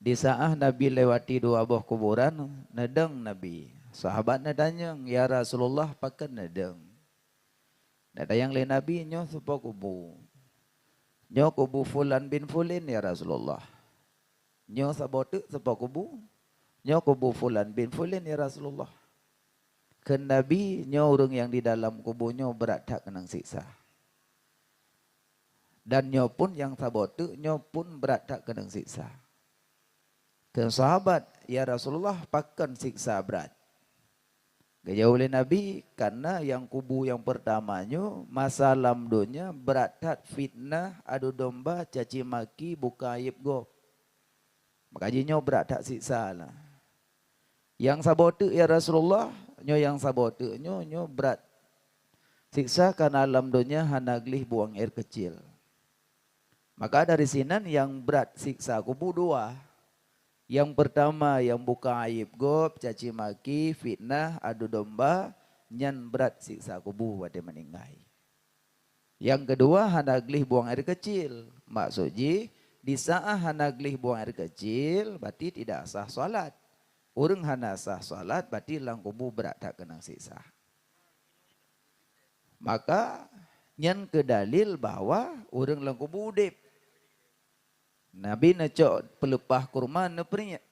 Di saat Nabi lewati dua buah kuburan, nedeng Nabi. Sahabatnya tanya, ya Rasulullah pakai nedeng. Ada yang lain Nabi nyo sepo kubu. Nyo kubu Fulan bin Fulin ya Rasulullah. Nyo sabotu sepo kubu. Nyo kubu Fulan bin Fulin ya Rasulullah. Ke Nabi nyo orang yang di dalam kubunya berat tak kenang siksa. Dan nyo pun yang sabotu nyo pun berat tak kenang siksa. Ke sahabat, ya Rasulullah pakan siksa berat. Gaya oleh Nabi, karena yang kubu yang pertamanya, masa lamdonya berat tak fitnah, adu domba, caci maki, buka aib go. Makanya berat tak siksa lah. Yang sabotu ya Rasulullah, nyo yang sabotu nyo berat siksa karena alam dunia hanaglih buang air kecil. Maka dari sinan yang berat siksa kubu dua. Yang pertama yang buka aib gob, caci maki, fitnah, adu domba, nyan berat siksa kubu pada meninggal. Yang kedua hanaglih buang air kecil. Maksudnya di saat hanaglih buang air kecil berarti tidak sah salat. Orang hana sah salat berarti lang kubu berat tak kenang siksa. Maka nyan ke dalil bahwa orang lang kubu udip. Nabi necok pelepah kurma neperiak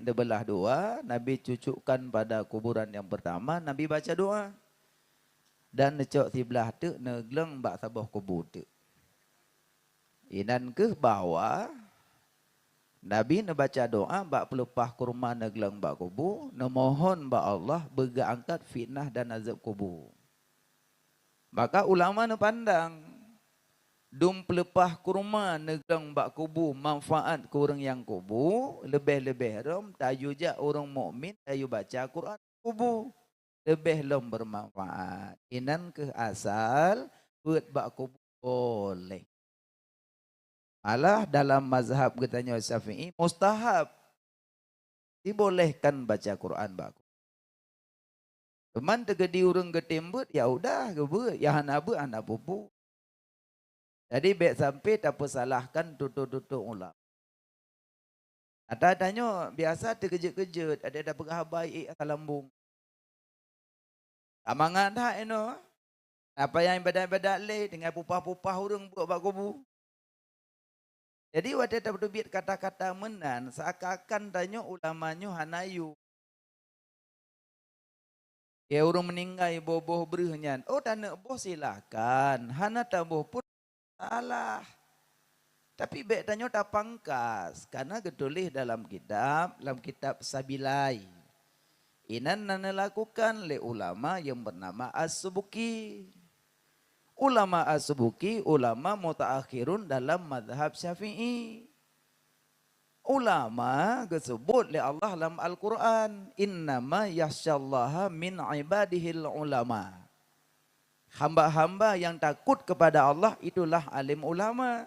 de belah dua, Nabi cucukkan pada kuburan yang pertama, Nabi baca doa. Dan necok sebelah tu negleng bak sabah kubur tu. Inan ke bahwa Nabi nebaca doa bak pelepah kurma negleng bak kubur, nemohon bak Allah bega angkat fitnah dan azab kubur. Maka ulama nepandang dum pelepah kurma negang bak kubu manfaat ke orang yang kubu lebih-lebih rom tayu ja orang mukmin tayu baca Quran kubu lebih lom bermanfaat. Inan ke asal buat bak kubu boleh. Malah dalam mazhab katanya Syafi'i mustahab dibolehkan baca Quran bak. Teman tegedi orang getembut ya udah gebut ya hanabu anak bubu. Jadi baik sampai tak salahkan tutup-tutup ulama. Ada-adanya biasa terkejut-kejut, ada pegah baik lambung. Amangan dah eno. Apa yang ibadat-ibadat le dengan pupah-pupah orang buat bak kubu. Jadi waktu tak berbit kata-kata menan, seakan-akan tanya ulamanya hanayu. Ya orang meninggal boh-boh berihnya. Oh tak nak boh silakan. Hana tak boh pun salah. Tapi baik tanya tak pangkas. Karena ketulis dalam kitab Sabilai. Inan nana lakukan oleh ulama yang bernama As-Subuki. Ulama As-Subuki, ulama mutaakhirun dalam mazhab Syafi'i. Ulama disebut oleh Allah dalam Al-Quran. Innama yakhsyallaha min ibadihil ulama. Hamba-hamba yang takut kepada Allah itulah alim ulama.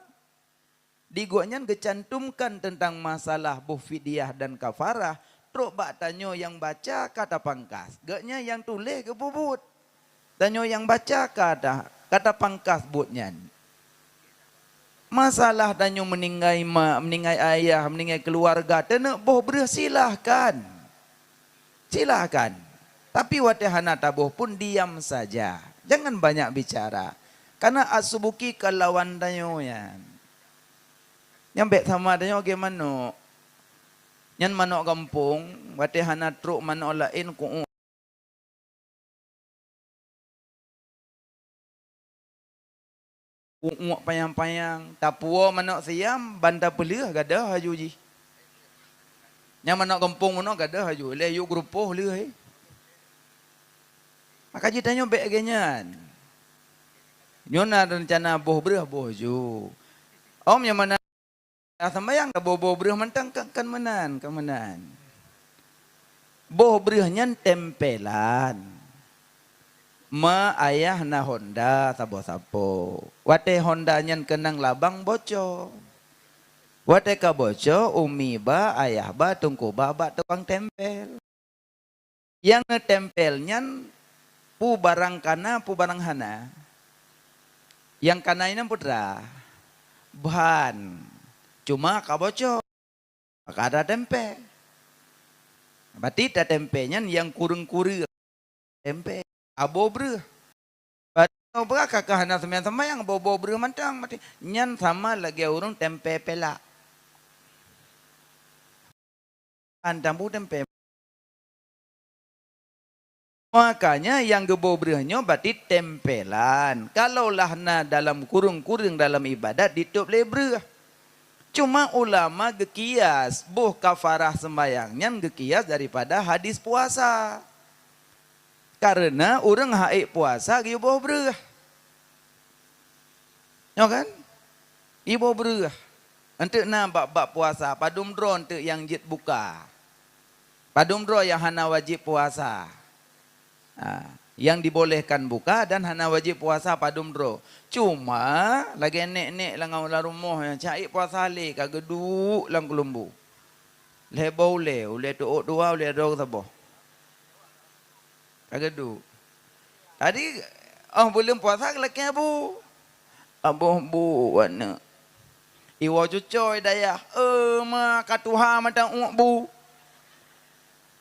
Digoknya kecantumkan tentang masalah bufidiah dan kafarah. Truk bak tanyo yang baca kata pangkas. Gaknya yang tulis ke bubut. Tanyo yang baca kata pangkas butnya. Masalah tanyo meninggal mak, meninggal ayah, meninggal keluarga. Tenek boh silahkan. Silahkan. Tapi watihana tabuh pun diam saja. Jangan banyak bicara. Karena As-Subuki kelawan tanyo yan. Yang baik sama tanyo bagaimana? Yang manok kampung, watihana truk manok lain ku uak payang-payang, tapua manok siam, banda pelih gadah haju ji. Yang manok kampung manok gadah haju, le yuk grupoh leh. Maka jitanya baik genyan. Nyona rencana boh berah boh ju. Om yang mana sembayang tak boh berah mentang kan menan. Boh berahnya tempelan. Ma ayah na Honda sabo-sabo. Wate Honda nyan kenang labang boco. Wate ka boco umi ba ayah ba tungku ba tukang tempel. Yang ngetempel nyan pu barang kana pu barang hana. Yang kana ini putra. Bahan. Cuma ka boco. Maka ada tempe. Berarti ada tempenya yang kurang-kurang tempe. Abo bre. Berarti berapa kakak hana sembahyang bobo bre mantang mati. Nyan sama lagi urung tempe pelak. Antambu tempe. Makanya yang gebobrehnya berarti tempelan. Kalaulah na dalam kurung-kurung dalam ibadat ditutup lebreh. Cuma ulama gekias, buh kafarah sembayangnya gekias daripada hadis puasa. Karena orang haik puasa ge bobreh. Ya kan? Ibu berah. Untuk na bab puasa, padum dro untuk yang jit buka. Padum dro yang hana wajib puasa. Yang dibolehkan buka dan hana wajib puasa padum dro. Cuma lagi nek-nek langau la rumah yang cai puasa le kagedu lang kelumbu. Le boleh, ule tu dua ule dua tabo. Kagedu. Tadi belum puasa laki abu. Abu bu wana. Iwa cucoy daya. Ma katuha mata bu.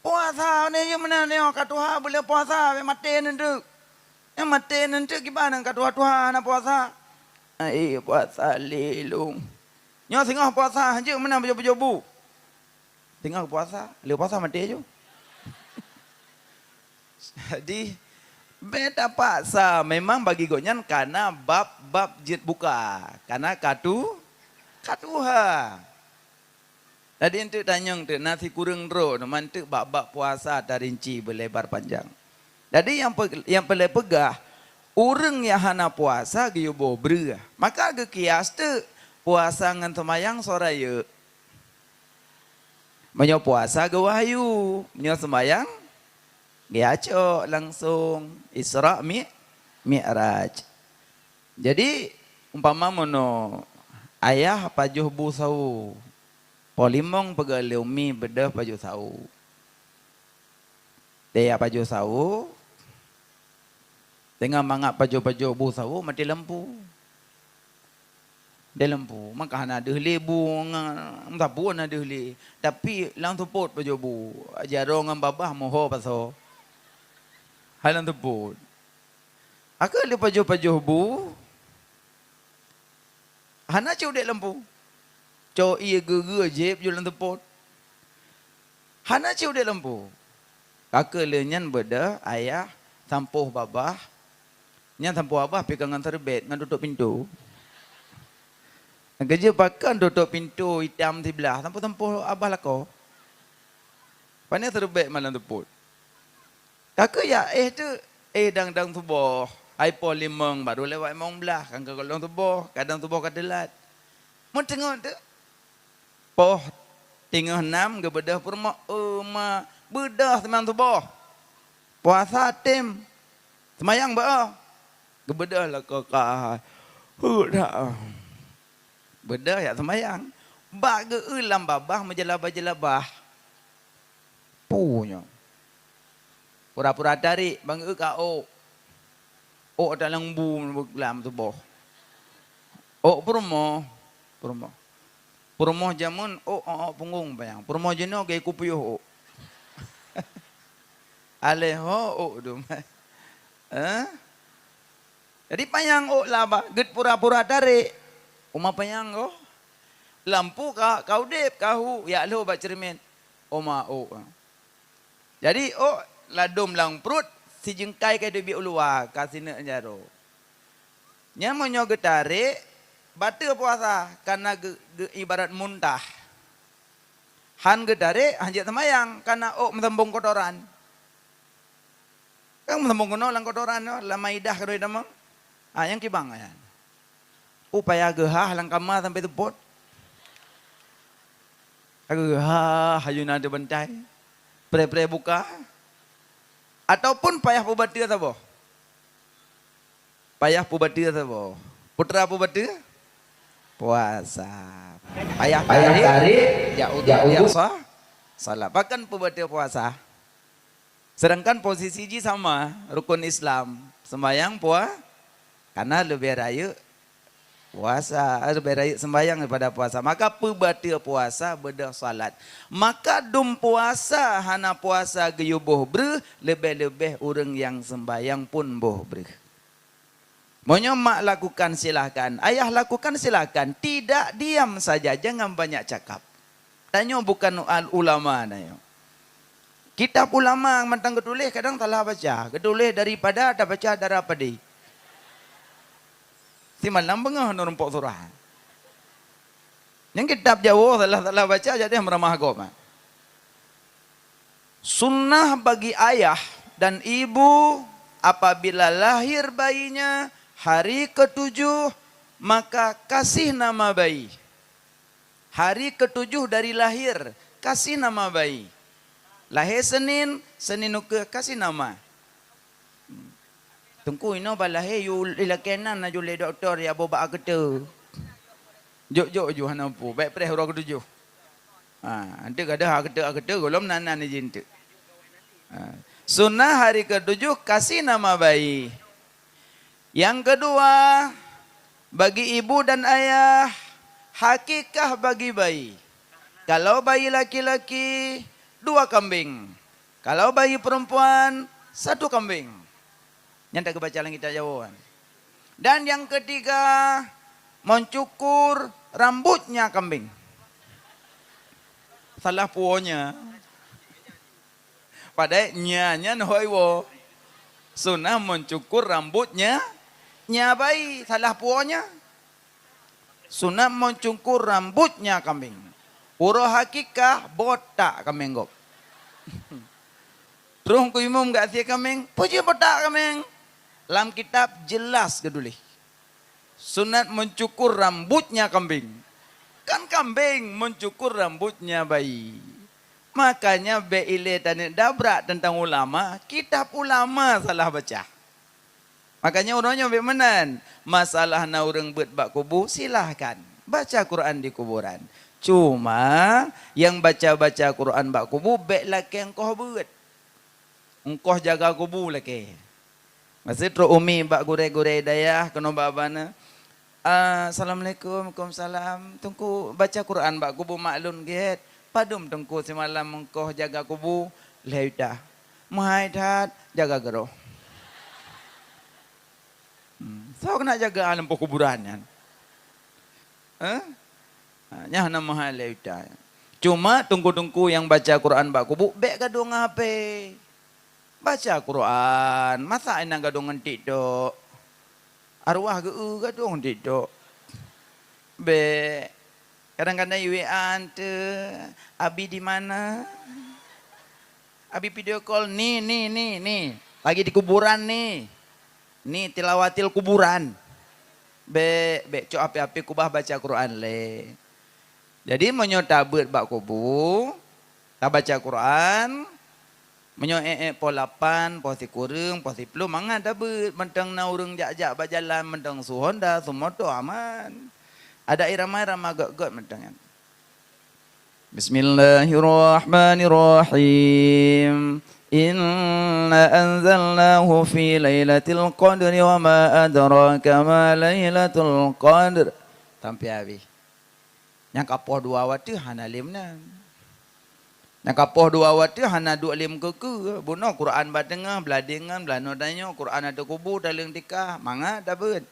Puasa ni je mana ni katuha boleh puasa mati nanti. Yang mati nanti gimana katuha Tuhan nak puasa? Puasa lelung. Nyo tengah puasa je mana bejo-bejo. Tengah puasa, le puasa mati je. Jadi beda paksa memang bagi gonyan karena bab jit buka. Karena katuha. Tadi untuk tanya tu nasi kurang ro, mantuk bab puasa tarinci berlebar panjang. Jadi yang paling pegah, orang yang hana puasa giyo bobreh. Maka ge kias tu puasa ngan semayang soraya. Menyo puasa ge wahyu, menyo semayang ge aco langsung Isra Mi'raj. Jadi umpama mono ayah pajuh bu sau. Polimong pegaleu mi bedah paju sau. Dia paju sau. Tengah mangap paju bu sau mati lampu. Dia lampu. Maka hana dehli bu entah bu na dehli. Tapi lang tuput paju bu. Jarong ngam babah moho paso. Halang tuput. Aku le paju bu. Hana cau dek lampu. Cau iya geger jeb jualan tepot. Hana ciu dia lampu. Kakak lenyan beda ayah tampuh babah. Nyan tampuh abah pegangan terbet ngan tutup pintu. Kerja pakan tutup pintu hitam di belah. Tampuh abah lah kau. Pandai terbet malam tepot. Kakak ya tu dang tubuh. Aipo limang baru lewat emang belah. Kan kalau tubuh kadang tubuh kadelat. Mau tengok tu. Poh tinggal 6 ke bedah purma ma bedah teman tu boh. Puasa tim. Semayang ba. Ke bedah lah kakak. Dah. Bedah ya semayang. Ba ge ulam babah menjelabah-jelabah. Punya. Pura-pura tarik bang ka o. O dalam bu lam tu boh. O purma. Purmoh jamun punggung bayang. Purmoh jenuh gay kupuyuh. Aleho tu. Jadi payang lah ba. Get pura-pura tarik. Uma payang lampu kau dep kau ya lo ba cermin. Oma Jadi ladum lang perut si jengkai ke debi ulua kasine jaro. Nya monyo getarik batal puasa karena ibarat muntah. Han gedare hanjat semayang karena mentembung kotoran. Kan mentembung kotoran la maidah kadoi damang. Yang kibang ya. Upaya gehah lang kamar sampai tepot. Gehah hayuna de bentai. Pre-pre buka. Ataupun payah pubati atau payah pubati atau putra pubati puasa. Ayah tarik, ya udah salah. Bahkan pembaca puasa. Sedangkan posisi ji sama rukun Islam, sembahyang karena lebih raya Puasa, beraya sembahyang daripada puasa. Maka pebata puasa bedah salat. Maka dum puasa hana puasa geyu boh bre, lebih-lebih orang yang sembahyang pun boh bre. Maunya mak lakukan silahkan, ayah lakukan silahkan. Tidak diam saja, jangan banyak cakap. Tanya bukan ulama nanya. Kitab ulama mentang ketulis kadang salah baca. Ketulis daripada ada baca darah padi. Si malam bengah nurumpok surah. Yang kitab Jawa salah baca jadi meramah agama. Sunnah bagi ayah dan ibu apabila lahir bayinya hari ke-7 maka kasih nama bayi. Hari ke-7 dari lahir kasih nama bayi. Lahir Senin, Senin uke kasih nama. Tungku ino balahir yu ilakenan na jule doktor ya boba agete. Jok ju hanampu, baik preh ro ke-7. Ante kada agete golom nanan ni jinte. Sunnah hari ke-7 kasih nama bayi. Yang kedua, bagi ibu dan ayah, hakikah bagi bayi. Kalau bayi laki-laki, 2 kambing. Kalau bayi perempuan, 1 kambing. Yang tak kebaca lagi kita jawab. Dan yang ketiga, mencukur rambutnya kambing. Salah puonya. Padahal nyanya nohaiwo. Sunnah mencukur rambutnya nya bayi. Salah puonya. Sunnah mencukur rambutnya kambing. Pura hakikah botak kambing gop. Terus ku imam gak sia kambing. Puji botak kambing. Dalam kitab jelas keduli. Sunat mencukur rambutnya kambing. Kan kambing mencukur rambutnya bayi. Makanya beile tanya dabrak tentang ulama, kitab ulama salah baca. Makanya orangnya bemenan. Masalah na orang buat bak kubur, silahkan. Baca Quran di kuburan. Cuma yang baca-baca Quran bak kubur, bek laki engkau buat. Engkau jaga kubur laki. Masih terus umi bak gure-gure dayah kena babana. Assalamualaikum, waalaikumsalam. Tunggu baca Quran bak kubur maklun get. Padum tunggu semalam engkau jaga kubur. Leudah. Mahaidat jaga geroh. So kena jaga alam kuburan. Nya nama leudah. Cuma tunggu-tunggu yang baca Quran bak kubur bek gadung ngape. Baca Quran, masa enang gadung ngentik dok. Arwah gadung ngentik dok. Be kadang-kadang WA ante, abi di mana? Abi video call nih. Lagi di kuburan nih. Nih tilawatil kuburan. Be cok api-api kubah baca Quran le. Jadi menyotabut bak kubu, tak baca Quran. Menyo po 8, po 9, po 10 mangan dabut mentang na urang jak-jak berjalan mentang suhon dah semua tu aman. Ada irama-irama gak-gak mentang. Bismillahirrahmanirrahim. Inna anzalnahu fi lailatul qadri wa ma adraka ma lailatul qadr. Sampai habis. Yang kapoh 2 waktu hana limna. Yang kapoh 2 waktu hana 2 lim ke bunuh Quran batengah beladingan belano danyo Quran ada kubu dalam tikah manga dabut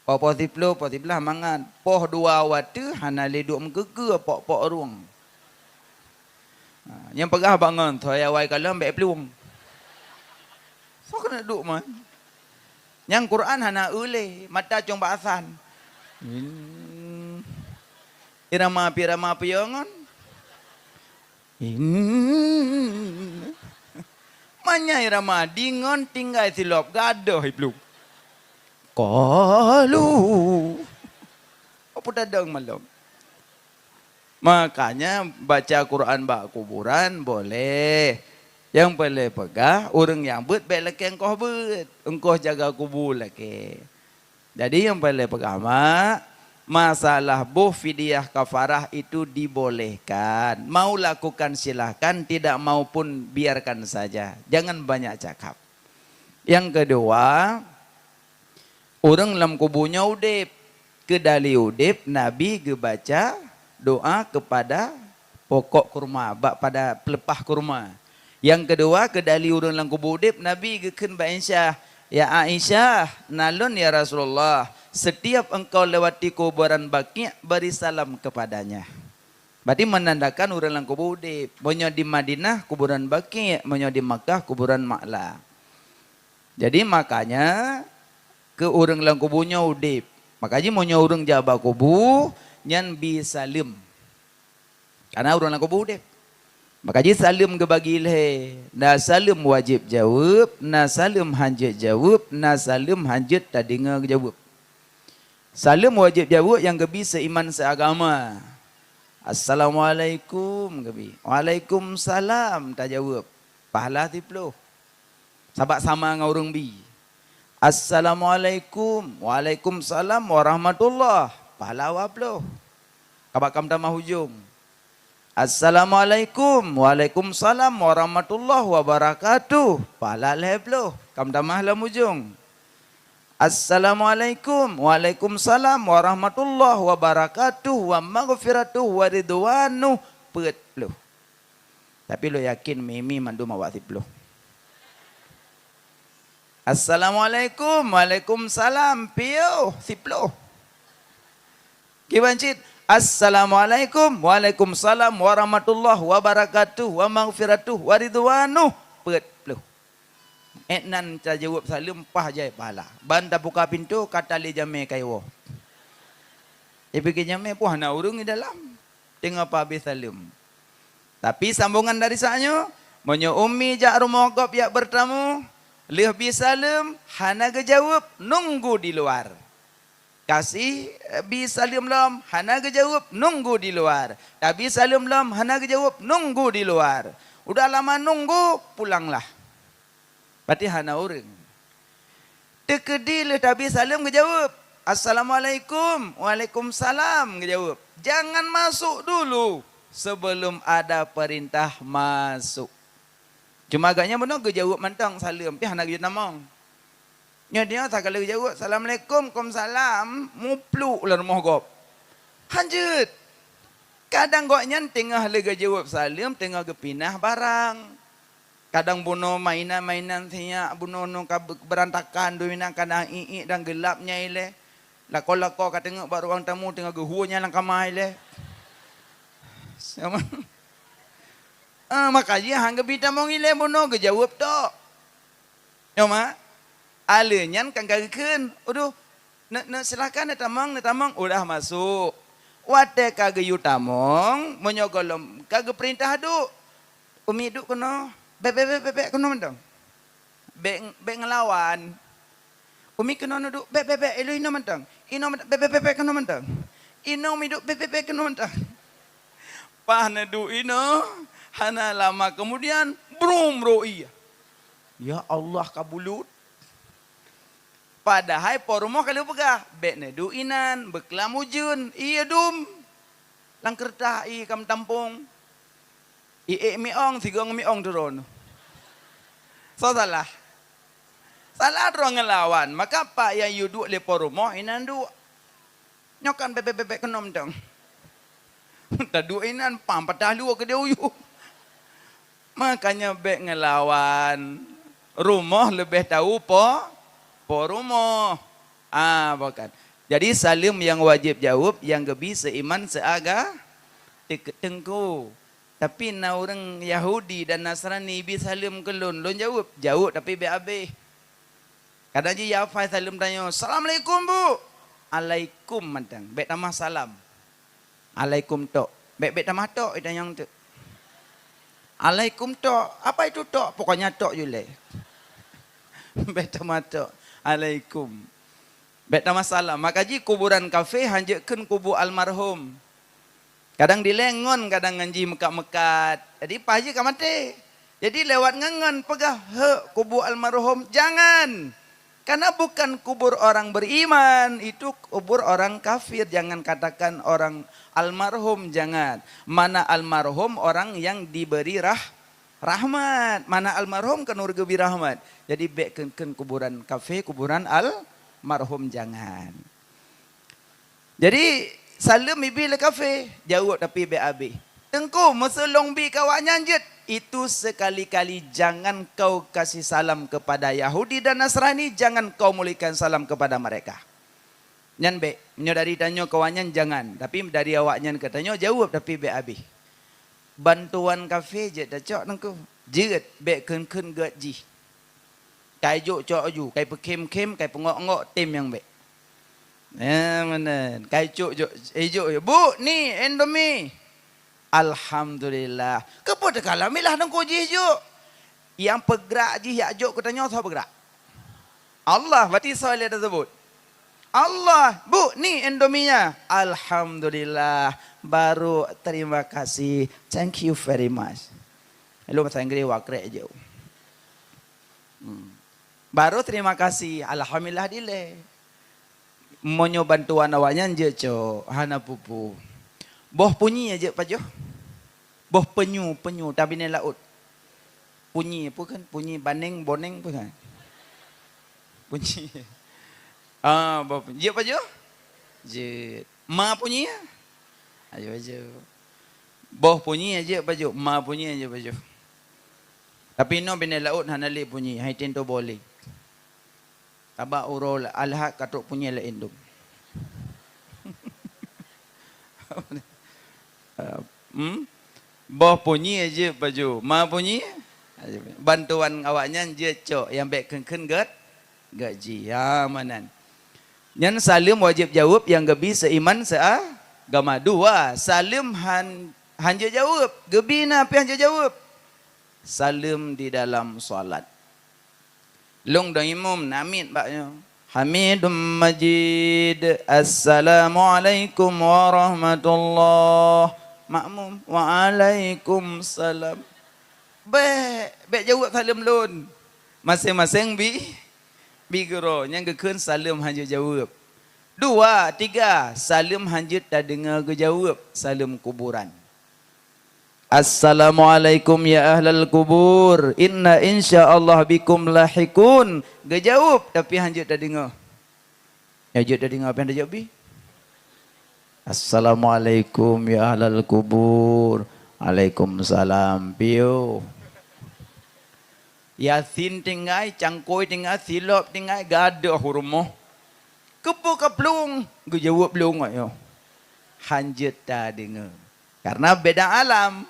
po 10 po 11 mangan poh 2 waktu hana le 2 ke pok ruang. Yang pegah bangun thoya wai kalam be pluang. So kena duk man. Yang Quran hana ule mata cung baasan. Irama piyongon. Manya irama dingon tinggal silop gadoh ipluk. Kalu. Apa dadang malam. Makanya baca Quran bak kuburan boleh. Yang boleh pegah orang yang bet laki engkau bet. Engkau jaga kubur laki. Jadi yang boleh pegah mak. Masalah fidyah kafarah itu dibolehkan. Mau lakukan silahkan, tidak mau pun biarkan saja. Jangan banyak cakap. Yang kedua, orang dalam kubunya udip. kedali udip Nabi gebaca doa kepada pokok kurma, pada pelepah kurma. Yang kedua kedali urang lang kubur udip Nabi gekeun ba Aisyah, ya Aisyah, nalun ya Rasulullah, setiap engkau lewati kuburan Baqi' beri salam kepadanya. Berarti menandakan urang lang kubur udip. Monyo di Madinah kuburan Baqi', monyo di Makkah kuburan Ma'la. Jadi makanya ke urang lang kuburnya udip. Makanya monyo urang jaba kubur nyan bi salim. Karena urang lang kubur udip. Makanya salim ke bagi ilhe. Na salim wajib jawab, na salim hanjit jawab, na salim hanjit tak dengar jawab. Salim wajib jawab yang kebi seiman seagama. Assalamualaikum kebi. Waalaikumsalam tak jawab. Pahala 10. Sabak sama dengan orang bi. Assalamualaikum. Waalaikumsalam warahmatullah. Pahala 20. Kabak kam tamah hujung. Assalamualaikum. Waalaikumsalam warahmatullahi wabarakatuh. Pahala 20. Kam tamah lam hujung. Assalamualaikum. Waalaikumsalam warahmatullahi wabarakatuh wa maghfiratuh wa ridwanuh. 40. Tapi lo yakin mimi mandu mawak 10. Assalamualaikum. Waalaikumsalam. Piu 10. Kibancit. Assalamualaikum. Waalaikumsalam warahmatullahi wabarakatuh wa maghfiratuh wa ridwanuh. 40. Etnan ta jawab salim pah jai pahala. Ban ta buka pintu kata li jame kaiwo. Pikir jame puh na urung di dalam. Tengah pa habis salim. Tapi sambungan dari sanyo, monyo ummi jak rumah gop yak bertamu, leh bi salim hana gejawab nunggu di luar. Kasih bi salim lam hana gejawab nunggu di luar. Tapi salim lam hana gejawab nunggu di luar. Udah lama nunggu pulanglah. Berarti hana orang. Tekedi le tapi salim gejawab. Assalamualaikum. Waalaikumsalam gejawab. Jangan masuk dulu sebelum ada perintah masuk. Cuma agaknya benar gejawab mantang salim. Tapi hana gejawab namang. Nya dia tak kalau jawab Assalamualaikum, Waalaikumsalam, muplu lah rumah gop. Hanjut. Kadang goknya tengah lega jawab salim, tengah kepinah barang. Kadang buno mainan siya, buno no berantakan duina kadang ii dan gelapnya ile. Lako ka tengok baru orang tamu tengah gehunya lang kamai ile. Sama. Makanya hangga bita mong ile buno gejawab tok. Nyoma. Alenyan kan gagekeun. Aduh, silakan tamang, udah masuk. Wate kage yu tamong, menyogolom kage perintah adu. Umi duk kono, bebek kono mendong. Bek ngelawan. Umi kono duk bebek elu ino mendong. Ino bebek kono mendong. Ino mi duk bebek kono mendong. Pahna du ino, hana lama kemudian brum roi. Ya Allah kabulut. Padahal porumoh kalau pegah, bek nedu inan, beklam ujun, iya dum, langkertah i kam tampung, miong, sigong miong turun. So salah dorong ngelawan, maka pak yang yudu le porumoh inan du, nyokan bebek kenom dong, tadu inan pam patah lu ke dia uyu, makanya bek ngelawan, rumah lebih tahu porumo. Bukan. Jadi salim yang wajib jawab, yang gebi seiman seaga tengku. Tapi na orang Yahudi dan Nasrani bi salim kelun, lon jawab tapi be. Kadang je ya fai salim tanya, "Assalamualaikum Bu." Alaikum mantang, be tambah salam. Alaikum tok. Be tambah tok itu yang tu. Alaikum tok. Apa itu tok? Pokoknya tok jule. Be tambah tok. Alaikum. Bet nama salam. Makaji kuburan kafe hanjekkeun kubur almarhum. Kadang dilengon, kadang nganji mekat-mekat. Jadi pahaji kamate. Jadi lewat ngangon pegah kubur almarhum jangan. Karena bukan kubur orang beriman, itu kubur orang kafir. Jangan katakan orang almarhum, jangan. Mana almarhum orang yang diberi rahmat. Mana almarhum kan urga birahmat. Jadi beken kuburan kafe, kuburan almarhum jangan. Jadi salam ibi le kafe, jawab tapi be abi. Tengku meselong bi kawannya jet. Itu sekali-kali jangan kau kasih salam kepada Yahudi dan Nasrani, jangan kau mulikan salam kepada mereka. Nyan be, nyo dari tanyo kawannya jangan, tapi dari awaknya katanya jawab tapi be abi. Bantuan kafe je dah cok nengku. Jeut be kun gat ji. Kai jo cok ju, kai pekem-kem, kai pengok-ngok tim yang be. Mana? Kai cok jo, jo. Bu, ni Indomie. Alhamdulillah. Kepo dah kalamilah nengku ji jo. Yang pegerak ji yak jo katanya siapa bergerak? Allah, berarti soal dia tersebut. Allah, bu, ni Indominya. Alhamdulillah, baru terima kasih. Thank you very much. Lu bahasa Inggris wakrek je. Baru terima kasih. Alhamdulillah dile. Monyo bantuan awaknya je co, hana pupu. Boh punyi aja Pak Jo. Boh penyu tapi ni laut. Punyi apa kan? Punyi baneng boneng apa kan? Punyi. Boh punyi. Je Pak Jo? Je. Ma punyi ya? Ayo. Boh punyi aja Pak Jo. Ma punyi aja Pak Jo. Tapi no bina laut hanali punyi. Hai tento boleh. Tabak urol alhaq katuk punyi la indum. Boh punyi aja Pak Jo. Ma punyi. Bantuan awaknya je cok yang baik ken gaji. Ya manan. Yang salim wajib jawab yang gebi seiman seagama. Dua, salim hanja jawab. Gebi na apa hanja jawab? Salim di dalam solat. Long dan imam namit baknya. Hamidum Majid. Assalamualaikum warahmatullahi. Makmum. Waalaikumsalam. Baik jawab salam lun. Masing-masing bi gero. Yang gekun salam hanya jawab. Dua, tiga. Salam hanya tak dengar ke jawab. Salam kuburan. Assalamualaikum ya ahlal kubur. Inna insyaallah bikum lahikun. Gejawab tapi hanya tak dengar. Ya hanya tak dengar apa yang dia jawab bi? Assalamualaikum ya ahlal kubur. Waalaikumsalam piu. Yasin tinggai, cangkoi tinggai, silap tinggai, gaduh hurmoh. Kepo keplung, gejawab belum ayo. Hanya tak dengar. Karena beda alam.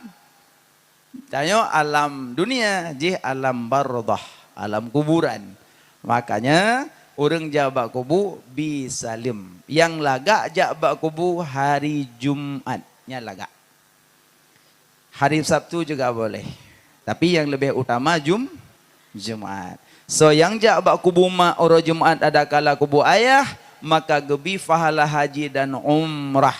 Tanya alam dunia, jih alam bardah, alam kuburan. Makanya orang jabak kubu bisalim. Yang lagak jabak kubu hari Jumatnya lagak. Hari Sabtu juga boleh. Tapi yang lebih utama Jumat. So yang jabak kubu mak orang Jumat ada kala kubu ayah, maka gebi fahala haji dan umrah.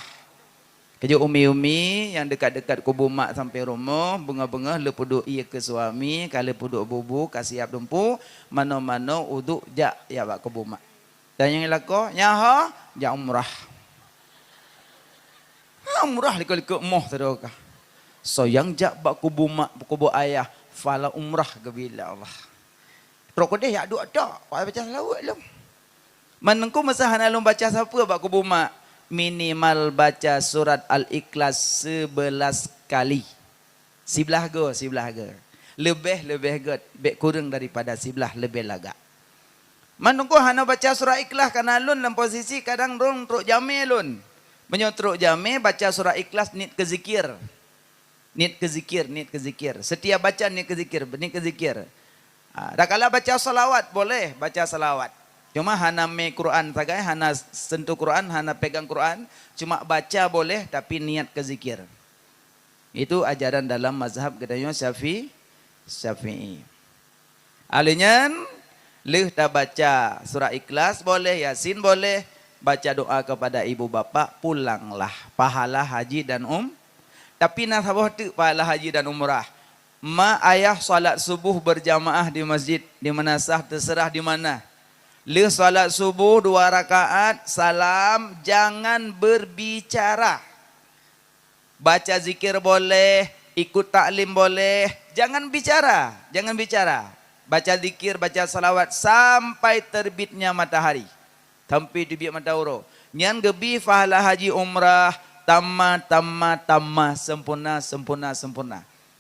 Kerja umi-umi yang dekat-dekat kubu mak sampai rumah, bunga-bunga lepuduk ia ke suami, kalau puduk bubu kasih siap dumpu, mana-mana uduk jak ya bak kubu mak. Dan yang laku, nyaha, jak umrah. Umrah liko-liko moh terukah. So yang jak bak kubu mak, kubu ayah, fala umrah gebila Allah. Teruk deh ya duk dak, baca lawak lum. Manengku masa hanalum baca siapa bak kubu mak? Minimal baca surat Al-Ikhlas 11 kali. Sebelah go. Lebih get. Bek kurang daripada sebelah lebih lagak. Manungku hana baca surat Ikhlas karena lun dalam posisi kadang rong truk jame lun. Menyotruk jame baca surat Ikhlas nit ke zikir. Nit ke zikir. Setiap baca nit ke zikir. Dah kala baca salawat boleh baca salawat. Cuma hana me Quran sagai, hana sentuh Quran, hana pegang Quran, cuma baca boleh tapi niat ke zikir. Itu ajaran dalam mazhab katanya Syafi'i. Alinyan leh tak baca surah Ikhlas boleh, Yasin boleh, baca doa kepada ibu bapa, pulanglah pahala haji dan Tapi nasabah tu pahala haji dan umrah. Ma ayah salat subuh berjamaah di masjid, di mana sah terserah di mana. Le salat subuh 2 rakaat, salam, jangan berbicara. Baca zikir boleh, ikut taklim boleh, jangan bicara. Baca zikir, baca salawat sampai terbitnya matahari. Sampai terbit matahari. Nyan gebi fahala haji umrah tamah sempurna.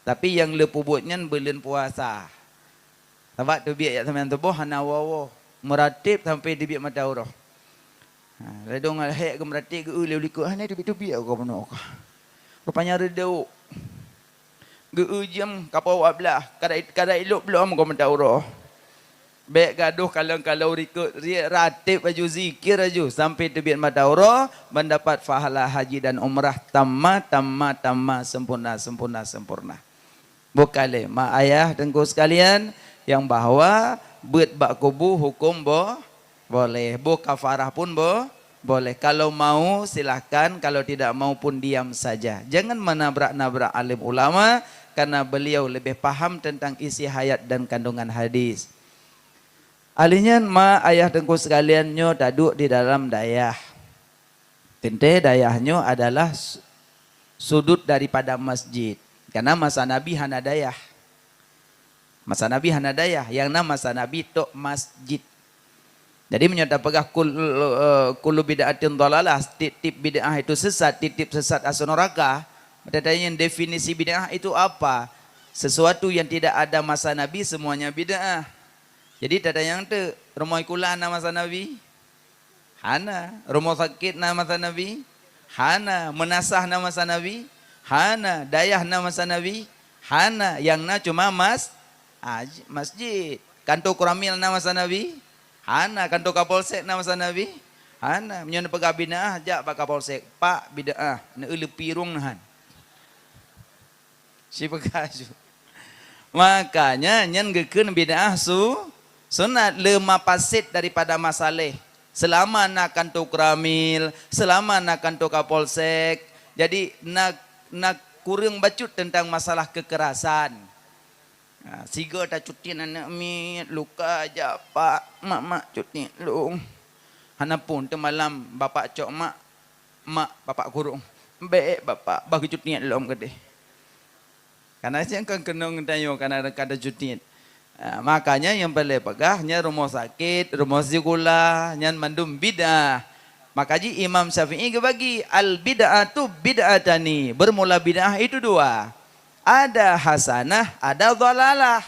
Tapi yang lepubutnya belin puasa. Sebab tu biak teman tubuh hana wawo meratib sampai di biak mata urah. Ledong hek ke meratib ke uliku hana tu biak kau benar. Rupanya redau. Ge jam kapau ablah kada elok belum kau mata urah. Baik gaduh kalau ikut ratib baju zikir aju sampai tebiat madaurah mendapat pahala haji dan umrah tamma sempurna. Bukan mak ayah dengku sekalian yang bahwa buat bak kubu hukum boleh, kafarah pun boleh. Kalau mau silahkan, kalau tidak mau pun diam saja. Jangan menabrak-nabrak alim ulama karena beliau lebih paham tentang isi hayat dan kandungan hadis. Alinya ma ayah dengku sekalian nyo taduk di dalam dayah. Tente dayahnya adalah sudut daripada masjid. Karena masa Nabi hana dayah. Masa Nabi hana dayah. Yang nama masa Nabi tok masjid. Jadi menyata pegah kulu bid'atin dhalalah. Titip bid'ah itu sesat. Titip sesat asal neraka. Tanya definisi bid'ah itu apa? Sesuatu yang tidak ada masa Nabi semuanya bid'ah. Jadi tak ada yang tu rumah ikulah nama masa Nabi, hana. Rumah sakit nama masa Nabi, hana. Menasah nama masa Nabi, hana. Dayah nama masa Nabi, hana. Yang na cuma masjid. Kantor Kuramil nama masa Nabi, hana. Kantor Kapolsek nama masa Nabi, hana. Menyono pegah bid'ah jak pak Kapolsek, pak bid'ah, na pirung nahan. Si pegaju. Makanya nyen gekeun bid'ah sunat lema pasit daripada masalah. Selama nak kantor Kuramil, selama nak kantor Kapolsek. Jadi nak kurang bacut tentang masalah kekerasan. Siga tak cuti anak mi luka aja pak mak cuti lu. Hana pun tu malam bapak cok mak bapak kurung. Baik bapak bagi cuti lu gede. Karena saya kan kena ngedayo karena kada cuti. Makanya yang boleh pegahnya rumah sakit, rumah sekolah, yang mandum bid'ah. Makanya Imam Syafi'i bagi al bid'atu bid'atani. Bermula bid'ah itu dua. Ada hasanah, ada dhalalah.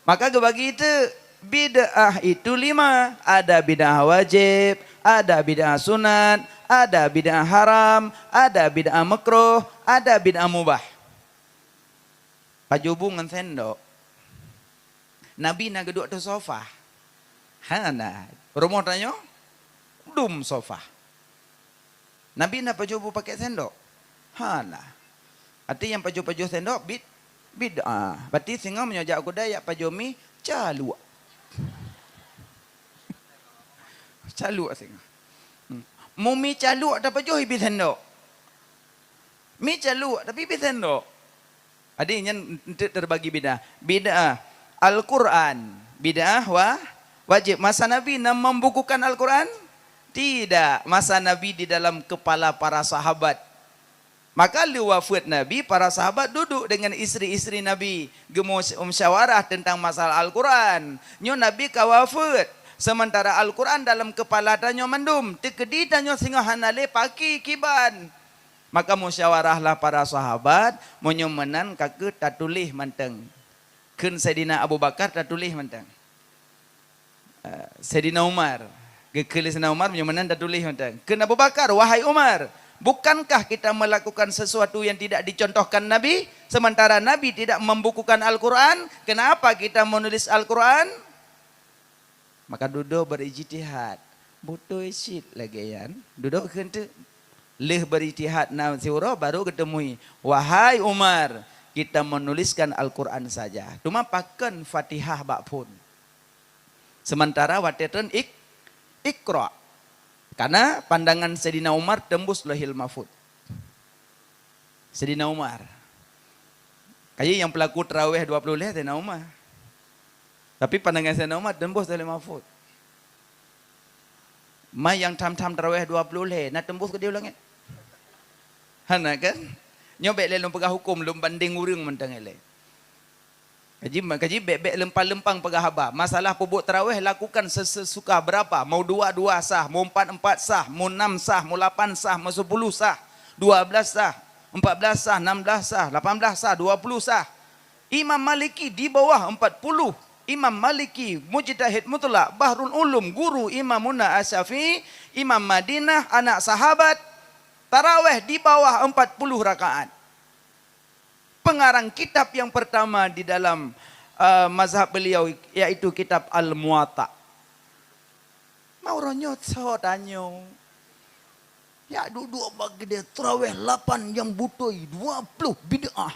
Maka bagi itu bid'ah itu 5. Ada bid'ah wajib, ada bid'ah sunat, ada bid'ah haram, ada bid'ah makruh, ada bid'ah mubah. Pajubungan sendok. Nabi nak duduk di sofa. Hana. Rumah tanya, dum sofa. Nabi nak pajubu pakai sendok. Hana. Arti yang paju sendok bid'ah. Berarti singa menyajak aku dayak pajumi caluk. Caluk singa. Mumi caluk tak paju ibi sendok. Mi caluk tapi ibi sendok. Adanya terbagi bid'ah. Bid'ah Al-Quran, bid'ah wajib. Masa Nabi nak membukukan Al-Quran? Tidak. Masa Nabi di dalam kepala para sahabat. Maka wafat Nabi, para sahabat duduk dengan isteri-isteri Nabi. Musyawarah tentang masalah Al-Quran. Nyo Nabi kawafat. Sementara Al-Quran dalam kepala tanyo mendum. Tekedi tanyo singa hanale paki kiban. Maka musyawarahlah para sahabat. Menyomenan kake tak tulis manteng. Kun Sayyidina Abu Bakar tak tulis mantang. Sayyidina Umar. Kekelis Sayyidina Umar menyamanan tak tulis mantang. Kun Abu Bakar, wahai Umar. Bukankah kita melakukan sesuatu yang tidak dicontohkan Nabi? Sementara Nabi tidak membukukan Al-Quran. Kenapa kita menulis Al-Quran? Maka duduk berijtihad. Butuh isyid lagi ya. Duduk kentu. Leh berijtihad na siura baru ketemui. Wahai Umar. Kita menuliskan Al-Quran saja. Cuma pakai Fatihah bak pun. Sementara watetan ikra. Karena pandangan Sayyidina Umar tembus lahil mahfud. Sayyidina Umar. Kayak yang pelaku terawih 20 leh Sayyidina Umar. Tapi pandangan Sayyidina Umar tembus lahil mahfud. Ma yang tam-tam terawih 20 leh. Nak tembus ke dia ulangnya? Hana kan? Nyobek le lom pegah hukum lom banding urang mentang ele. Kaji bebek lempang-lempang pegahaba. Masalah pebuk tarawih lakukan sesuka berapa. Mau 2 sah, mau 4 sah, mau 6 sah, mau 8 sah, mau 10 sah, 12 sah, 14 sah, 16 sah, 18 sah, 20 sah. Imam Maliki di bawah 40. Imam Maliki mujtahid mutlak, Bahrul Ulum, guru Imam Muna Asy-Syafi'i, Imam Madinah, anak sahabat. Tarawih di bawah 40 rakaat. Pengarang kitab yang pertama di dalam mazhab beliau yaitu kitab Al-Muwatta. Mau ronyot so tanyo. Ya duduk bagi dia tarawih 8 yang butoi 20 bid'ah.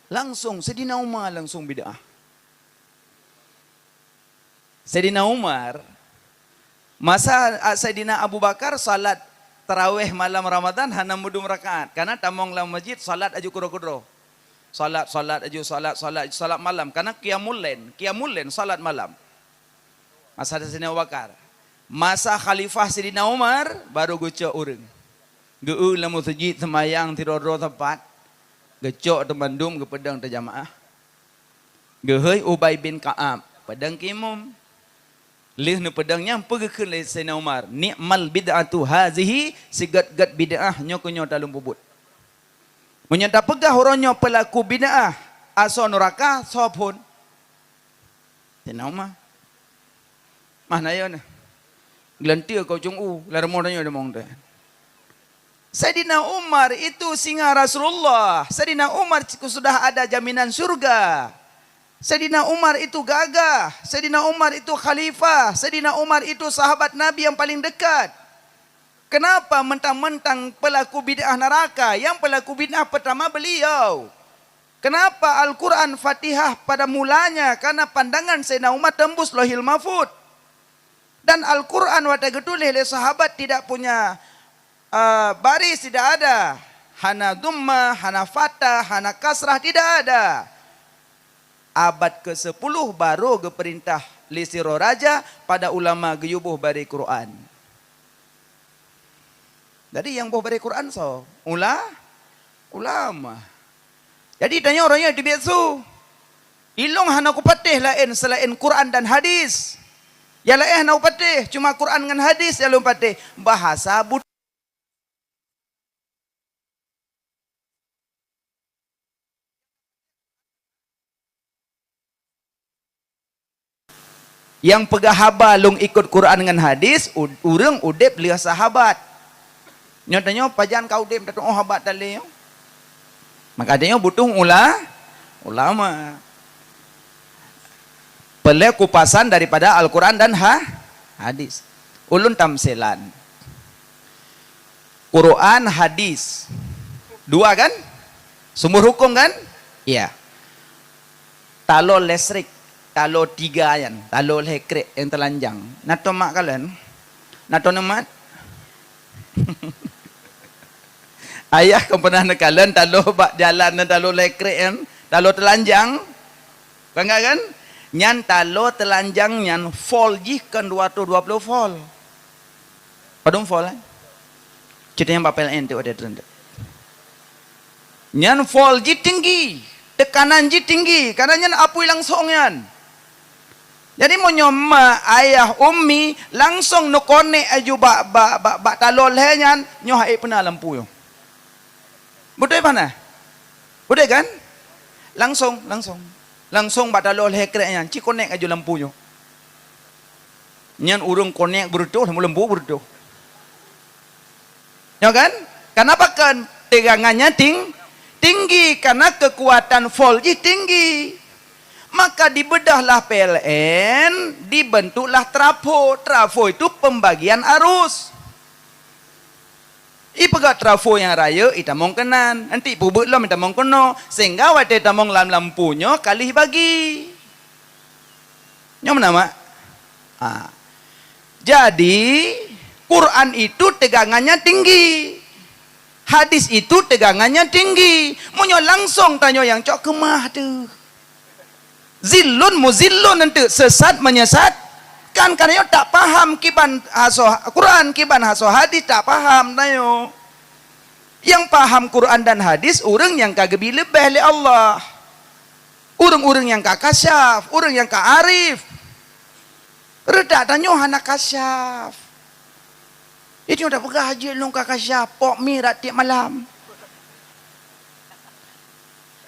Langsung Sayyidina Umar langsung bid'ah. Sayyidina Umar masa Sayyidina Abu Bakar salat tarawih malam Ramadan hana mudum rakaat karena tamong lam masjid salat aju kuro-kuro. Salat aju salat malam karena qiyamul lain salat malam. Masa Sayyidina Abu Bakar. Masa Khalifah Sayyidina Umar baru gocok urang. Geu lam masjid semayang tirodo tepat. Gecok temandum ke pedang terjamaah. Geheuy Ubay bin Ka'ab pedang kimum. Lih nu pedangnya pegekeun le Sayyidina Umar. Ni'mal bid'atu hazihi sigat-gat bid'ah nyo kunyo dalem bubut. Menyata pegah oronyo pelaku bid'ah aso neraka sopun. Sayyidina Umar. Mana yo na? Gelantir kau cung larmonyo demong teh. Sayyidina Umar itu singa Rasulullah. Sayyidina Umar sudah ada jaminan surga. Sayyidina Umar itu gagah. Sayyidina Umar itu khalifah. Sayyidina Umar itu sahabat Nabi yang paling dekat. Kenapa mentang-mentang pelaku bid'ah neraka? Yang pelaku bid'ah pertama beliau. Kenapa Al-Quran Fatihah pada mulanya? Karena pandangan Sayyidina Umar tembus Lauhil Mahfuz. Dan Al-Quran waktu ditulis oleh sahabat tidak punya baris, tidak ada. Hana Dumma, hana Fatah, hana Kasrah, tidak ada. Abad ke-10 baru keperintah lisiro raja pada ulama geyubuh bari Quran. Jadi yang boh bari Quran so ulama. Jadi tanya orangnya di biasu. Ilong hana kupatih lain selain Quran dan hadis. Ya lain hana kupatih cuma Quran dengan hadis ya lu patih bahasa budaya. Yang pegah haba lung ikut Quran dengan hadis, urang udep lihat sahabat. Nyatanya pajan kau udep datang oh habat tali. Makanya butuh ulama. Pelek kupasan daripada Al-Quran dan hadis. Ulun tamsilan. Quran, hadis. Dua kan? Sumber hukum kan? Iya. Talo listrik. Talo 3 yan, talo lekrek yang telanjang. Nato mak kalian? Nato nemat? Ayah kau pernah kalian talo bak jalan dan talo lekrek yan, talo telanjang? Bangga kan? Nyan talo telanjang nyan vol jih kan 220 vol. Padung vol kan? Ceritanya Pak PLN tu ada terendek. Nyan vol jih tinggi, tekanan jih tinggi, karena nyan apui langsung yan. Jadi mau nyoma ayah ummi langsung no konek aju bak talol henyan nyo hai pernah lampu yo. Betul mana? Betul kan? Langsung bak talol hekreknya ci konek aju lampu yo. Nyan urung konek bertuh lampu bertuh. Ya kan? Kenapa kan tegangannya tinggi karena kekuatan voltage tinggi. Maka dibedahlah PLN, dibentuklah trafo. Trafo itu pembagian arus. Ipegat trafo yang raya, itamong kenan. Nanti pubuk lam itamong keno. Sehingga waktu itamong lampunya kalih bagi. Yang mana, Mak? Jadi, Quran itu tegangannya tinggi. Hadis itu tegangannya tinggi. Munyo langsung tanya yang cok kemah tuh. Zillun muzillun nanti sesat menyesat kan karena tak paham kiban haso Quran kiban haso hadis tak paham nayo. Yang paham Quran dan hadis orang yang kagak lebih oleh Allah. Urang-urang yang ka kasyaf, urang yang ka arif. Redak tanyo hana kasyaf. Itu dah pegah haji long ka kasyaf, pok mi rat tiap malam.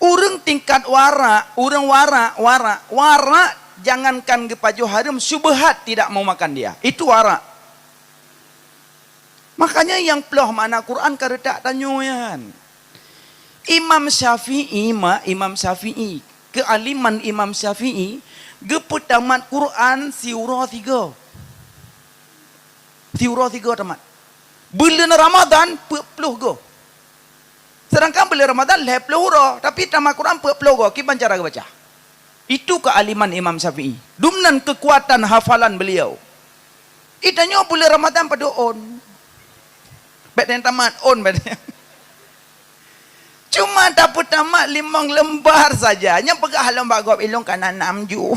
Urang tingkat wara, urang wara jangankan gepajo haram syubhat tidak mau makan dia. Itu wara. Makanya yang peloh makna Quran karedak tanyo yan. Imam Syafi'i, kealiman Imam Syafi'i, geput tamat Quran surah 3. Surah 3 tamat. Bulan Ramadan 40 go. Sedangkan bulan Ramadan 20 hurah, tapi tamat Quran 40 go. Kiban cara baca. Itu kealiman Imam Syafi'i. Dumnan kekuatan hafalan beliau. Itanya bulan Ramadan pada on. Baik yang tamat on badnya. Cuma dapat tamat 5 lembar saja. Nya pegah lembar gop ilung kana 6 juh.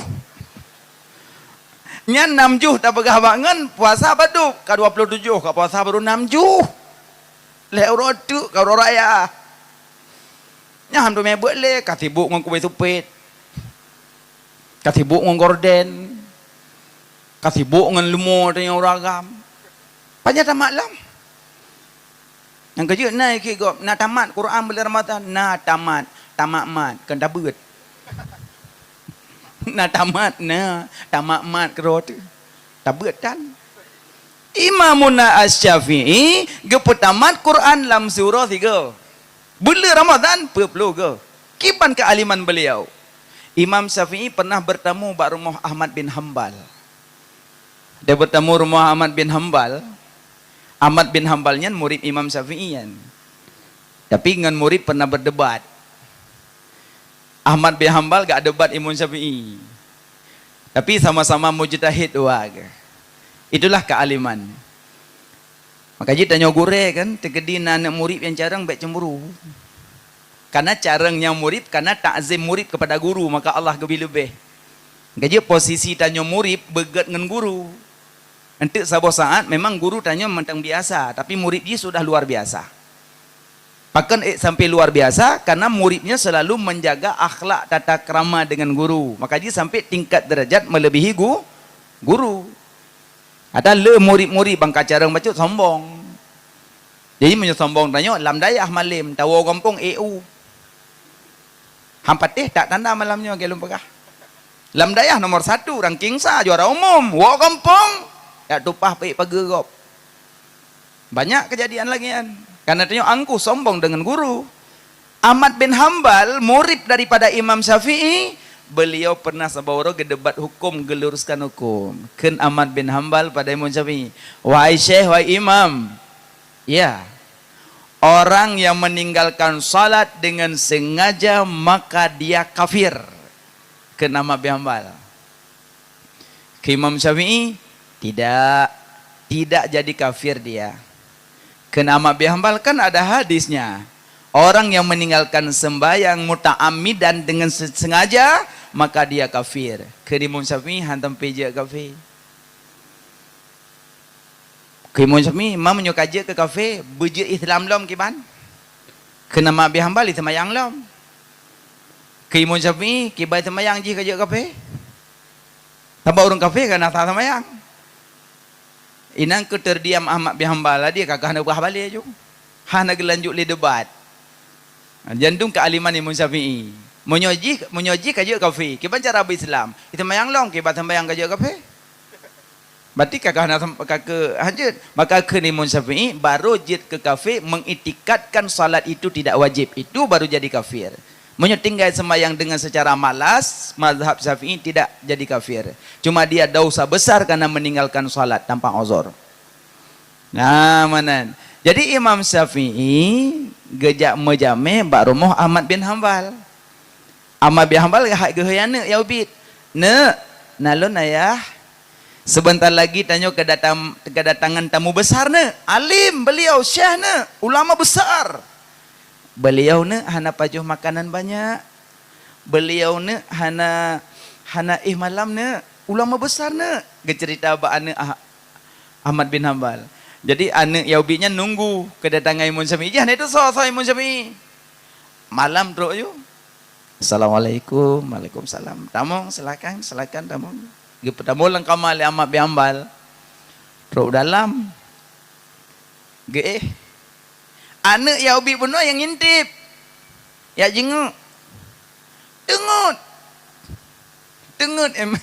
Nya 6 juh tak pegah bangun puasa badu ka 27 ka puasa baru 6 juh. Le rotu ka raya. Nya ham do me buat le ka sibuk ngon kuih supit. Ka sibuk ngon gorden. Ka sibuk ngon lumo tanya ragam. Panya tamat lam. Yang kerja naik ke gop, nak tamat Quran bulan Ramadan, nak tamat mat, kan dah beut. Nak tamat mat kerot. Tak beut kan? Imamuna Asy-Syafi'i geput tamat Quran dalam surah 3. Bulan Ramadan 40 ke. Kiban kealiman beliau. Imam Syafi'i pernah bertemu bak rumah Ahmad bin Hanbal. Dia bertemu rumah Ahmad bin Hanbal. Ahmad bin Hanbalnya murid Imam Syafi'ian. Tapi dengan murid pernah berdebat. Ahmad bin Hanbal gak debat Imam Syafi'i. Tapi sama-sama mujtahid wag. Itulah kealiman. Maka jadi tanya gure kan, tegedi anak murid yang jarang baik cemburu. Karena carangnya murid, karena takzim murid kepada guru, maka Allah lebih-lebih. Jadi posisi tanya murid begat dengan guru. Nanti sebuah saat memang guru tanya mentang biasa, tapi murid dia sudah luar biasa. Bahkan sampai luar biasa karena muridnya selalu menjaga akhlak tata krama dengan guru. Maka dia sampai tingkat derajat melebihi guru. Ada le murid-murid bang kacarang baca sombong. Jadi menyombong tanya lam dayah malim tahu kampung EU. Hampatih tak tanda malamnya gelum pegah. Lam dayah nomor 1 ranking sa juara umum. Wa kampung ya tupah baik pagegop. Banyak kejadian lagi kan. Karena tanya angku sombong dengan guru. Ahmad bin Hanbal murid daripada Imam Syafi'i. Beliau pernah sabawaro gedebat hukum, geluruskan hukum. Ken Ahmad bin Hanbal pada Imam Syafi'i. Wahai syekh, wahai imam. Ya. Orang yang meninggalkan salat dengan sengaja maka dia kafir. Ken Ahmad bin Hanbal. Ke Imam Syafi'i. Tidak jadi kafir dia. Kena Ahmad bin Hanbal kan ada hadisnya. Orang yang meninggalkan sembahyang muta'ammidan dengan sengaja maka dia kafir. Ke Imam Syafi'i hantam peja kafir. Ke Imam Syafi'i imam menyukaja ke kafir beje Islam lom kiban. Kena Ahmad bin Hanbal semayang lom. Ke Imam Syafi'i kibai semayang ji kaja kafir. Tambah orang kafir kan asal semayang. Inang keterdiam Ahmad bin Hanbal dia kakak nak berah balik je. Hana gelanjut le debat. Jandung kealiman Imam Syafi'i. Menyoji kaja kafir. Kiban cara berislam. Itu mayang long kiban sembayang kaja kafir. Berarti kakak nak kakak hajat. Maka ke Imam Syafi'i baru jid ke kafir mengitikadkan salat itu tidak wajib. Itu baru jadi kafir. Tinggal sembahyang dengan secara malas, mazhab Syafi'i tidak jadi kafir. Cuma dia dosa besar karena meninggalkan salat tanpa uzur. Nah, mana? Jadi Imam Syafi'i gejak mejame bak rumah Ahmad bin Hanbal. Ahmad bin Hanbal hak gehayana ya ubit. Nalon ayah. Sebentar lagi tanya kedatangan tamu besar ne. Alim beliau, syekh ne, ulama besar. Beliau ne hana pajuh makanan banyak. Beliau ne hana malam ne ulama besar ne. Cerita ba ane Ahmad bin Hanbal. Jadi ane yaubinya nunggu kedatangan Imam Syafi'i. Jangan itu so Imam Syafi'i. Malam teruk yo. Assalamualaikum, waalaikumsalam. Tamong, silakan tamong. Gepetamu lang kamali amat biambal. Ro dalam. Ge. Anak ya ubi benar yang ngintip. Ya jenguk. Tengut.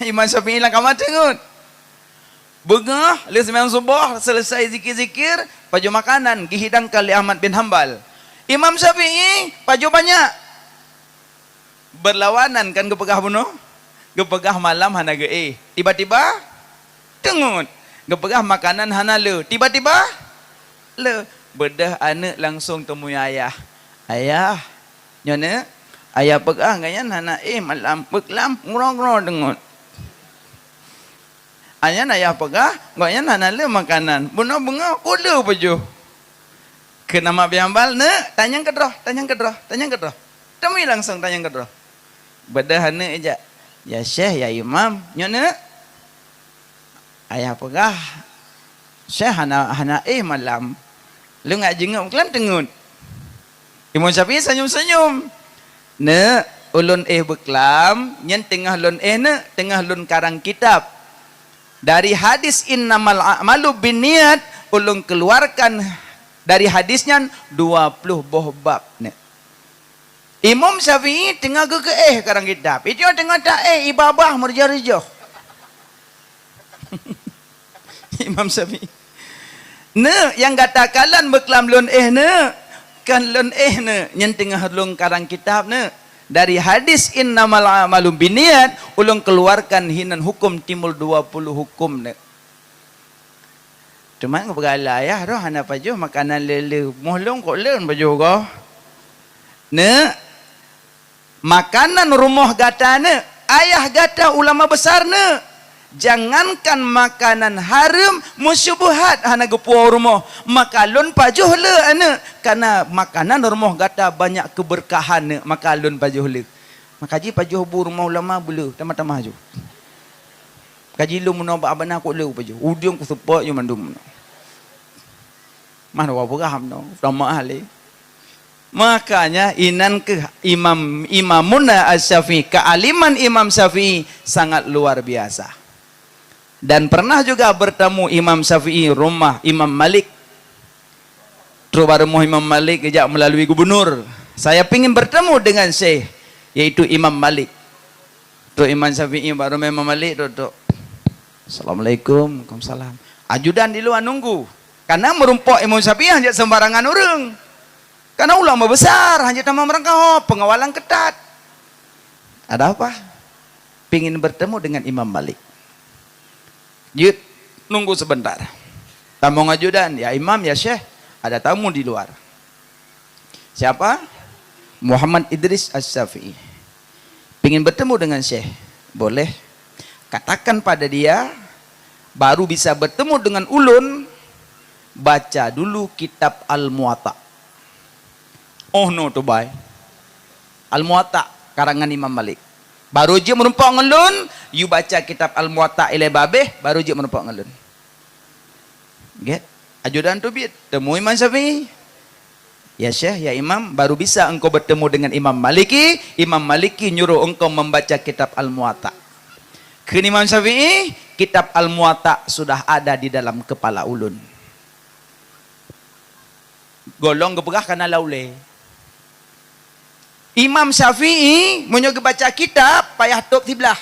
Imam Syafi'i lang kamar tengut. Bengah, lepas sembahyang subuh, selesai zikir-zikir, paju makanan, dihidang kali Ahmad bin Hanbal. Imam Syafi'i, paju banyak. Berlawanan kan gepegah bunuh. Gepegah malam hana ge. Tiba-tiba, tengut. Gepegah makanan hana le. Tiba-tiba, le. Bedah anak langsung temui ayah. Ayah, nyona, ayah pegah ganyan hana malam peklam ngurang-ngurang dengut. Ayah pegah, ganyan hana le makanan. Bunga kuda baju. Kena mak biambal ne, tanya kedroh. Temui langsung tanya kedroh. Bedah hana aja. Ya Syekh, ya Imam, nyona. Ayah pegah. Syekh hana malam. Lu ngak jenguk kelam tengut. Imam Syafi'i senyum-senyum. Ne, ulun beklam, nyen tengah lun ne, tengah lun karang kitab. Dari hadis innamal a'malu binniyat, ulun keluarkan dari hadisnya 20 buah bab ne. Imam Syafi'i tengah gege karang kitab. Itu tengah tak ibabah merjah-rejah. Imam Syafi'i. Ne yang katakan beklam lun ne kan lun ne nyen tengah lun karang kitab ne. Dari hadis innamal a'malu binniyat, ulun keluarkan hinan hukum timbul 20 hukum ne. Cuma ngapagala ya roh hana pajuh makanan lele mohlong kok leun pajuh ko. Ne makanan rumah gata ne, ayah gata ulama besar ne. Jangankan makanan haram musyubuhat hana gepuau rumah, makalun pajuh le ana karena makanan rumah gata banyak keberkahan ne, makalun pajuh le. Makaji pajuh bu rumah ulama bulu tamah-tamah ju. Kaji lu mun ba abana ko le pajuh. Udiung ku support you mandum. Mana wa paham no, tamah ahli. Makanya inan ke Imamuna Asy-Syafi'i, kealiman Imam Syafi'i sangat luar biasa. Dan pernah juga bertemu Imam Syafi'i rumah Imam Malik. Terus rumah Imam Malik kejak melalui gubernur. Saya ingin bertemu dengan Syekh, yaitu Imam Malik. Terus Imam Syafi'i baru Imam Malik tuh. Assalamualaikum, waalaikumsalam. Ajudan di luar nunggu. Karena merumpok Imam Syafi'i hanya sembarangan orang. Karena ulama besar hanya nama mereka pengawalan ketat. Ada apa? Pingin bertemu dengan Imam Malik. Yud, nunggu sebentar. Tamu ngajudan, ya Imam, ya Syekh, ada tamu di luar. Siapa? Muhammad Idris Asy-Syafi'i. Pingin bertemu dengan Syekh. Boleh. Katakan pada dia, baru bisa bertemu dengan ulun, baca dulu kitab Al-Muwatta. Oh no to bye. Al-Muwatta karangan Imam Malik. Baru je menumpang ngelun, you baca kitab Al-Muwatta ilai babeh, baru je menumpang ngelun. Get? Ajudan tu bit, temu Imam Syafi'i. Ya Syekh, ya Imam, baru bisa engkau bertemu dengan Imam Maliki. Imam Maliki nyuruh engkau membaca kitab Al-Muwatta. Ke Imam Syafi'i, kitab Al-Muwatta sudah ada di dalam kepala ulun. Golong geberah kana laule. Imam Syafi'i menyoga baca kitab payah top sebelah.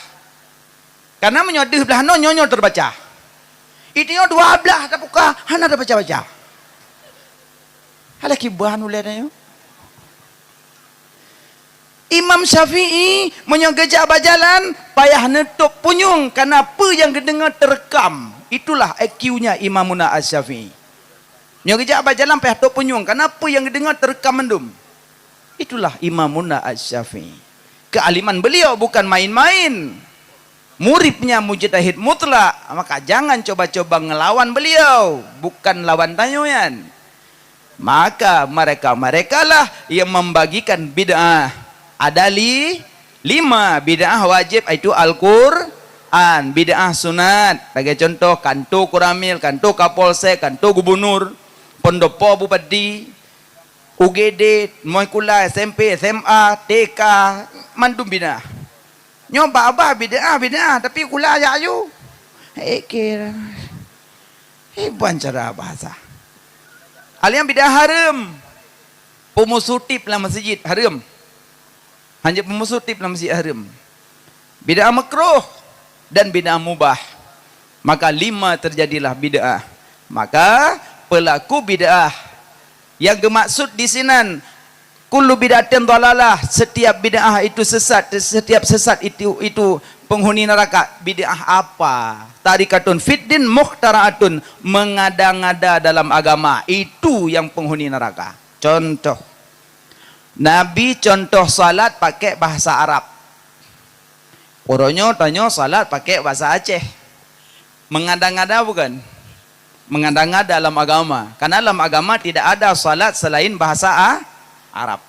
Karena menyodih belah nyonyo terbaca. Itu dua belah tak buka, hana dah baca-baca. Hala kibahan ulenya. Imam Syafi'i menyoga jalan payah netuk punyung karena apa yang kedengar terekam. Itulah IQ-nya Imamuna Asy-Syafi'i. Menyoga jalan payah netuk punyung karena apa yang kedengar terekam mendum. Itulah Imamuna Asy-Syafi'i. Kealiman beliau bukan main-main. Muridnya mujtahid mutlak, maka jangan coba-coba ngelawan beliau, bukan lawan tanyuan. Maka mereka lah yang membagikan bid'ah. Ada 5 bid'ah wajib, itu Al-Qur'an, bid'ah sunat. Sebagai contoh, kanto kuramil, kanto kapolsek, kanto gubernur, pendopo bupati. UGD, Moikulai, SMP, SMA, TK, mandum bid'ah. Nyoba abah bid'ah, tapi kula aja ayu. Kira. Hebat cara bahasa. Alian bid'ah haram. Pemusutip dalam masjid haram. Hanya pemusutip dalam masjid haram. Bid'ah makruh dan bid'ah mubah. Maka 5 terjadilah bid'ah. Maka pelaku bid'ah yang bermaksud di sini kullu bid'atin dhalalah, setiap bid'ah itu sesat, setiap sesat itu penghuni neraka. Bid'ah apa? Tarikatun fiddin mukhtara'atun, mengada-ngada dalam agama, itu yang penghuni neraka. Contoh, Nabi contoh salat pakai bahasa Arab. Orangnya tanya salat pakai bahasa Aceh. Mengada-ngada bukan? Mengada-ngada dalam agama. Karena dalam agama tidak ada salat selain bahasa Arab.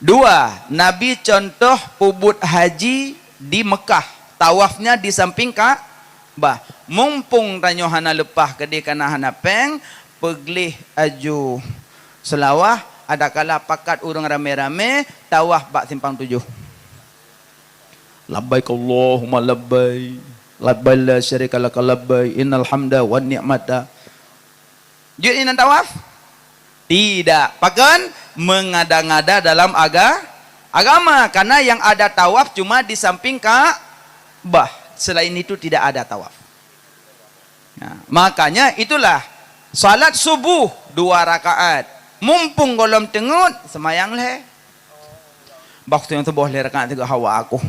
2, Nabi contoh ubud haji di Mekah. Tawafnya di samping Ka'bah. Mumpung tanya hana lepah kedai kana hana peng, peglih aju selawah, ada kala pakat orang rame-rame, tawaf bak simpang 7. Labbaik Allahumma labbaik. Labbaik la syarika laka labbaik. Innal hamda wan ni'mata. Jadi ini tawaf? Tidak. Pakan mengada-ngada dalam agama. Karena yang ada tawaf cuma di samping Ka'bah. Selain itu tidak ada tawaf. Nah, makanya itulah salat subuh 2 rakaat. Mumpung golom tengut semayang leh. Waktu yang sebuah rakaat 3 hawa aku.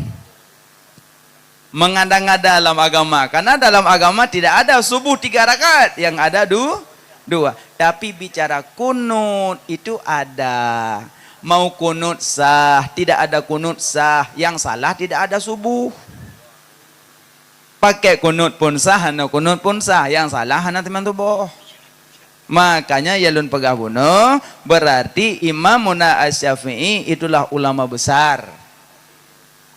Mengada-ngada dalam agama. Karena dalam agama tidak ada subuh 3 rakaat. Yang ada 2. Tapi bicara kunut itu ada. Mau kunut sah, tidak ada kunut sah. Yang salah tidak ada subuh. Pakai kunut pun sah, hana kunut pun sah. Yang salah hana teman tubuh. Makanya yalun pegah bunuh, berarti Imamuna Asy-Syafi'i itulah ulama besar.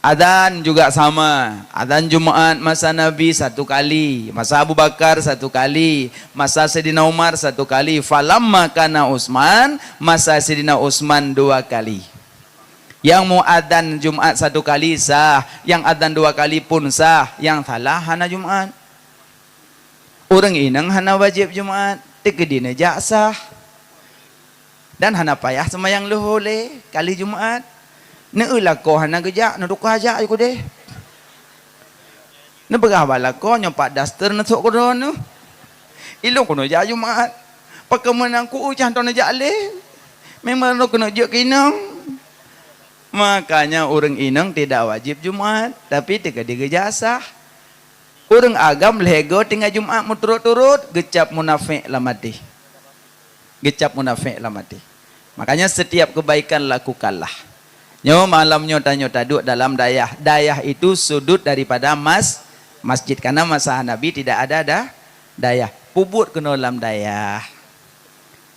Adzan juga sama. Adzan Jumat masa Nabi 1 kali, masa Abu Bakar 1 kali, masa Sayyidina Umar 1 kali, falamma kana Utsman, masa Sayyidina Utsman 2 kali. Yang mau adzan Jumat 1 kali sah, yang adzan 2 kali pun sah, yang salah hana Jumat. Orang inang hana wajib Jumat, tegedina jak sah. Dan hana payah semayang luhole kali Jumat. Neulah ko hana gejak na duka ajak aku deh. Na begah bala ko nyopak daster na sok ko don. Ilong ko no jak Jumat. Pakemenang ku ucah to na jak le. Memang no kena jak kinang. Makanya orang inang tidak wajib Jumat, tapi tiga digejak sah. Orang agam lego tinggal Jumat muturut-turut, gecap munafik lah mati. Gecap munafik lah mati. Makanya setiap kebaikan lakukanlah. Nyo malamnya tanya duduk dalam dayah. Dayah itu sudut daripada masjid. Karena masa Nabi tidak ada dayah. Pubut kena dalam dayah.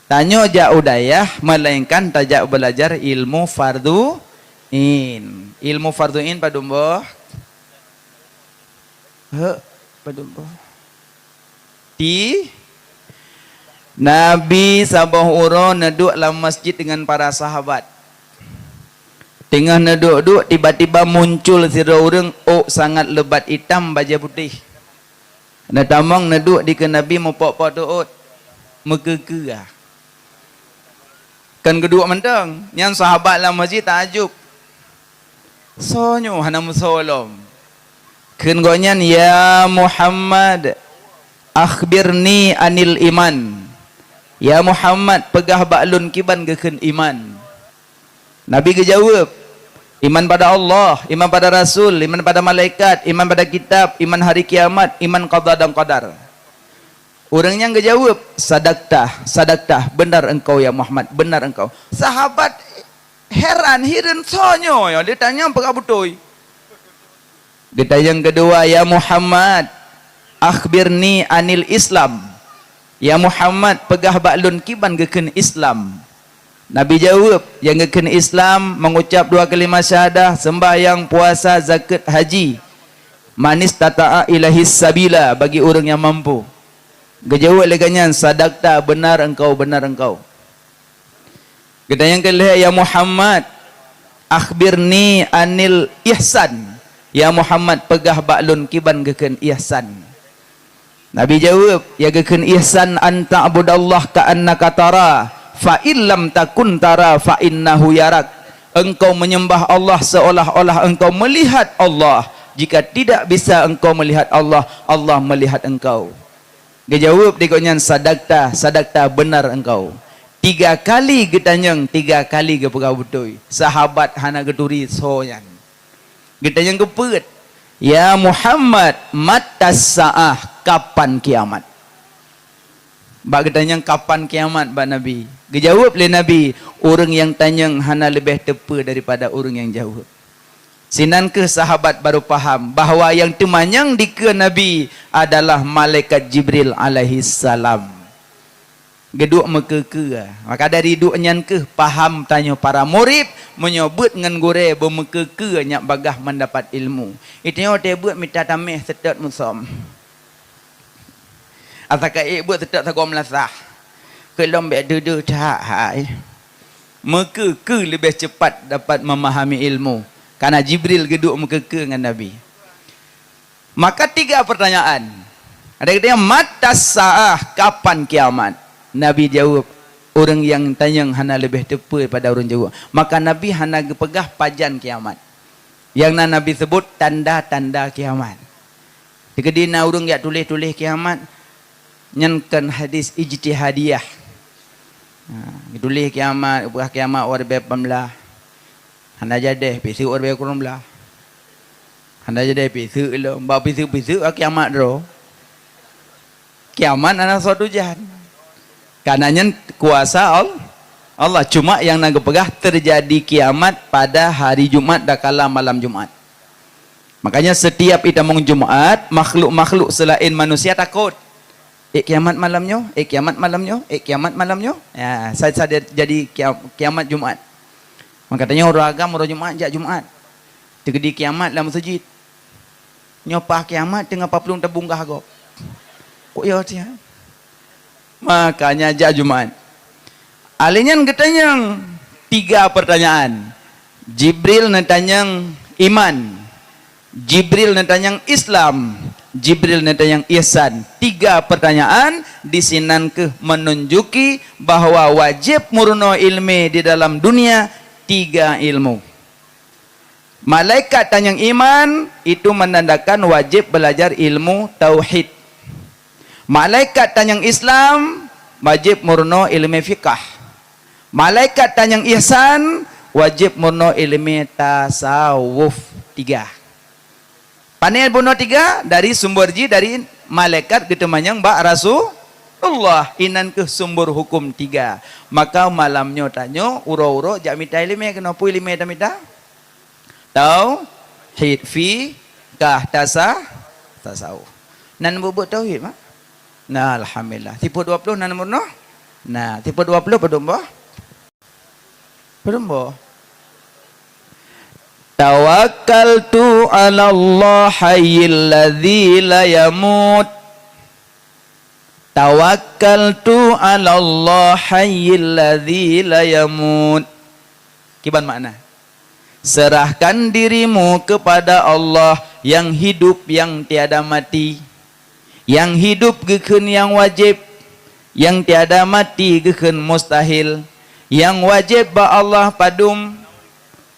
Tanya jauh dayah, melainkan tajak belajar ilmu fardu'in. Ilmu fardu'in padumboh. Padumboh. Di Nabi sabah uro neduk dalam masjid dengan para sahabat. Tengah neduk-duk tiba-tiba muncul sira orang sangat lebat hitam baju putih. Na tamang neduk di ke Nabi mopok-pok tuut. Megege. Kan kedua mentang, yang sahabat dalam masjid takjub. Sonyo hana musolom. Ken gonyan ya Muhammad akhbirni anil iman. Ya Muhammad pegah baklun kiban geken iman. Nabi kejawab, iman pada Allah, iman pada Rasul, iman pada malaikat, iman pada kitab, iman hari kiamat, iman qada dan qadar. Orangnya kejawab, sadaktah, benar engkau ya Muhammad, benar engkau. Sahabat heran, hirin sonyo, ya dia tanya apa betul. Kita yang kedua, ya Muhammad akhbirni anil Islam. Ya Muhammad pegah baklun kiban geken Islam. Nabi jawab, yang geken Islam mengucap 2 kalimat syahadah, sembahyang, puasa, zakat, haji. Manis tata'a ilahis sabila, bagi orang yang mampu. Gejawab leganya sadaqta, benar engkau, benar engkau. Kita yang kelih ya Muhammad, akhbirni anil ihsan. Ya Muhammad pegah baklun kiban geken ihsan. Nabi jawab, ya geken ihsan anta abudallah ka'annaka tara fa illam takun tara fa innahu yarak. Engkau menyembah Allah seolah-olah engkau melihat Allah. Jika tidak bisa engkau melihat Allah, Allah melihat engkau. Dia jawab dikotnya sadakta, sadakta benar engkau. 3 kali getanyang, 3 kali ke pegau betul. Sahabat hana geturi soyan. Getanyang kepet. Ya Muhammad, matas sa'ah, kapan kiamat? Bak getanyang kapan kiamat, bak Nabi. Gejawab oleh Nabi, orang yang tanyang hana lebih tepa daripada orang yang jawab. Sinan ke sahabat baru faham bahawa yang temanyang di ke Nabi adalah malaikat Jibril alaihi salam. Geduk mekeke. Maka dari duknya ke faham tanya para murid menyebut dengan gore bermekeke nyak bagah mendapat ilmu. Itnya dia buat minta tamih setat musam. Asaka buat setat sagom lasah. Kelom be dudu tak hai. Mekeke lebih cepat dapat memahami ilmu. Karena Jibril geduk mekeke dengan Nabi. Maka 3 pertanyaan. Ada katanya matas sa'ah, kapan kiamat? Nabi jawab, orang yang tanya hana lebih tepa pada orang jawab. Maka Nabi hana pegah pajan kiamat. Yang Nabi sebut tanda-tanda kiamat. Dikadina orang yang tulis-tulis kiamat, nyankan hadis ijtihadiyah. Tulis kiamat, pegah kiamat warbe pamlah. Hana jadi pisu warbe kurumlah. Hana jadi pisu lo, mbak pisu kiamat ro. Kiamat anak suatu jahan. Karenanya kuasa Allah cuma yang nak pegah terjadi kiamat pada hari Jumat dakala malam Jumat. Makanya setiap kita mong Jumat, makhluk-makhluk selain manusia takut. Kiamat malamnya, kiamat malamnya, kiamat malamnya. Ya, saya jadi kiamat Jumat. Maka katanya orang agama orang Jumat jak Jumat. Terjadi kiamat dalam masjid. Nyopah kiamat tengah 40 tabung gahgo. Kok ya dia? Makanya jak Jumat. Alinyan ketanyang 3 pertanyaan. Jibril natanyang iman. Jibril natanyang Islam. Jibril natanyang ihsan. 3 pertanyaan disinan ke menunjuki bahwa wajib murno ilmi di dalam dunia 3 ilmu. Malaikat tanyang iman itu menandakan wajib belajar ilmu tauhid. Malaikat tanyang Islam wajib murno ilmu fiqah. Malaikat tanyang ihsan wajib murno ilmu tasawuf. 3. Panel bunuh 3 dari sumber dari malaikat ketemanyang bak Rasulullah inan ke sumber hukum 3. Maka malamnya tanya uro-uro jak minta ilmu kenapa ilmu tak minta? Tauhid fiqah tasawuf. Nan bubuk tauhid mak? Nah, alhamdulillah. Tipe 20 nan murno? Nah, tipe 20 pedumbo? Pedumbo. Tawakkaltu 'ala Allah hayyil ladzi la yamut. Tawakkaltu 'ala Allah hayyil ladzi la yamut. Kiban makna? Serahkan dirimu kepada Allah yang hidup yang tiada mati. Yang hidup geken yang wajib, yang tiada mati geken mustahil. Yang wajib ba Allah padum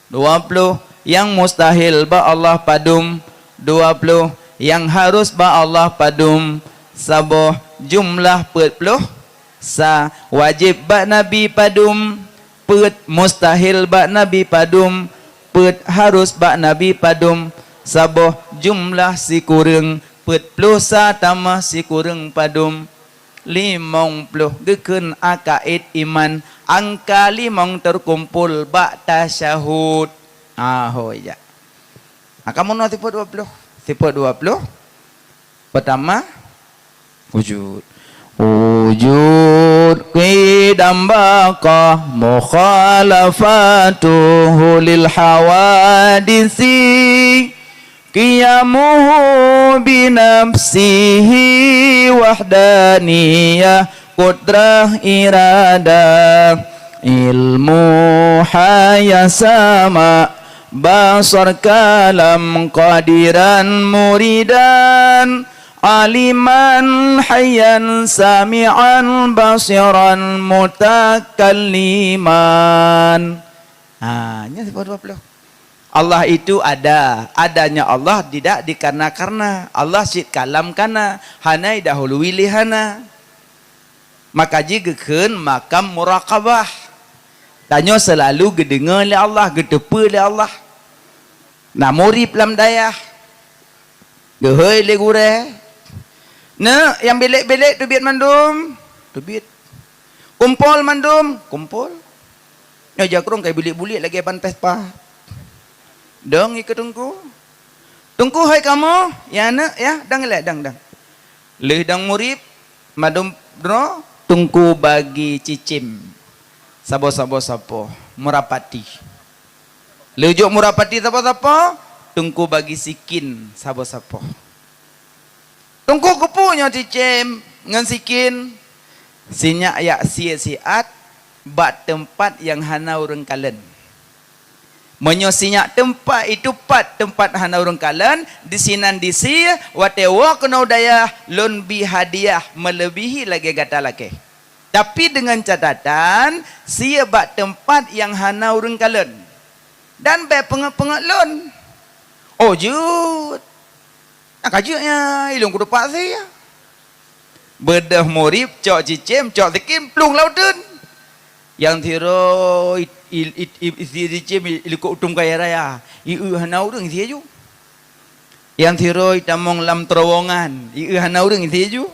20, yang mustahil ba Allah padum 20, yang harus ba Allah padum saboh jumlah 40. Sa wajib ba Nabi padum pet, mustahil ba Nabi padum pet, harus ba Nabi padum saboh jumlah si kurang pet plosa tambah si kurang padum 50. Geken akaid iman angka 5 terkumpul bak tasyahud. Ya. Kamu no tipe 20. Tipe 20 pertama wujud. Wujud qidam baqa mukhalafatuhu lil hawadisi qiyamuhu binafsihi wahdaniyah qudrah iradah ilmu hayasama basar kalam qadiran muridan aliman hayyan sami'an basiran mutakalliman. Ini 20. Allah itu ada, adanya Allah tidak dikarena-karena. Allah sit kalam kana, hanai dahulu wilihana. Maka jigikeun makam muraqabah. Tanya selalu gedengar oleh Allah, gedepa oleh Allah. Namurip lam dayah. Gehoi le gure. Nah, yang belek-belek tu biat mandum, tu biat. Kumpul mandum, kumpul. Ya jakrong kai bulik-bulik lagi ban pespa. Dong ikut tungku. Tungku hai kamu, ya nak ya, dang le dang. Leh dang murip, madum dro, tungku bagi cicim. Sabo murapati. Lejuk murapati sabo, tungku bagi sikin sabo. Tungku kepunya cicim ngan sikin. Sinyak ya siat bat tempat yang hana urang kalen. Menyosinyak tempat itu tempat hana urang kalen di sinan disi watewa kena daya lon bi hadiah melebihi lagi gata laki. Tapi dengan catatan sia bat tempat yang hana urang kalen dan be pengak lon. Oh jut. Nak kajutnya ilung kudu pak saya. Bedah murib cok cicim cok sikim plung lautun. Yang tiro isi cicim iliko utum kaya raya. Iu hana urang isi ju. Yang tiro itamong lam terowongan. Iu hana urang isi ju.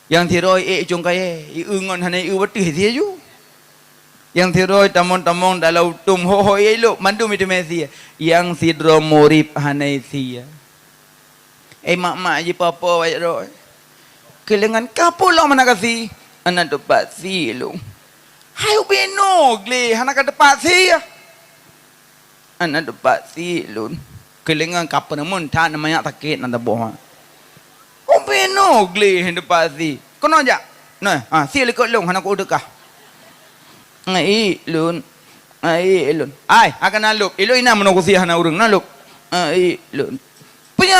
Yang tiro cung kaya. Iu ngon hana iu betih isi ju. Yang tiro itamong dalau utum ho ilo mandum itu mesi. Yang sidro murib hana isi. Mak je papa wajak roh. Kelengan kapulah mana kasih. Anak dapat si lu. Hayu benog le, anak dapat si. Anak dapat si lu. Kelengan kapal namun tak namanya sakit nanti bohong. Oh benog le, dapat si. Kono aja. Nah, si lekot long, anak ku dekah. Ai lun. Ai, akan naluk. Ilo ina menunggu si anak urang naluk. Ai lun. Punya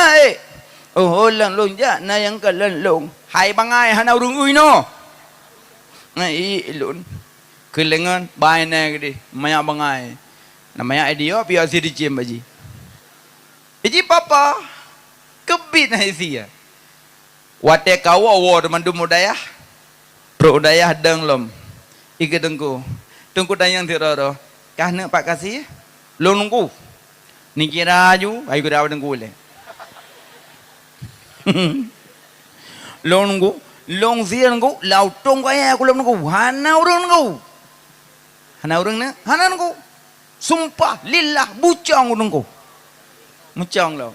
oh lang long ja na yang kalan long. Hai bangai hana urung ui no. Ngai ilun. Kelengan bai na gede maya bangai. Namanya dia pia si dicem baji. Iji papa kebit na isia. Wate kawa wo mandum udaya. Pro udaya dang lom. Ike tengku. Tengku dayang tiroro. Kah nak pak kasih? Lo nunggu. Ni kira ju ai ku daw tengku le. Long zia nunggu lau tong kaya aku nunggu hana urang nunggu sumpah lillah bucang nunggu mucang lo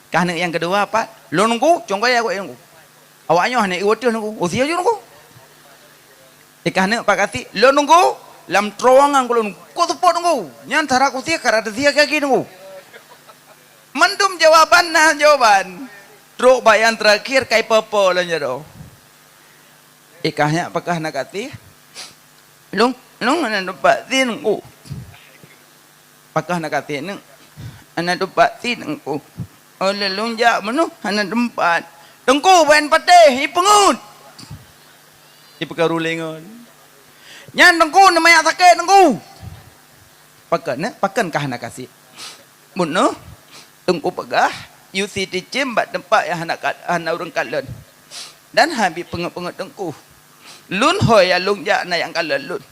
karena yang kedua apa lo nunggu cong kaya aku nunggu awaknya hana iwatih nunggu usia je nunggu karena pak kati lo nunggu lam terowongan aku nunggu kau support nunggu nyan tarak usia karena dia kaki nunggu mendum jawaban. Truk bayan terakhir kai popo lah jero. Ikahnya apakah nak kati? Long anak dapat tin ku. Apakah nak kati neng? Anak dapat tin ku. Oleh long jak menu anak tempat. Tengku bayan pateh ipengut. Ipekarulingon. Nyan tengku namanya sakit tengku. Pakan kah nak kasih? Mun tengku pegah yusi dicim bat tempat yang anak urang kalen. Dan habis pengut tengku. Lun hoi ya lung jak na yang kalen lun.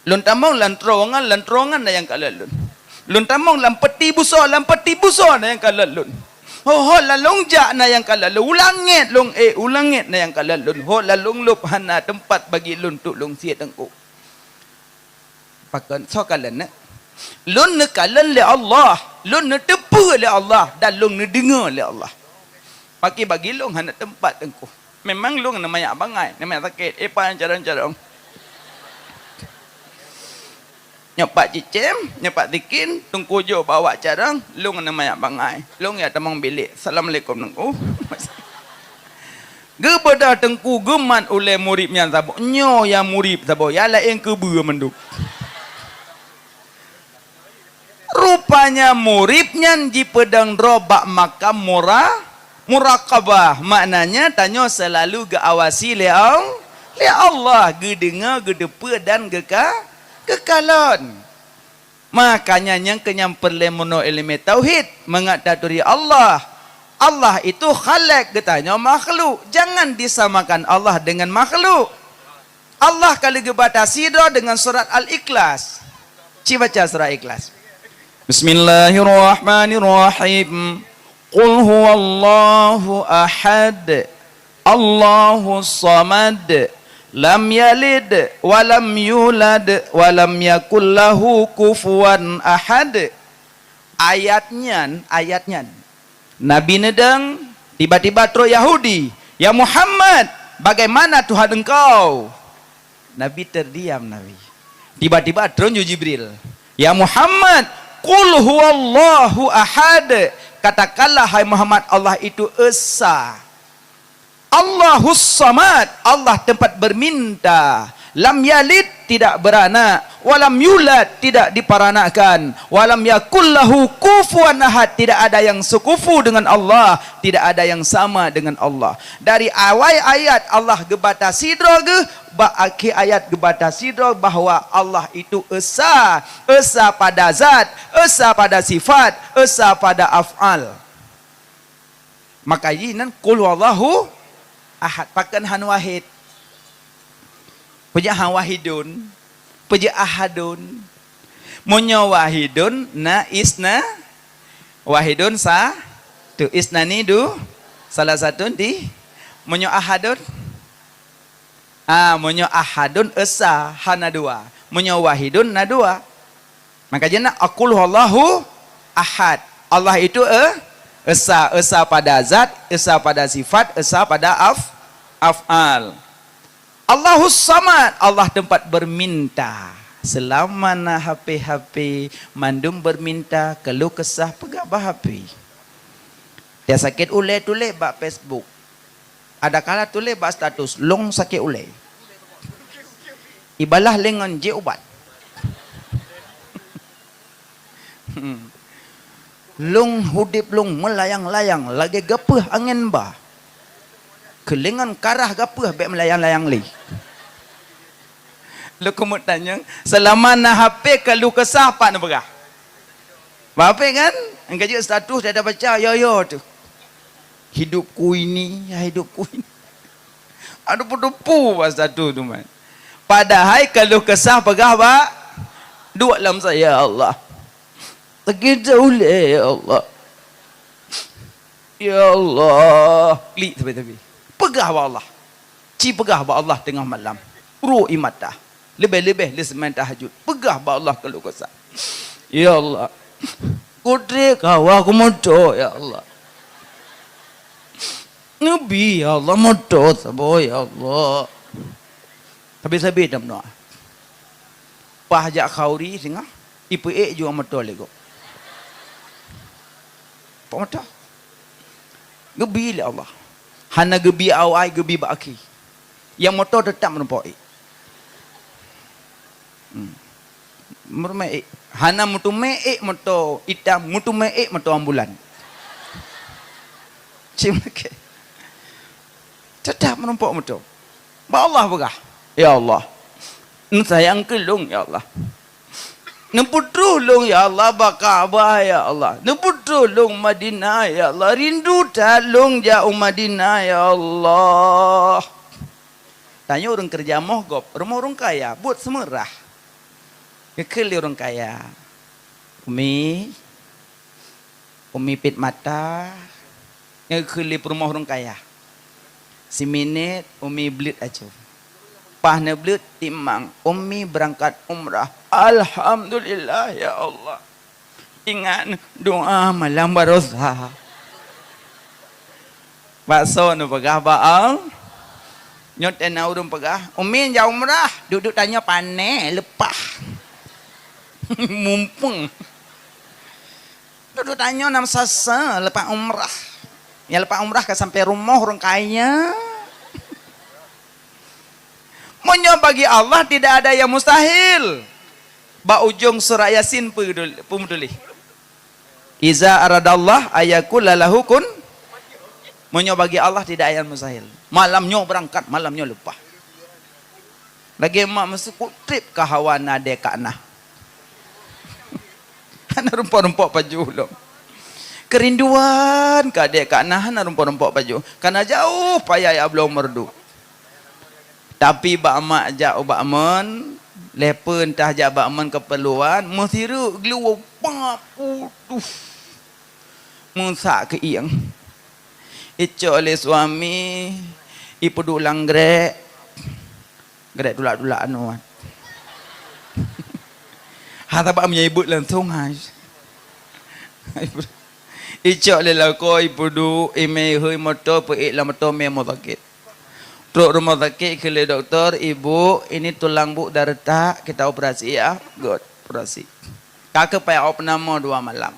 Lun tamong lan terowongan na yang kalen lun. Lun tamong lan peti buso na yang kalen lun. Ho la lung jak na yang kalen lun. Ulangit na yang kalen lun. Ho la lung lup hana tempat bagi lun tu lung siat tengku. Pakan so kalen na. Lun ne kalen le Allah, lun ne tepu le Allah dan lun ne dengar le Allah. Bagi lun hana tempat tengku. Memang lun namanya abangai, namanya sakit. Apa cara-cara? Nyapak cicim, nyapak dikin, tungku jo bawa carang, lun namanya abangai. Lun ya tamang bilik. Assalamualaikum tengku. Gebedah tengku geman oleh muridnya sabo. Nyo yang murid sabo. Ya lain kebua menduk. Rupanya muridnya di pedang robak makam murakabah. Maknanya tanya selalu geawasi leong. Le Allah gedengar gedepa dan kekalon. Makanya yang kenyamperlemono ilmu tauhid mengataduri Allah. Allah itu khalik, katanya makhluk. Jangan disamakan Allah dengan makhluk. Allah kali gebatasi dengan surat Al-Ikhlas. Ci baca surat Ikhlas. Bismillahirrahmanirrahim. Qul huwallahu ahad. Allahus samad. Lam yalid wa lam yulad wa lam yakul lahu kufuwan ahad. Ayatnya Nabi nedeng, tiba-tiba terus Yahudi, ya Muhammad, bagaimana Tuhan engkau? Nabi terdiam, Nabi. Tiba-tiba terus Jibril, ya Muhammad, qul huwallahu ahad. Katakanlah hai Muhammad, Allah itu esa. Allahus samad, Allah tempat berminta. Lam yalid, tidak beranak. Walam yulad, tidak diparanakan. Walam yakullahu kufuwan ahad, tidak ada yang sekufu dengan Allah, tidak ada yang sama dengan Allah. Dari awal ayat Allah gebatasi droge, akhir ayat gebatasi droge bahwa Allah itu esa, esa pada zat, esa pada sifat, esa pada af'al. Maka ini qul wallahu ahad, pakan han wahid. Puja han wahidun, puja ahadun. Munyo wahidun na isna wahidun sa tu isnani du salah satu di munyo ahadun. Munyo ahadun esa hana dua. Munyo wahidun na dua. Maka jana aqul huwallahu ahad. Allah itu esa, esa pada zat, esa pada sifat, esa pada af'al. Allahus samad, Allah tempat berminta. Selama na HP mandum berminta, kalau kesah pegabah HP. Dia sakit ule tulis bak Facebook. Ada kala tulis bak status long sakit ule. Ibalah lengan je ubat. Long hudip long melayang-layang lagi gapeh angin bah. Kelengan karah gapeh bek melayang-layang li. Lu kemut tanya, selama na HP kalau kesah pak nak berah. Apa kan? Engkau juga status dia dah baca yo tu. Hidupku ini, ya hidupku ini. Ada putu-putu status tu man. Padahal kalau kesah pegah pak, dua dalam saya Allah. Terkejut oleh ya Allah. Ya Allah. Li tapi. Pegah ba Allah. Ci pegah ba Allah tengah malam. Ru imatah. Lebih-lebih li semain tahajud. Pegah ba Allah kalau kesah. Ya Allah. Kudri kau aku moto ya Allah. Nabi ya Allah moto sabo ya Allah. Tapi sabi dah mno. Pahjak khauri singa. Ipu juga moto lego. Pak moto. Gebi li Allah. Hana gebi awai gebi baki. Yang motor tetap menumpuk. Merme hana mutu meek motor hitam, mutu meek motor ambulan. Cimake. Tetap menumpuk motor. Ba Allah begah. Ya Allah. Sayang kelung ya Allah. Neputulung ya Allah Bakabah ya Allah. Neputulung Madinah ya Allah. Rindu talung jauh Madinah ya Allah. Tanya orang kerja mohgop, rumah orang kaya, buat semerah. Kekeli orang kaya. Umi pit mata. Kekeli rumah orang kaya. Si minit Umi belit aja. Pahna belit timang. Umi berangkat umrah. Alhamdulillah ya Allah. Ingat doa malam barosa. Bakso nu pegah baang. Nyot ena urung pegah. Umi jauh umrah. Duduk tanya panen lepah. Mumpung. Duduk tanya nam sasa lepas umrah. Ya lepas umrah ke sampai rumah orang kaya. Monyo bagi Allah tidak ada yang mustahil. Ba ujung surah Yasin pemuduli. Iza aradallah ayakul lahu kun. Monyo bagi Allah tidak ada yang mustahil. Malamnya berangkat, malamnya lupa. Lagi mak masuk trip ke hawana dekana. Hana rumpok-rumpok baju lo. Kerinduan ke dekana hana rumpok-rumpok baju. Karena jauh payah ya belum merdu. Tapi bak mak jak ubak men, lepen tah jak bak men keperluan, mesiru gelu paputuh. Musak ke iang. Ico oleh suami, ipu dulang grek. Grek dulak-dulak anu. Hata bak menyebut langsung hai. Ico oleh lako ipu du ime hui motor pe la motor me motakit. Truk rumah sakit ke doktor, ibu ini tulang bu dah retak, kita operasi ya. Good, operasi. Kakak payah op nama 2 malam.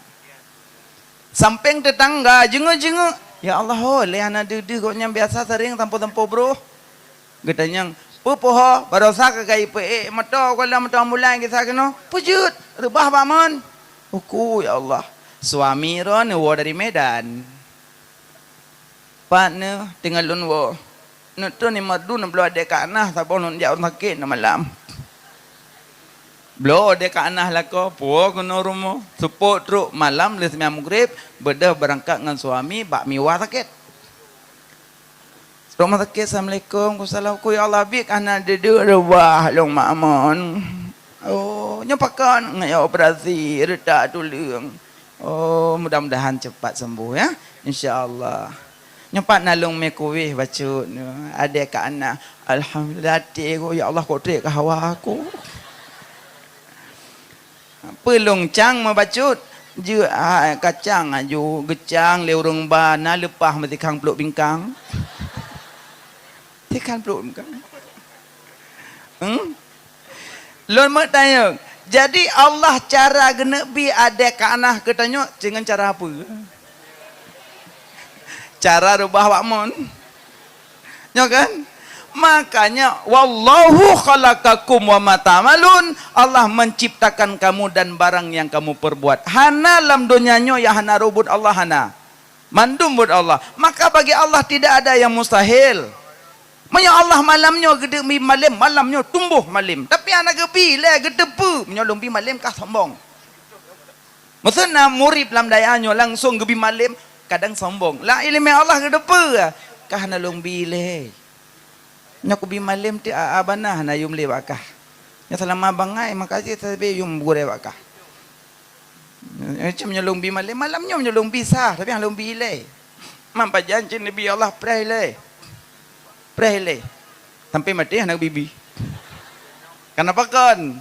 Samping tetangga jenguk-jenguk. Ya Allah, oh, lehana duduk koknya biasa sering tampo-tampo bro. Getanya, pupoh, barosa ke kai pe motor kalau motor mulai kita kena. Pujut, rebah baman. Uku ya Allah. Suami ron wo dari Medan. Partner tinggal lun wo. Nutu ni madu na belum ada kanah tapi nun dia orang sakit na malam. Belum ada kanah lah ko, puak kena rumah. Support truk malam les sembilan maghrib bedah berangkat dengan suami bak miwah sakit. Rumah sakit assalamualaikum ku ya Allah bik ana dedu rebah long makmon. Oh nyopakan ngaya operasi retak tulang. Oh mudah-mudahan cepat sembuh ya insyaallah. Nyempat nalung mekuwih bacut ada ke anak alhamdulillah ko ya Allah kau trik ke hawa aku pelung cang membacut je kacang aju gecang leurung bana lepah mati kang peluk bingkang tikan peluk bingkang lon mak tanya jadi Allah cara genebi ada ke anak ketanya dengan cara apa cara rubah wakmon ya kan makanya wallahu khalaqakum wa ma ta'malun Allah menciptakan kamu dan barang yang kamu perbuat hana lam dunianyo ya hana rubut Allah hana mandum bud Allah maka bagi Allah tidak ada yang mustahil manya Allah malamnya gede malamnya tumbuh malam tapi anak gebi le gede pu menyolong bi malam kah sombong maksudnya murid lam dayanyo langsung gebi malam kadang sombong. La ilmi Allah ke depa. Kah na long bile. Nya ku bi malim ti abana na yum le bakah. Nya selama bangai makasih tapi yum gure bakah. Macam nya long bi malim malamnya nya long bisa tapi yang long bile. Mampa janji Nabi Allah prele. Prele. Sampai mati anak bibi. Kenapa kan?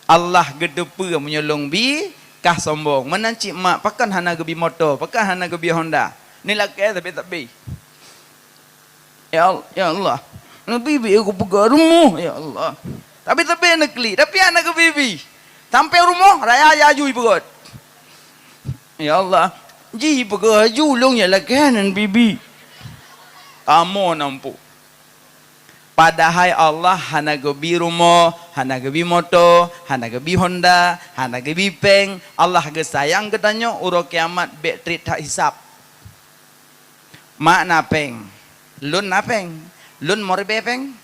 Allah gedepa menyolong bi kah sombong menancik mak pakan hana gebi motor pakan hana gebi Honda ni laki tapi ya Allah nabi bi aku pegang rumah ya Allah tapi negeri tapi anak gebi sampai rumah raya aju ibu ya Allah ji pegang aju long ya laki nan bibi kamu nampu padahal Allah hana gebi rumah, hana gebi motor, hana gebi Honda, hana gebi peng. Allah ge sayang katanya uro kiamat betri tak hisap. Mak napeng, lun napeng, lun morbe peng,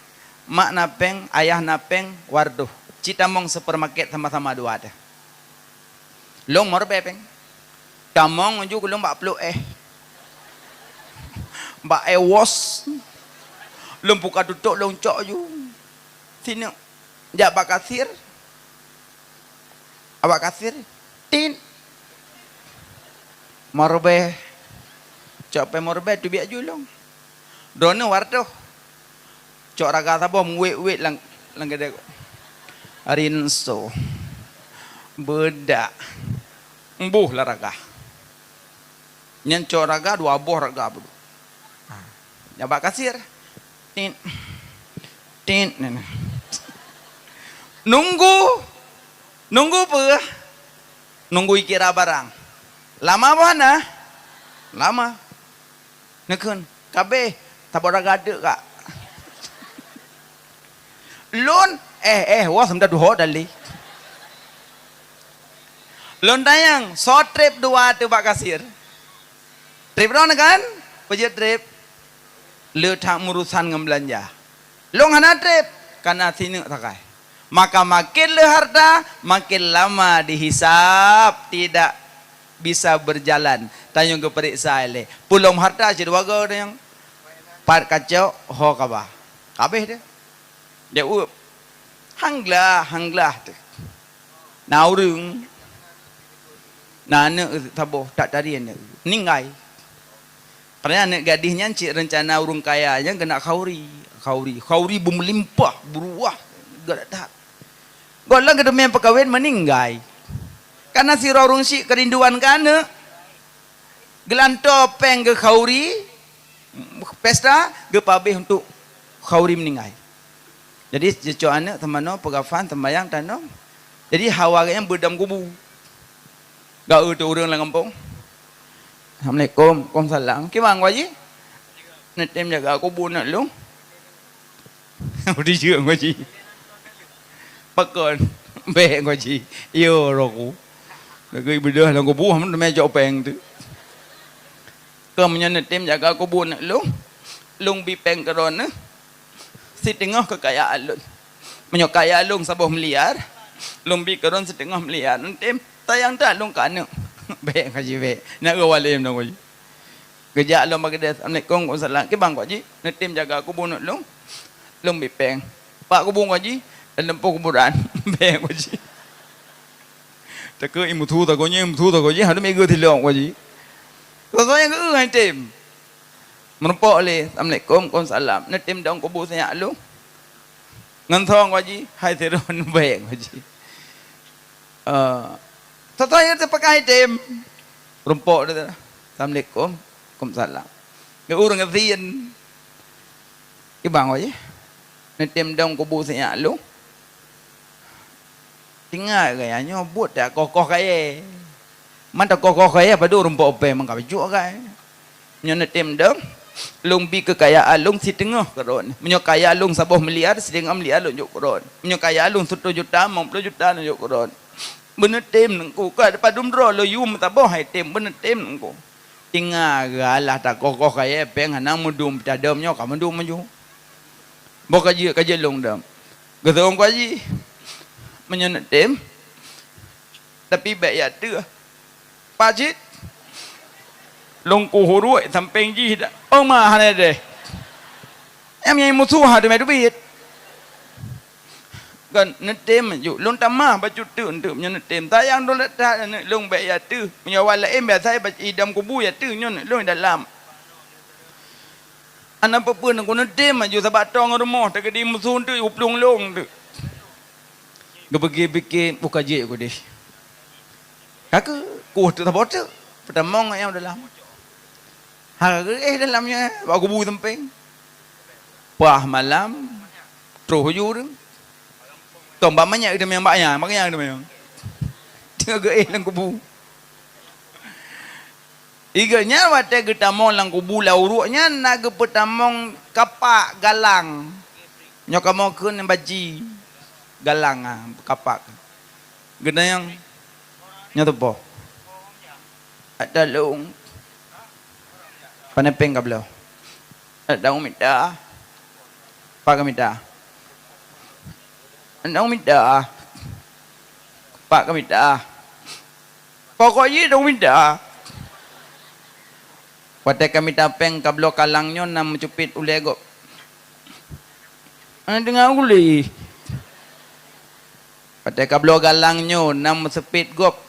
mak napeng, ayah napeng, warduh. Cita mong supermarket sama-sama dua ada. Long morbe peng, kamong juga long bak peluk bak was. Lempuka tutuk loncok ju. Sini. Jak abak kasir. Abak kasir. Tin. Morbe. Cok pe morbe tu biak julong. Drone warto. Cok raga sabo muwek-wek lang gede. Arinso. Bedak. Embuh lah raga. Nyen cok raga dua boh raga bedu. Abak kasir. Tin, tin, nunggu apa? Nunggu ikira barang. Lama apa na? Lama. Nekun, kabe, tabora gade kak. Lon wah sampai duho dali. Lon tayang so trip dua tu Pak Kasir. Trip ron kan? Pejat trip. Letak urusan ngam belanja. Long hana trip karena sini takai. Maka makin le harta, makin lama dihisap, tidak bisa berjalan. Tanyong ke periksa le. Pulong harta jadi waga yang part kacau ho kaba. Kabeh dia. Dia up. Hanglah tu. Naurung. Nana taboh tak tarian ningai. Karena anak gadisnya cik rencana urung kayanya kena khauri bermelimpah beruah gak tak. Golang kedemian perkahwin meninggai. Karena si rorung si kerinduan kana gelanto peng ke khauri pesta ke pabeh untuk khauri meninggai. Jadi jeco anak temano pegafan tembayang tanong. Jadi hawanya berdam kubu. Gak tu orang lang kampung. Assalamualaikum, Waalaikumsalam. Kibang waji? Netem jaga aku bunak lu. Udah chưa waji. Pakon, beh waji. Yo roku. Lagi beda lang kubu, ham tu meja peng tu. Kamunya netem jaga aku bunak lu. Lung bi peng kerana. Setengah kekayaan lu. Menyokaya lung sabah miliar. Lung bi keron setengah miliar. Netem tayang tak lung kana. Baik kaji baik. Nak gawalim dong kaji. Kerja lo bagi dia. Assalamualaikum warahmatullahi wabarakatuh. Ke bang kaji. Netim jaga kubur nak long. Long bipeng. Pak kubur kaji. Dalam kuburan. Baik kaji. Tak ke imu tu tak kaji. Ada mega tilong kaji. Kau yang ke hai tim. Merupak le. Assalamualaikum warahmatullahi wabarakatuh. Netim dong kubur saya long. Ngantong kaji. Hai teron baik kaji. Tatoy itu pakai tem, rumput itu. Assalamualaikum, Waalaikumsalam. Ke orang ngertiin, ibang aja. Netem dong kubu saya lu. Tinggal kayaknya buat dah kokoh kaya. Mana kokoh kaya pada rumput apa emang kau jual kaya. Nyo netem dong, lung bi kekayaan lung si tengah keron. Menyo kaya lung 10 miliar, setengah miliar lung juk keron. Menyo kaya lung 1 juta, 50 juta lung juk keron. Bener tem nengku ka dapat dumro lo yum tak boh hai tem bener tem nengku tinggal galah tak kokoh kaya peng hanang mudum tadam nyo ka mudum maju bo kaji long dam getong kaji menyen tem tapi baik ya tu pajit long ku huruai sampeng ji dah oh mah hane deh em yang musuh ada mai duit kan netem ju long tamah baju tu untuk nya netem tayang dong letak long baik ya tu punya wala em biasa baca idam kubu ya tu nyon long dalam anak pepun aku netem ju sabat tong rumah tak di musuh tu uplung long tu gebegi buka je aku deh kakak kuat tu sabot tu pertamong yang dalam dalamnya bawa kubu samping pah malam terus hujur tombak banyak kita memang banyak makanya kita memang tengah ge lang kubu iganya wate kita mau lang kubu lauruknya nak petamong kapak galang nyoka mau ke baji galang kapak gena yang nyotopo ada lung panepeng kablo ada umita pak kamita Nong minta, Pak kami minta, pokoknya dong minta. Pada kami tapeng kablo kalangnya nam mencupit ulego. Ana dengar uli. Pada kablo galangnya nam sepit gop.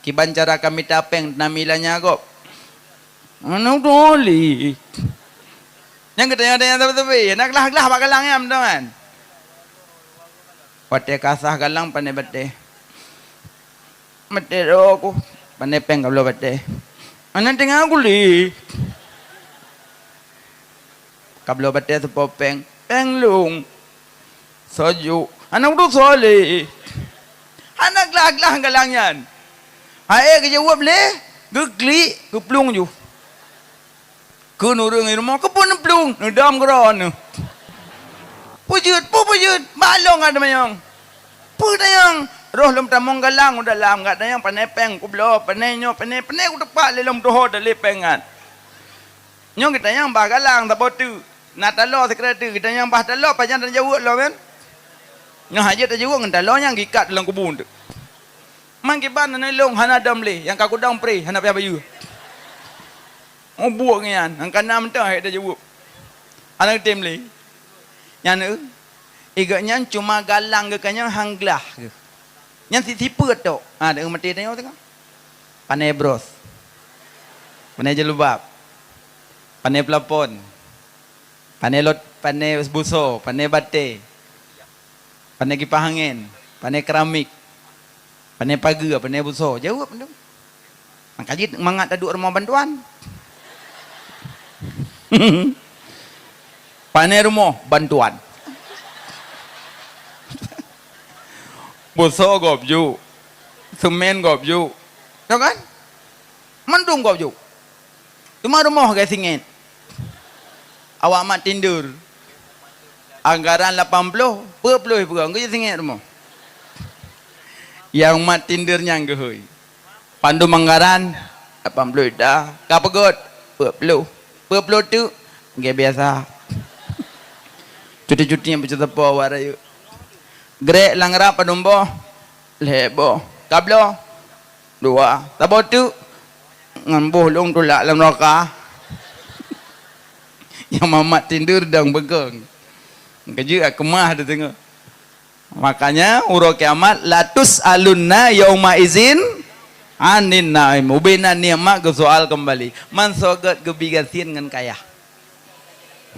Kiban cara kami tapeng namilanya gop. Ana uli. Yang katanya tapi naklah pak galangnya teman. Pate kasah galang pane bate. Mate aku pane peng kablo bate. Ana tengah guli. Kablo bate tu popeng. Peng lung. Soju. Anak tu sole. Anak lag galangyan. Hai ke jawab le. Gegli keplung ju. Ke nurung rumah ke pun plung. Nedam geron. Pujud, balong ada mayang. Pudayang, roh lom tamong galang udah lam kat dayang panepeng ku blo, panenyo, panai ku tepak lelom doho dah lepengan. Nyong kita yang bah galang tak botu. Nak talo sekretar kita yang bah talo panjang dan jauh lo kan. Nyong haji tak jauh ngan talo yang gikat dalam kubun tu. Mang kiban na long hana damle yang kaku dang pre hana payah bayu. Oh buak ngian, ang kanam tah dah jauh. Anak tim le. Yang nu igaknya cuma galang ke kanya hanglah ke. Yang tipe tu. Ada mati tengok tengok. Panai bros. Panai jelubab. Panai pelapon. Panai lot, panai buso, panai bate. Panai kipas angin, panai keramik. Panai pagar, panai buso. Jawab tu. Makanya mangat duduk rumah bantuan. Panai rumah bantuan. Buso gop ju. Semen gop ju. Tahu kan? Mendung gop ju. Cuma rumah guys singit. Awak mat tindur. Anggaran 80, berpuluh perang ke singit rumah. Yang mat tindurnya ngehoi. Pandu manggaran 80 dah. Kapegot 40. 40 tu nggak biasa. Cuti-cuti yang bercerita warayu. Grek langra padumbo lebo. Kablo 2. Tabo tu ngambuh long tulak dalam neraka. Yang mamat tindur dang begang. Kerja kemah dia tengok. Makanya urut kiamat latus alunna yauma izin anin naim. Ubina ni'mat ke soal kembali. Man sogat kebigasin dengan kaya.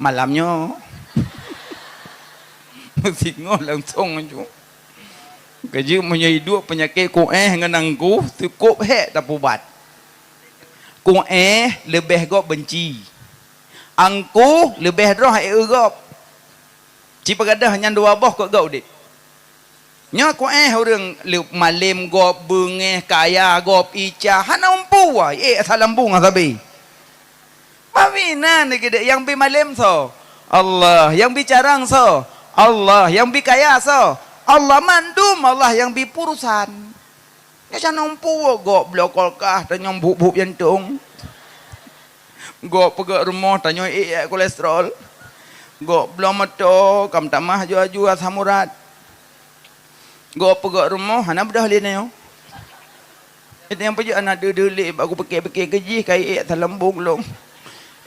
Malamnya mesti ngol langsung aja. Kerja punya hidup penyakit ku dengan angku cukup hek tak pubat. Ku lebih gop benci. Angku lebih roh gop. Cipa gadah hanya 2 boh kok gau dik. Nya ku orang malim gop bengeh kaya gop ica hana umpu wa salambung asabi. Mawina ni gede yang bi malim so. Allah yang bicarang so. Allah yang bi kaya so. Allah mandum Allah yang bi purusan. Ya jangan umpu gop blokolkah dan yang buk-buk jantung. Gop pegak rumah tanya kolesterol. Gop belum mato kam tamah jua-jua samurat. Gop pegak rumah hana bedah le nayo. Itu yang pergi anak delik aku pakai gaji kai salambung long.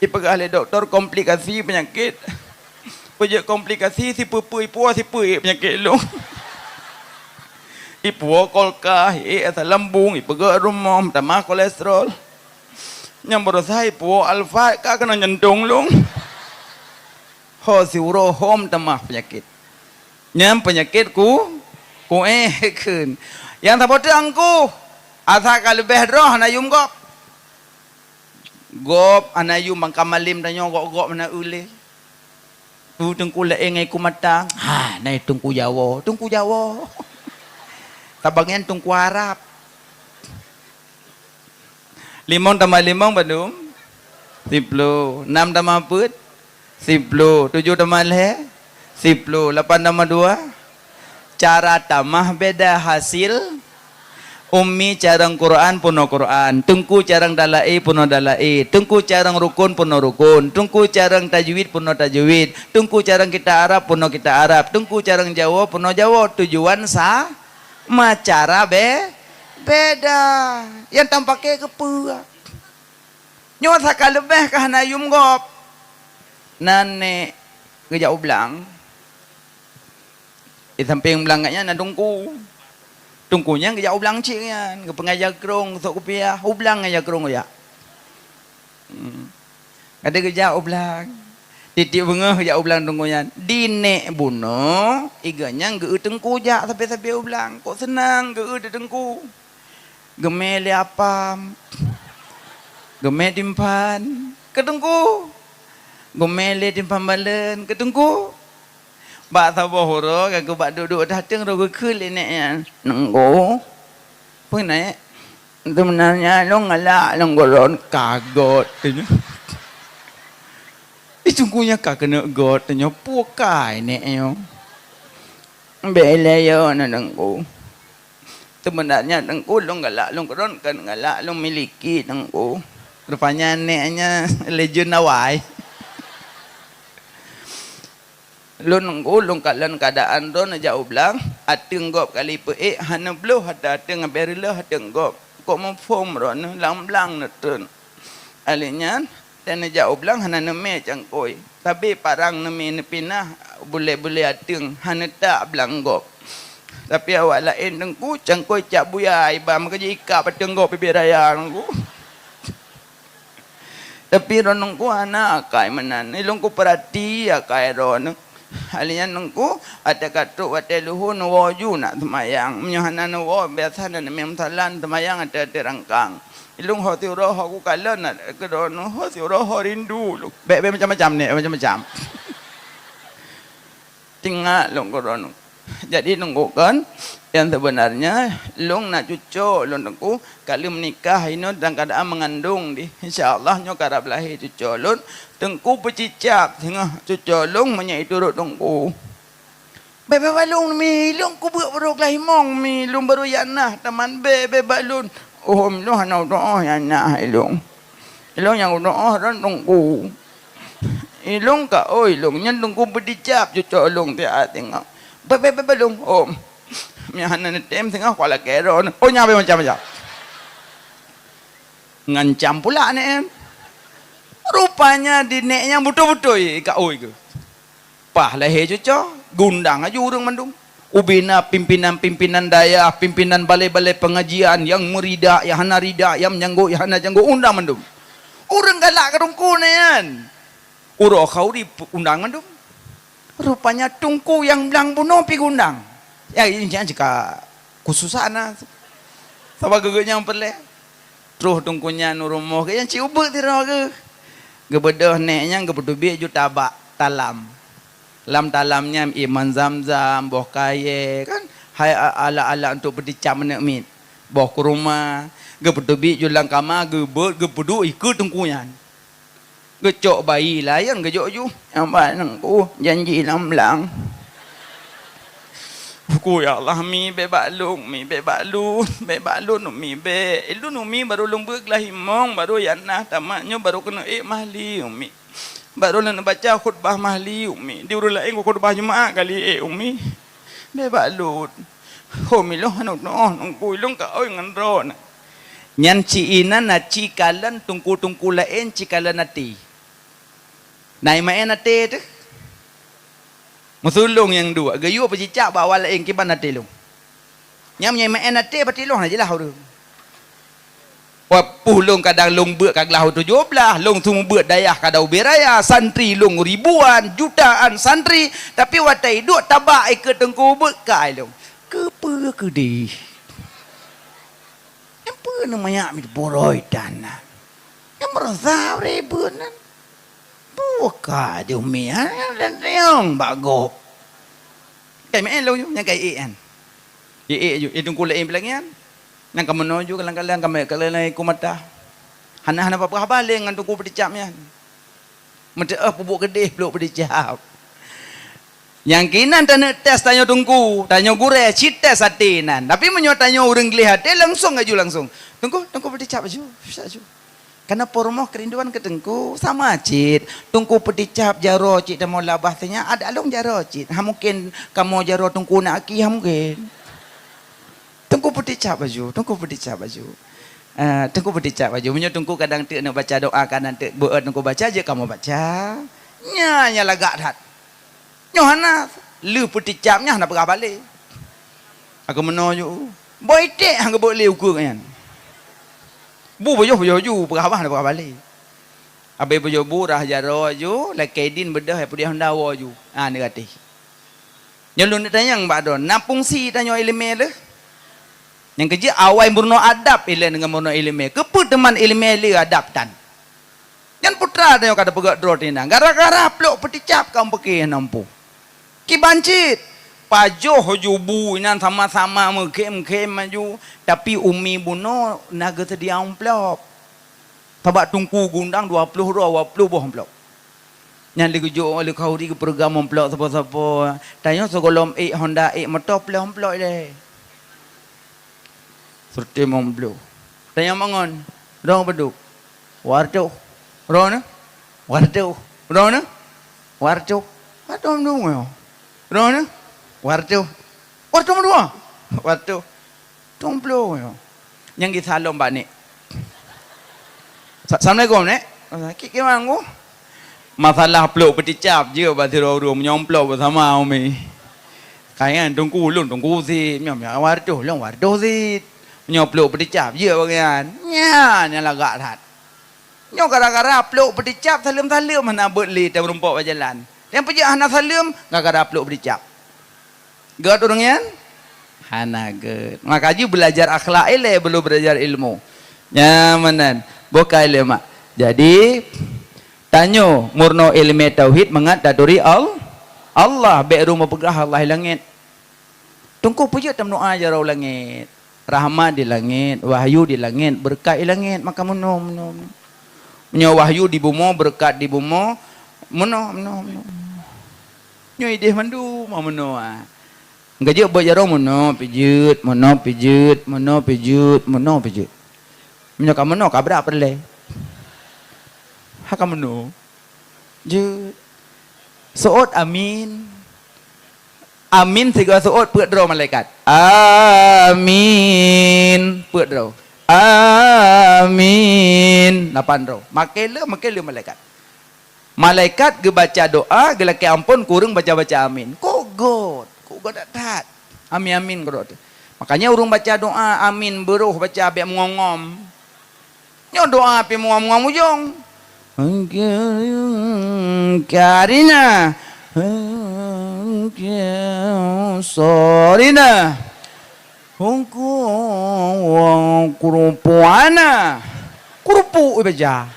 Ipegah le doktor komplikasi penyakit. Pergi komplikasi si pupui puas si pui penyakit long. Ipu kolkah salambung ipegak rumah tamah kolesterol. Yang berusaha ipu alfa kak kena nyendung long. Ho siuro hom tamah penyakit. Nyam penyakitku kun. Yang tak boleh angku. Asa kalau lebih roh anayum gop. Gop anayum mangkamalim danyo gop mana ule. Tu tungku le engai ku matang. Ha, nai tungku Jawa. Tabangan tungku Arab. 5 tambah 5 badum 10. 6 tambah 4 10. 7 tambah 10. 8 tambah 2. Cara tamah beda hasil. Ummi carang Quran puno Quran. Tungku carang dalai puno dalai. Tungku carang rukun puno rukun. Tungku carang tajwid puno tajwid. Tungku carang kita Arab puno kita Arab. Tungku carang Jawa puno Jawa. Tujuan sama cara beda. Yang tampaknya kepuak. Nyawa sakal lebih kah nayum gop. Nane kerja ublang. Di samping belangnya na tungku. Tungkunya kerja ublang cik kan. Ke pengajar kerong sok kopiah. Ublang aja kerong ya. Ada kerja ublang. Titik bengah kerja ublang tungkunya. Dinek bunuh. Iganya ge tengku jak sampai ublang. Kok senang ge tengku. Gemeli apam. Gemeli timpan. Ketengku. Gemeli timpan balen. Ketengku. Bak sabah horo. Aku bak duduk datang. Rogo kul ini. Nenggo. Pun naik. Sebenarnya lo ngelak. Lo ngolon kagot. tunggunya kak kena got tanya pukai nek yo. Bela yo na nangku. Sebenarnya nangku long galak long keron kan galak long miliki nangku. Rupanya neknya legend awai. Long nangku long kalan keadaan don jauh belang. Ateng gop kali pe hana blo hada ateng berila ateng gop. Kok mau form ron lang belang netun. Alinya dan jauh belang hana neme cangkoi. Tapi parang neme nepinah boleh ateng hana tak belang gop. Tapi awak lain nengku cangkoi cak buya ibam kerja ika pateng gop pipi raya nengku. Tapi ron nengku anak akai menan. Ilongku perhati akai ron. Halinya nengku ada katuk ada luhur nawoju nak temayang. Menyohana nawo biasa dan memsalan temayang ada rangkang. Ilung hati roh aku kala nak kedono hati roh rindu lu. Be macam-macam ni macam-macam. Tinggal long kedono. Jadi nunggu kan yang sebenarnya long nak cucu long nunggu kalau menikah ini dalam keadaan mengandung di insyaallah nyo karab lahir cucu long tengku pecicap tengah cucu long menyai turut tengku. Bebe balung mi long ku buat baru lahir mong mi long baru yanah taman bebe balun. Oh, lu hana doa yang nak ilung. Ilung yang doa ran tunggu. Ilung ka oi ilung nyan tunggu berdicap cucu ilung dia tengok. Bebe belum. Oh. Mi hana tem tengok kuala keron. Oh nyabe macam-macam. Ngancam pula ni. Rupanya di neknya betul-betul ka oi ke. Pah lahir cucu gundang aju urang mandung. Ubina pimpinan-pimpinan daya, pimpinan balai-balai pengajian yang merida, yang hana rida, yang menyangguk, yang hana jangguk, undang mandum. Orang galak kerungku ni kan. Uro kau di undang mandum. Rupanya tungku yang bilang bunuh pergi undang. Ya ini jangan jika khususan lah. Sama gegenya yang perleh. Terus tungkunya nurumoh ke yang ciubuk tira ke. Gebedah neknya gebedah biak ju tabak talam. Lam talamnya iman zam-zam, boh kaya kan. Hai ala-ala untuk berdicam nak mit. Boh ke rumah. Gebetubi julang kamar, gebedu ikut tungkunya. Gecok bayi layan gejok ju. Yang nangku janji lam-lang. Buku ya Allah mi be balung mi be balun mi be. Ilu mi baru lumbuk lahimong baru yanah tamaknya baru kena mahli umi. Baru nak baca khutbah mahli umi. Di urut lain khutbah Jumaat kali umi. Be balut. Umi loh anu nungku ilung ka oi nganron. Nyan ci ina na ci kalan tungku lain ci kalan nati. Nai main nati tu. Musulung yang dua. Gayu apa cicak bawa lain kiban nati lu. Nyam nyai main nati pati lu aja lah tu. Pulung kadang long ber kaglah 17, long semua ber dayah kadau beraya, santri long ribuan, jutaan santri, tapi watai duk tabak ke tengku ber kai long. Kepa ke di. Apa namanya mit boroi dana. Yang merasa ribuan. Buka dia umi dan yang bagus. Kai main long yang kai an. Ju tengku lain bilangan. Nang kamu noju kalang-kalang kami kalai kumata. Hana apa balik ngan tungku berdicapnya. Mesti pupuk gede belum berdicap. Yang kinan tanya tes tanya tungku, tanya gure cita satinan. Tapi menyo tanya orang lihat langsung aju langsung. Tungku berdicap aju, aju. Karena pormoh kerinduan ke tengku sama cit. Tungku berdicap jaro cit dan mau labah tanya ada alung jaro cit. Ha mungkin kamu jaro tungku nak aki ha mungkin. Tungku berdicap baju. Tungku berdicap baju. Punya tungku kadang tak nak baca doa kanan tak buat tungku baca je kamu baca. Nya lagak dah. Nyohana lu berdicapnya nak pergi balik. Aku menoju. Boy tek hang buat leu ku kan. Bu boyo pergi nak pergi balik. Abai boyo burah jaro ju, lakedin bedah pudi hendawa ju. Negatif. Nyolun tanya yang badon, napung si tanya ilmu le. Yang kerja awal murno adab ile dengan murno ilmu. Kepu teman ilmu le adab tan. Yang putra tanya kata pegak drot ini. Gara-gara peluk peticap kamu pakai nampu. Ki bancit. Pajoh jubu inan sama-sama mengkem maju. Tapi umi buno naga sedia amplop. Tabak tungku gundang 20 boh amplop. Yang digujuk oleh kau di program memplok siapa-siapa. Tanya segolom Honda motor pelok le. Serta memplok. Tanya mangon. Rong beduk. Warjo. Rona. Warjo. Rona. Warjo. Atom dong yo. Rona. Warjo. Warjo dua. Warjo. Tomplok yo. Yang kita salom bani. Assalamualaikum nek. Kik manggu. Masalah peluk peticap je bagi orang menyomplok bersama umi. Kayan tunggu ulun tunggu si, nyom wardo long wardo si. Nyomplok peticap je bagian. Nya lagak tat. Nyo gara-gara peluk peticap salim-salim mana berli ta berumpak berjalan. Yang pejak hana salim gara-gara peluk peticap. Gad orang yan? Hana gad. Makanya belajar akhlak ile belum belajar ilmu. Nyamanan. Bukan ilmu. Jadi tanyo murno ilmu tauhid mengat daduri Allah be rumah pegah Allah langit. Tungku puja tam doa jarau langit. Rahmat di langit, wahyu di langit, berkat di langit, maka menum. Menyo wahyu di bumi, berkat di bumi, menum. Nyo ideh mandu mau menum. Ngajak buat jarau menum pijut. Menyo kamu menum kabra perle. Hakamu je soot amin tiga soot put draw malaikat amin put draw amin 8 draw makele malaikat ge baca doa ge laki ampun kurang baca amin kok god tat amin god makanya urung baca doa amin beruh baca be mengongom nyo doa pe mengongom ujung Karina Sorina Kurupuana Kurupu baca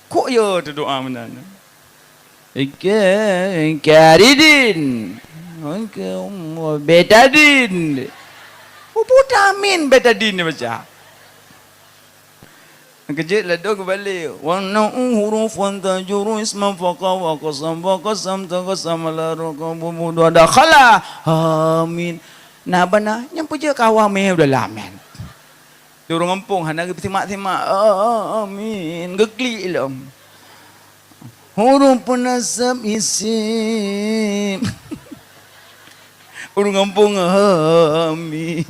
kok ya doa mana Karidin Betadin Putamin betadin baca kejut lah dong kembali. Warna huruf wanta juru isma faqa wa qasam la ruqabu ada khala. Amin. Nah bana yang puja kawah meh udah lamen. Di orang kampung hana simak. Amin. Gekli ilm. Huruf penasab isim. Orang kampung amin.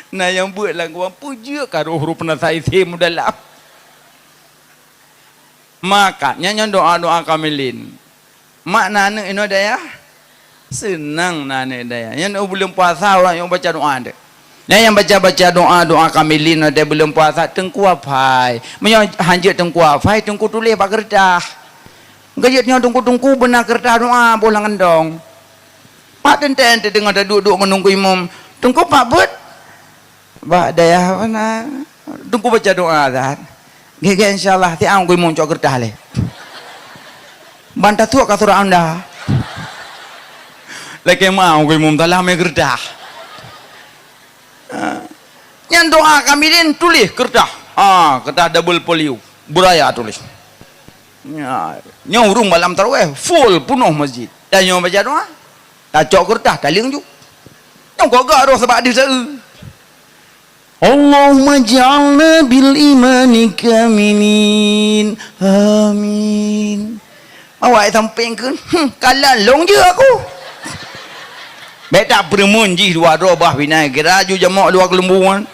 Nah yang buat lagu puja karo huruf penasai sim dalam. Makanya yang doa kamilin. Maknanya ini daya senang nane daya. Yang belum puasa orang yang baca doa ada. Yang baca doa kamilin ada belum puasa tengku apai. Menyo hanjat tengku apai tengku tulis pak kertas. Gajatnya tengku benar kertas doa bolang endong. Pak tenten dengar duduk menunggu imam. Tengku pak but. Ba daya mana? Tunggu baca doa dah. Gege insyaallah ti ang koy mon cok gerdah le. Banta tu ka surah anda. Lagi mau koy mum dalam gerdah. Yang doa kami din tulis gerdah. Kertas double polio. Buraya tulis. Nya urung malam tarawih full penuh masjid. Dan yang baca doa. Tak cok gerdah taling ju. Yang kau garoh sebab dia seu. Allahumma ja'alna bil imani kamilin. Amin. Awak samping kan? Kalah long je aku. Beta bermunji dua robah binai geraju jamak dua kelembuan.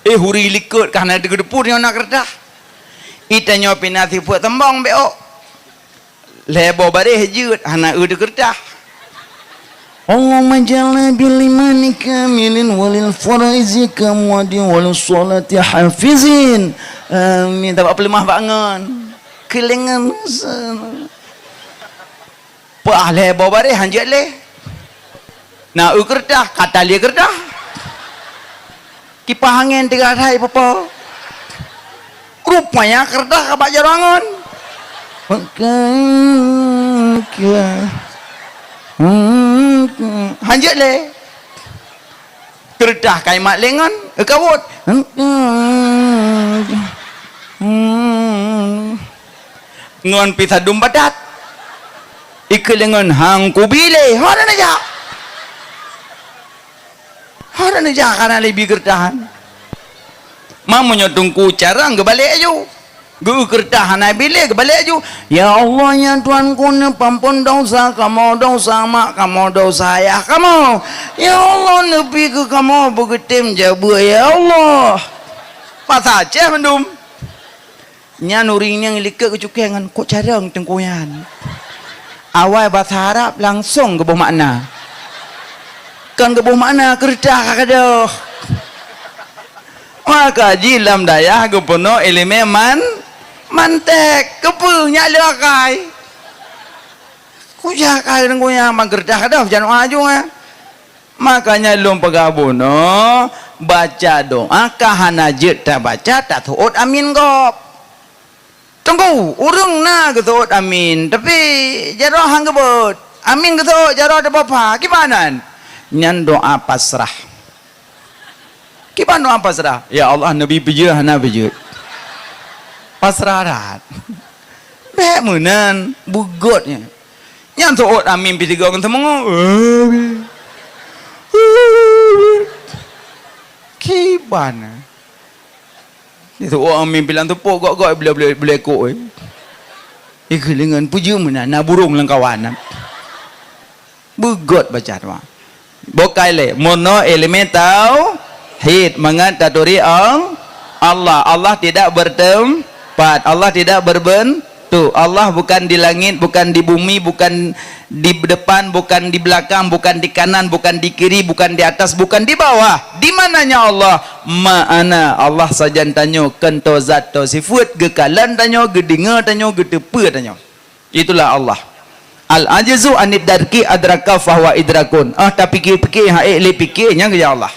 Huri likut karena ada kedepur yang nak kertas. Itanya pinasi buat tembang beok. Lebo bareh jut anak udah kertas. Allahumma ja'alna bil imani kamilin walil faraizi kamwadi walil salati hafizin. Amin. Tak apa lemah bangun. Kelengan Pak le bobare hanjat le. Na kertas kata dia kertas. Kipas angin 3 hari apa? Rupanya kertas kabak jarangan. Hanjat le kertas kai mak lengan kawut ngon pitadum badat ikelengan hang kubile hana aja karena lebih gertahan mamanya tungku cara ngebalik aja gue gertahan bile kebalik aja ya Allah ya Tuhanku nepampun dosa kamu dosa mak kamu dosa ayah kamu ya Allah nepi ke kamu begetim jabu ya Allah pas aja mendum nya nuringnya ngelika kecukengan kok carang tengkuyan awal bahasa Arab langsung ke bawah makna kan ke bawah makna kerja kakadoh maka jilam dayah ke penuh elemen mantek kepunya lakai kujakai tengkuyan magerdah kakadoh jangan aju makanya lom pegabuno baca doa kahanajit tak baca tak tuut amin gop tunggu urung na ketut amin tapi jarah hang kebut amin ketut jarah ada apa gimana nyan doa pasrah gimana doa pasrah ya Allah nabi bijah na bijah pasrah rat bek menan bugotnya nyan tuut amin pitiga kan temengo kibana itu orang mimpilan tu pok gok boleh kok ikelengan puju mana na burung lang kawanan bugot baca doa bokai le mono elemental hid mengataturi Allah tidak bertempat Allah tidak berbentuk Allah bukan di langit bukan di bumi bukan di depan bukan di belakang bukan di kanan bukan di kiri bukan di atas bukan di bawah di mananya Allah ma'ana Allah saja tanya kento zat to sifat gekalan tanya gedinga tanya gedepe tanya itulah Allah al-ajizu anid darki adraka fahuwa idrakun tak pikir-pikir haik le pikirnya ke Allah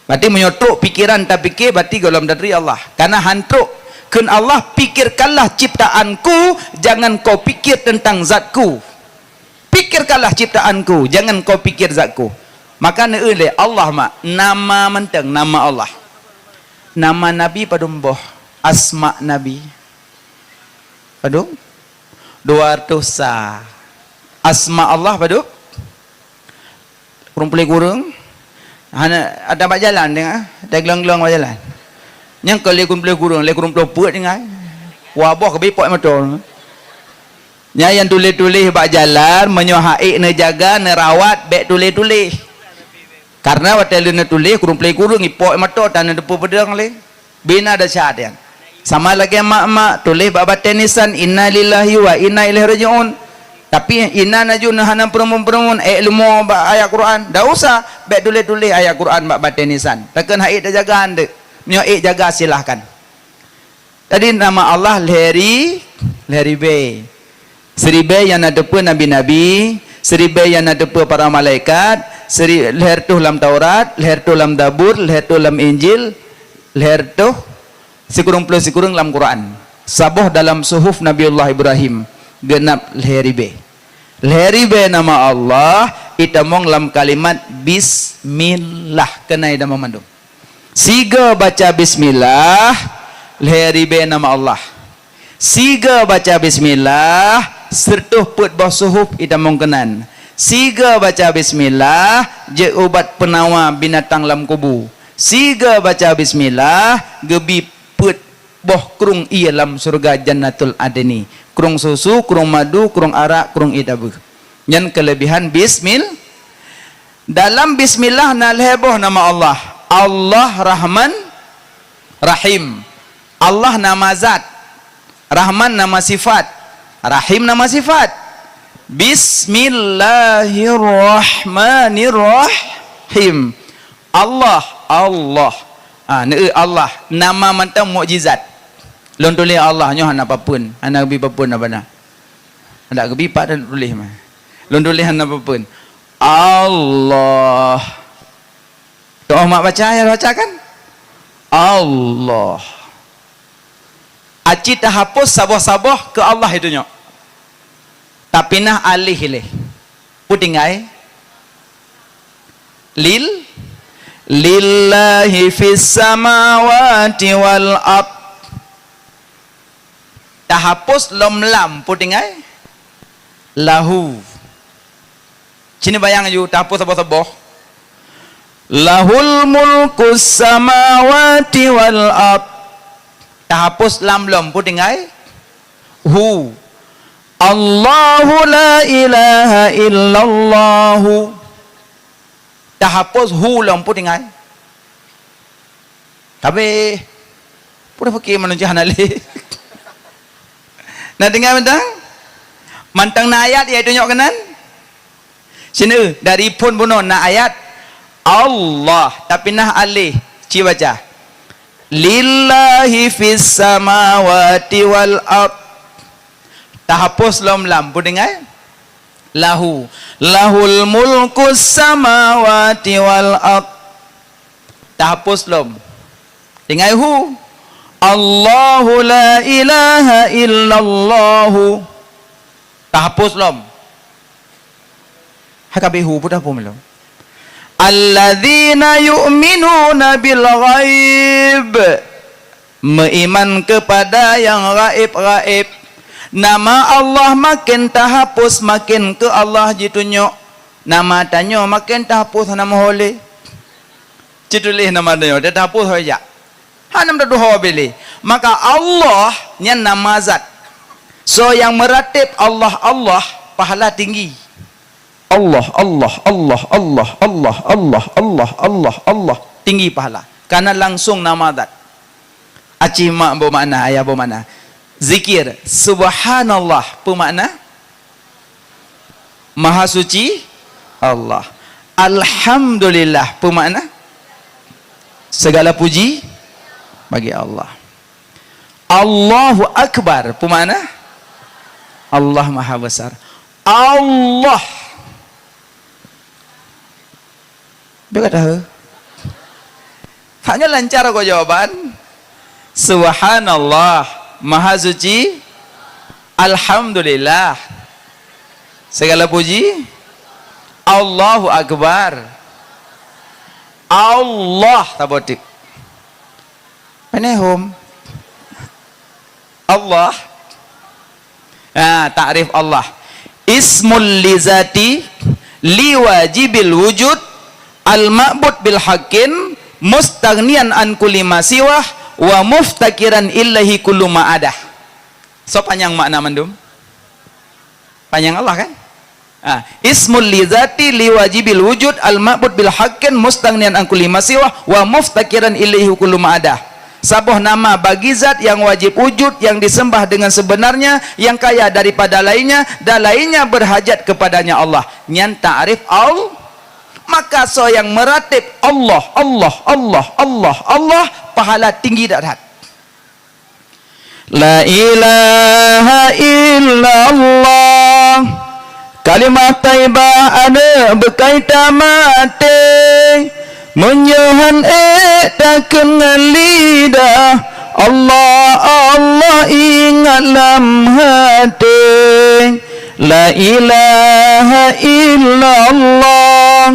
berarti menyotruk pikiran tak fikir berarti golong dari Allah karena hantruk ken Allah pikirkanlah ciptaanku jangan kau pikir tentang zatku pikirkanlah ciptaanku jangan kau pikir zatku maka neule Allah mak nama menteng nama Allah nama Nabi padum boh asma Nabi padum 200 sa asma Allah padum kurang pelai kurang ada bak jalan dengar ada gelang-gelang bak jalan yang kalau lekun pelai kurang lekun pelai puat dengar wabah ke bipok motor nya yang tulis-tulis bak jalan menyohaik ne jaga ne rawat bek tulis-tulis karena waktu ne tulis kurung play kurung ipok mata tanah depu pedang le bina ada syahadat sama lagi mak-mak tulis bak batenisan inna lillahi wa inna ilaihi rajiun tapi inna najun hana perumun-perumun ilmu bak ayat Quran dah usah bek tulis-tulis ayat Quran bak batenisan takkan haik dah jaga ande menyohaik jaga silahkan tadi nama Allah leheri be seribe yang ada pun nabi-nabi seribe yang ada pun para malaikat leher tu dalam Taurat leher tu dalam Zabur leher tu dalam Injil leher tu sikurung dalam Quran sabuh dalam suhuf Nabiullah Ibrahim genap leheribe nama Allah itamong dalam kalimat bismillah kenai dah memandung siga baca bismillah leheribe nama Allah siga baca bismillah sertuh put bawah suhuf ida mungkenan siga baca bismillah je ubat penawar binatang lam kubu siga baca bismillah gebi put boh krung ia lam surga jannatul adni krung susu krung madu krung arak krung idabu yang kelebihan dalam bismillah na leboh nama Allah Allah Rahman Rahim Allah nama zat Rahman nama sifat Rahim nama sifat Bismillahirrahmanirrahim Allah Allah nama mantap mukjizat lon tulis Allah nyoh ana apapun ana gebi apapun abana ada gebi pak dan tulis mah lon tulis ana apapun Allah doa mak baca ya baca kan Allah aci tak hapus sabah-sabah ke Allah itu nyok tapi nah alih leh putingai lillahi fis samawati wal ard tak hapus lom lam putingai lahu. Sini bayang you tak hapus apa-apa. Lahul mulkus samawati wal ard. Tak hapus lam lom putingai hu. Allahu la ilaha illallahu. Tak hapus hu lom putingai. Tapi pura fakir manusia hanali. Nah dengar mentang? Mantang na ayat dia tunjuk kanan. Sini dari pun bunuh na ayat Allah tapi nah alih ci baca. Lillahi fis samawati wal ard. Tak hapus lam pun dengar? Lahu. Lahul mulkus samawati wal ard. Tak hapus lam. Dengar hu. Allahu la ilaha illallahu. Tak hapus lam. Hakabihu pun dah pun belum. Alladzina yu'minuna bil ghaib. Meiman kepada yang gaib-gaib. Nama Allah makin tak hapus makin ke Allah ditunjuk. Nama tanya makin tak hapus nama boleh. Citulis nama dia tak hapus saja. Hanam dah dua pilih. Maka Allah nya nama zat. So yang meratib Allah Allah pahala tinggi. Allah Allah Allah Allah Allah Allah Allah Allah Allah tinggi pahala. Karena langsung nama zat. Aci mak bermakna ayah bermakna. Zikir subhanallah bermakna maha suci Allah. Alhamdulillah bermakna segala puji bagi Allah. Allahu Akbar bermakna Allah Maha Besar. Allah dia kata hanya lancar kau jawaban. Subhanallah Maha Suci. Alhamdulillah segala puji. Allahu Akbar. Allah tabotik penehum Allah. Ta'rif Allah. Ismul lizati liwajibil wujud al-ma'bud bil haqqin mustaghniyan an kulli ma siwah wa muftakiran illahi kullu ma adah. So panjang makna mandum. Panjang Allah kan? Ismul lizati liwajibil wujud al-ma'bud bil haqqin mustaghniyan an kulli ma siwah wa muftakiran illahi kullu ma adah. Sabuh nama bagi zat yang wajib wujud, yang disembah dengan sebenarnya, yang kaya daripada lainnya, dan lainnya berhajat kepadanya Allah. Nyan ta'rif Allah. Maka so yang meratib Allah, Allah, Allah, Allah, Allah, pahala tinggi darhat. La ilaha illallah. Kalimat taibah ada berkaitan mati. Menyohan takkan lidah. Allah Allah ingat dalam hati. La ilaha illallah.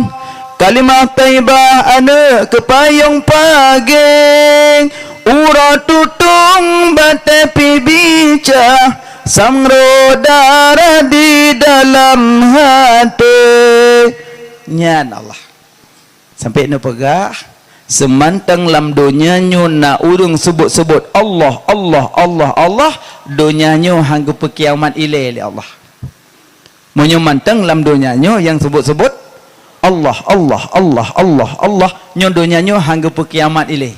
Kalimat taibah ada kepayung pagi. Ura tutung batapi bica. Samro darah di dalam hati. Nyan Allah. Sampai nak pegah semantang lam donyanya na urung sebut-sebut Allah Allah Allah Allah donyanya hangga kiamat ilai Allah. Monyo mantang lam donyanya yang sebut-sebut Allah Allah Allah Allah Allah nyo donyanya hangga kiamat ilai.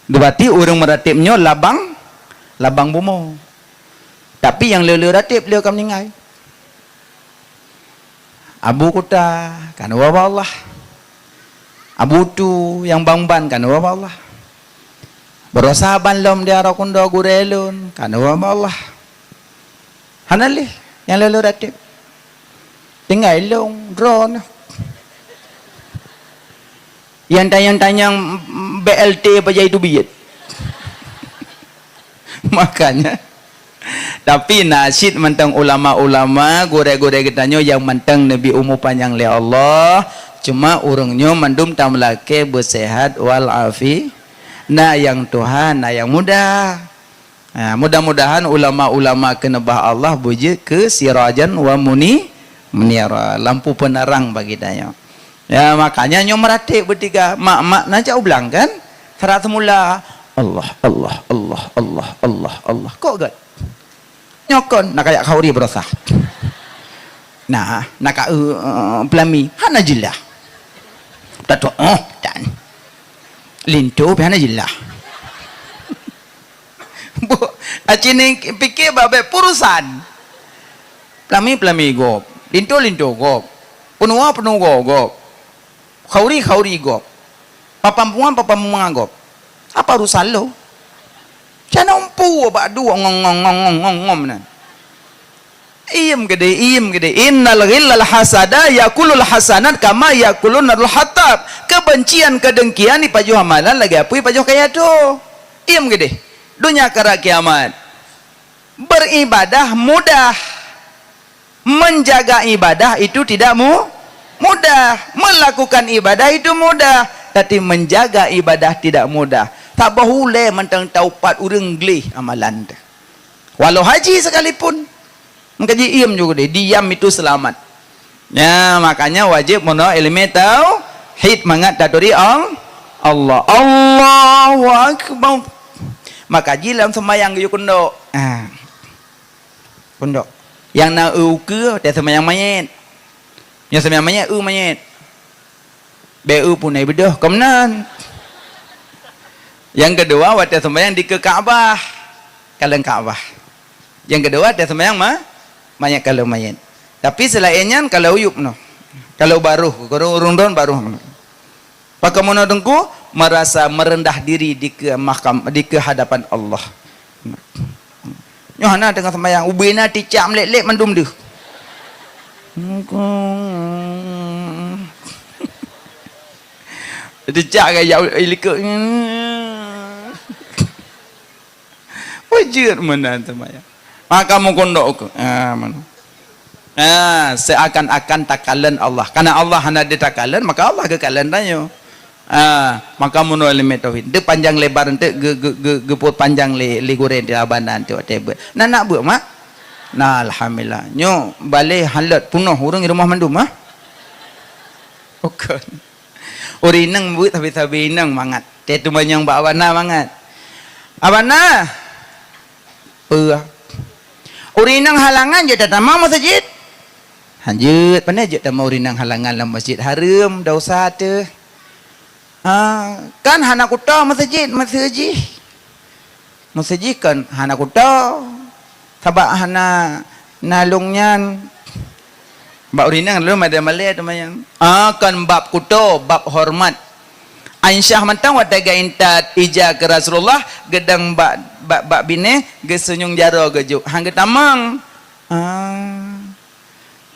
Berarti urang meratibnya labang bumo. Tapi yang lele ratib dia akan meninggal. Abu Kuta kan wa Allah. Abu tu yang bangban kan wa Allah. Berosaban lom dia rakunda gurelun kan wa Allah. Hanalih yang lalu ratib. Tinggal long drone. Yang tanyang-tanyang BLT apa itu biyet. Makanya tapi nasyid mentang ulama-ulama gore-gore kitanya yang mentang Nabi umur panjang le Allah. Cuma urungnya mandum tamlake bersehat wal afi. Na yang Tuhan, na yang muda. Mudah-mudahan ulama-ulama kenebah Allah buji ke sirajan wa munira, lampu penerang bagi daya. Ya makanya nyom meratik bertiga mak-mak najak ulang kan sarat semula Allah Allah Allah Allah Allah Allah kok gak nyokon nak kayak kauri berosah nah nak pelami hana jilah tato dan lintu hana jilah bu acini pikir babe purusan pelami gop lintu gop penua gop kauri gop papampungan gop apa urusan lo jangan umpu bak dua ngong nan iem gede innal ghillal hasada yakulul hasanat kama yakulun narul hatab kebencian kedengkian di pajuh amalan lagi apa pajuh kaya tu iem gede dunia kara kiamat beribadah mudah menjaga ibadah itu tidak mudah melakukan ibadah itu mudah tapi menjaga ibadah tidak mudah tak boleh mentang taupat urang glih amalan tu walau haji sekalipun mengkaji iem juga deh diam itu selamat ya makanya wajib mono ilmu tauhid mangat dari Allah Allahu akbar maka jilam sembahyang ge kundok kundok yang na ke dia sembahyang mayit yang sembahyang mayit BU punai bedah kemenan yang kedua waktu sembahyang di ke Kaabah kalau Kaabah yang kedua dia sembahyang mayat kalau mayat tapi selainnya kalau uyup no kalau baru urung don baru pakamono dengku merasa merendah diri di ke hadapan Allah nyohana dengan sembahyang ubina ticam lek mendum deh ticak gaya ilika wajir mana sembahyang maka mau kondok seakan-akan takalan Allah karena Allah hanya ditakalan maka Allah kekalan tanya maka menurut ilmu tauhid dia panjang lebar nanti geput panjang le goreng di abanan tu tebe nak buat mak nah alhamdulillah nyo balik halat punuh orang di rumah mandum bukan urinang buat tapi inang mangat tetu banyak mbak abana mangat abana urinang halangan je datang mau masjid lanjut pandai je datang urinang halangan dalam masjid haram dosa tu kan hana kuta masjid kan hana kuta sabak hana nalungnya bab urinang lalu ada malay teman kan bab kuta bab hormat Aisyah mentang wataga intat ija ke Rasulullah gedang bak bine gesenyung jaro gejuk hang getamang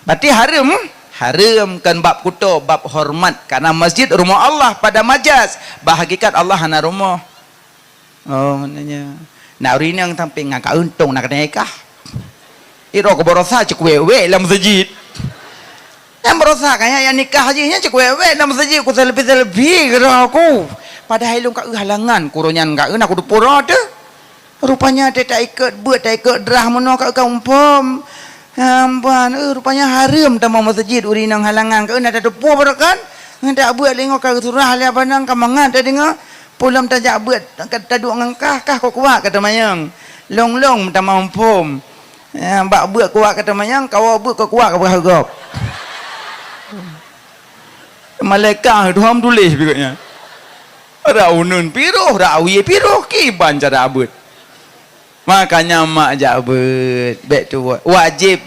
berarti haram kan bab kuto bab hormat karena masjid rumah Allah pada majas bahagikat Allah hana rumah maknanya nak urin yang sampai ngaka untung nak nikah iro ko borosa cek wewe dalam masjid yang berusaha kayak yang nikah hajinya cek wewe dalam masjid ku selebih kira aku padahal lu kak halangan kurunyan kak aku dupura tu rupanya dia tak ikut derah mono kak umpam amban rupanya haram tamang masjid urinang halangan kak ada dupur kan ndak buat lengok kak surah lia banang kamangan tak dengar pulam tajak buat kata duk ngangkah kah kau kuat kata mayang long tamang umpam bak buat kuat kata mayang kau buat kau kuat kau berharap malaikat Tuhan tulis begitnya raunun piruh rawi piruh kiban cara abut makanya mak jabut baik tu wajib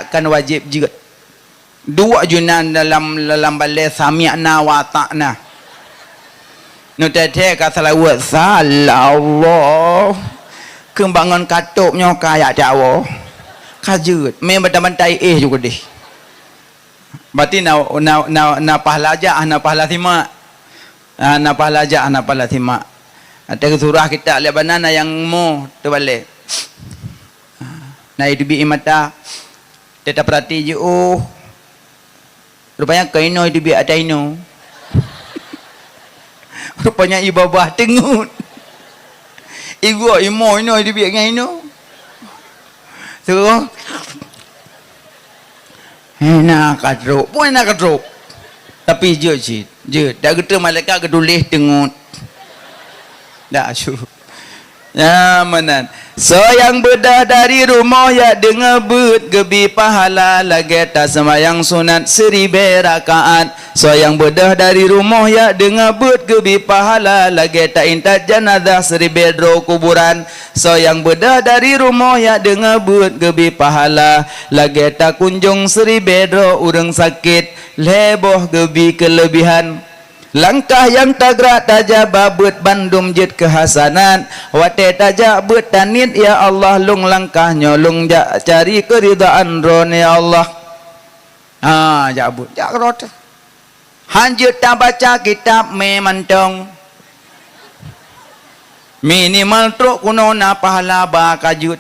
kan wajib juga dua junan dalam balai sami'na wa ta'na nu tete ka salawat sallallahu kembangan katupnya kaya Jawa kajut memang bantai juga deh berarti na pahala aja na pahala simak na pahala aja na pahala simak ada surah kita lihat banana yang mu terbalik nah itu bi mata tetap perhati je rupanya kaino itu bi ada ino rupanya ibabah tengut Ibu imo ini dia biar ngai no. Tu. Enak kadruk, pun enak kadruk. Tapi je dah kata malaikat kedulih tengut. Dah asyuk. Ya manan. So yang bedah dari rumah ya dengar but gebi pahala lagi tak semayang sunat 1000 rakaat. So yang bedah dari rumah ya dengar but gebi pahala lagi tak intat jenazah 1000 dro kuburan. So yang bedah dari rumah ya dengar but gebi pahala lagi tak kunjung 1000 dro urang sakit leboh gebi kelebihan. Langkah yang tagrak tajak babut bandum jet kehasanan wate tajak but tanit ya Allah lung langkah nyolong jak cari keridaan ron ya Allah. Jak but jak rot hanjut tak baca kitab me mantong minimal truk kuno na pahala ba kajut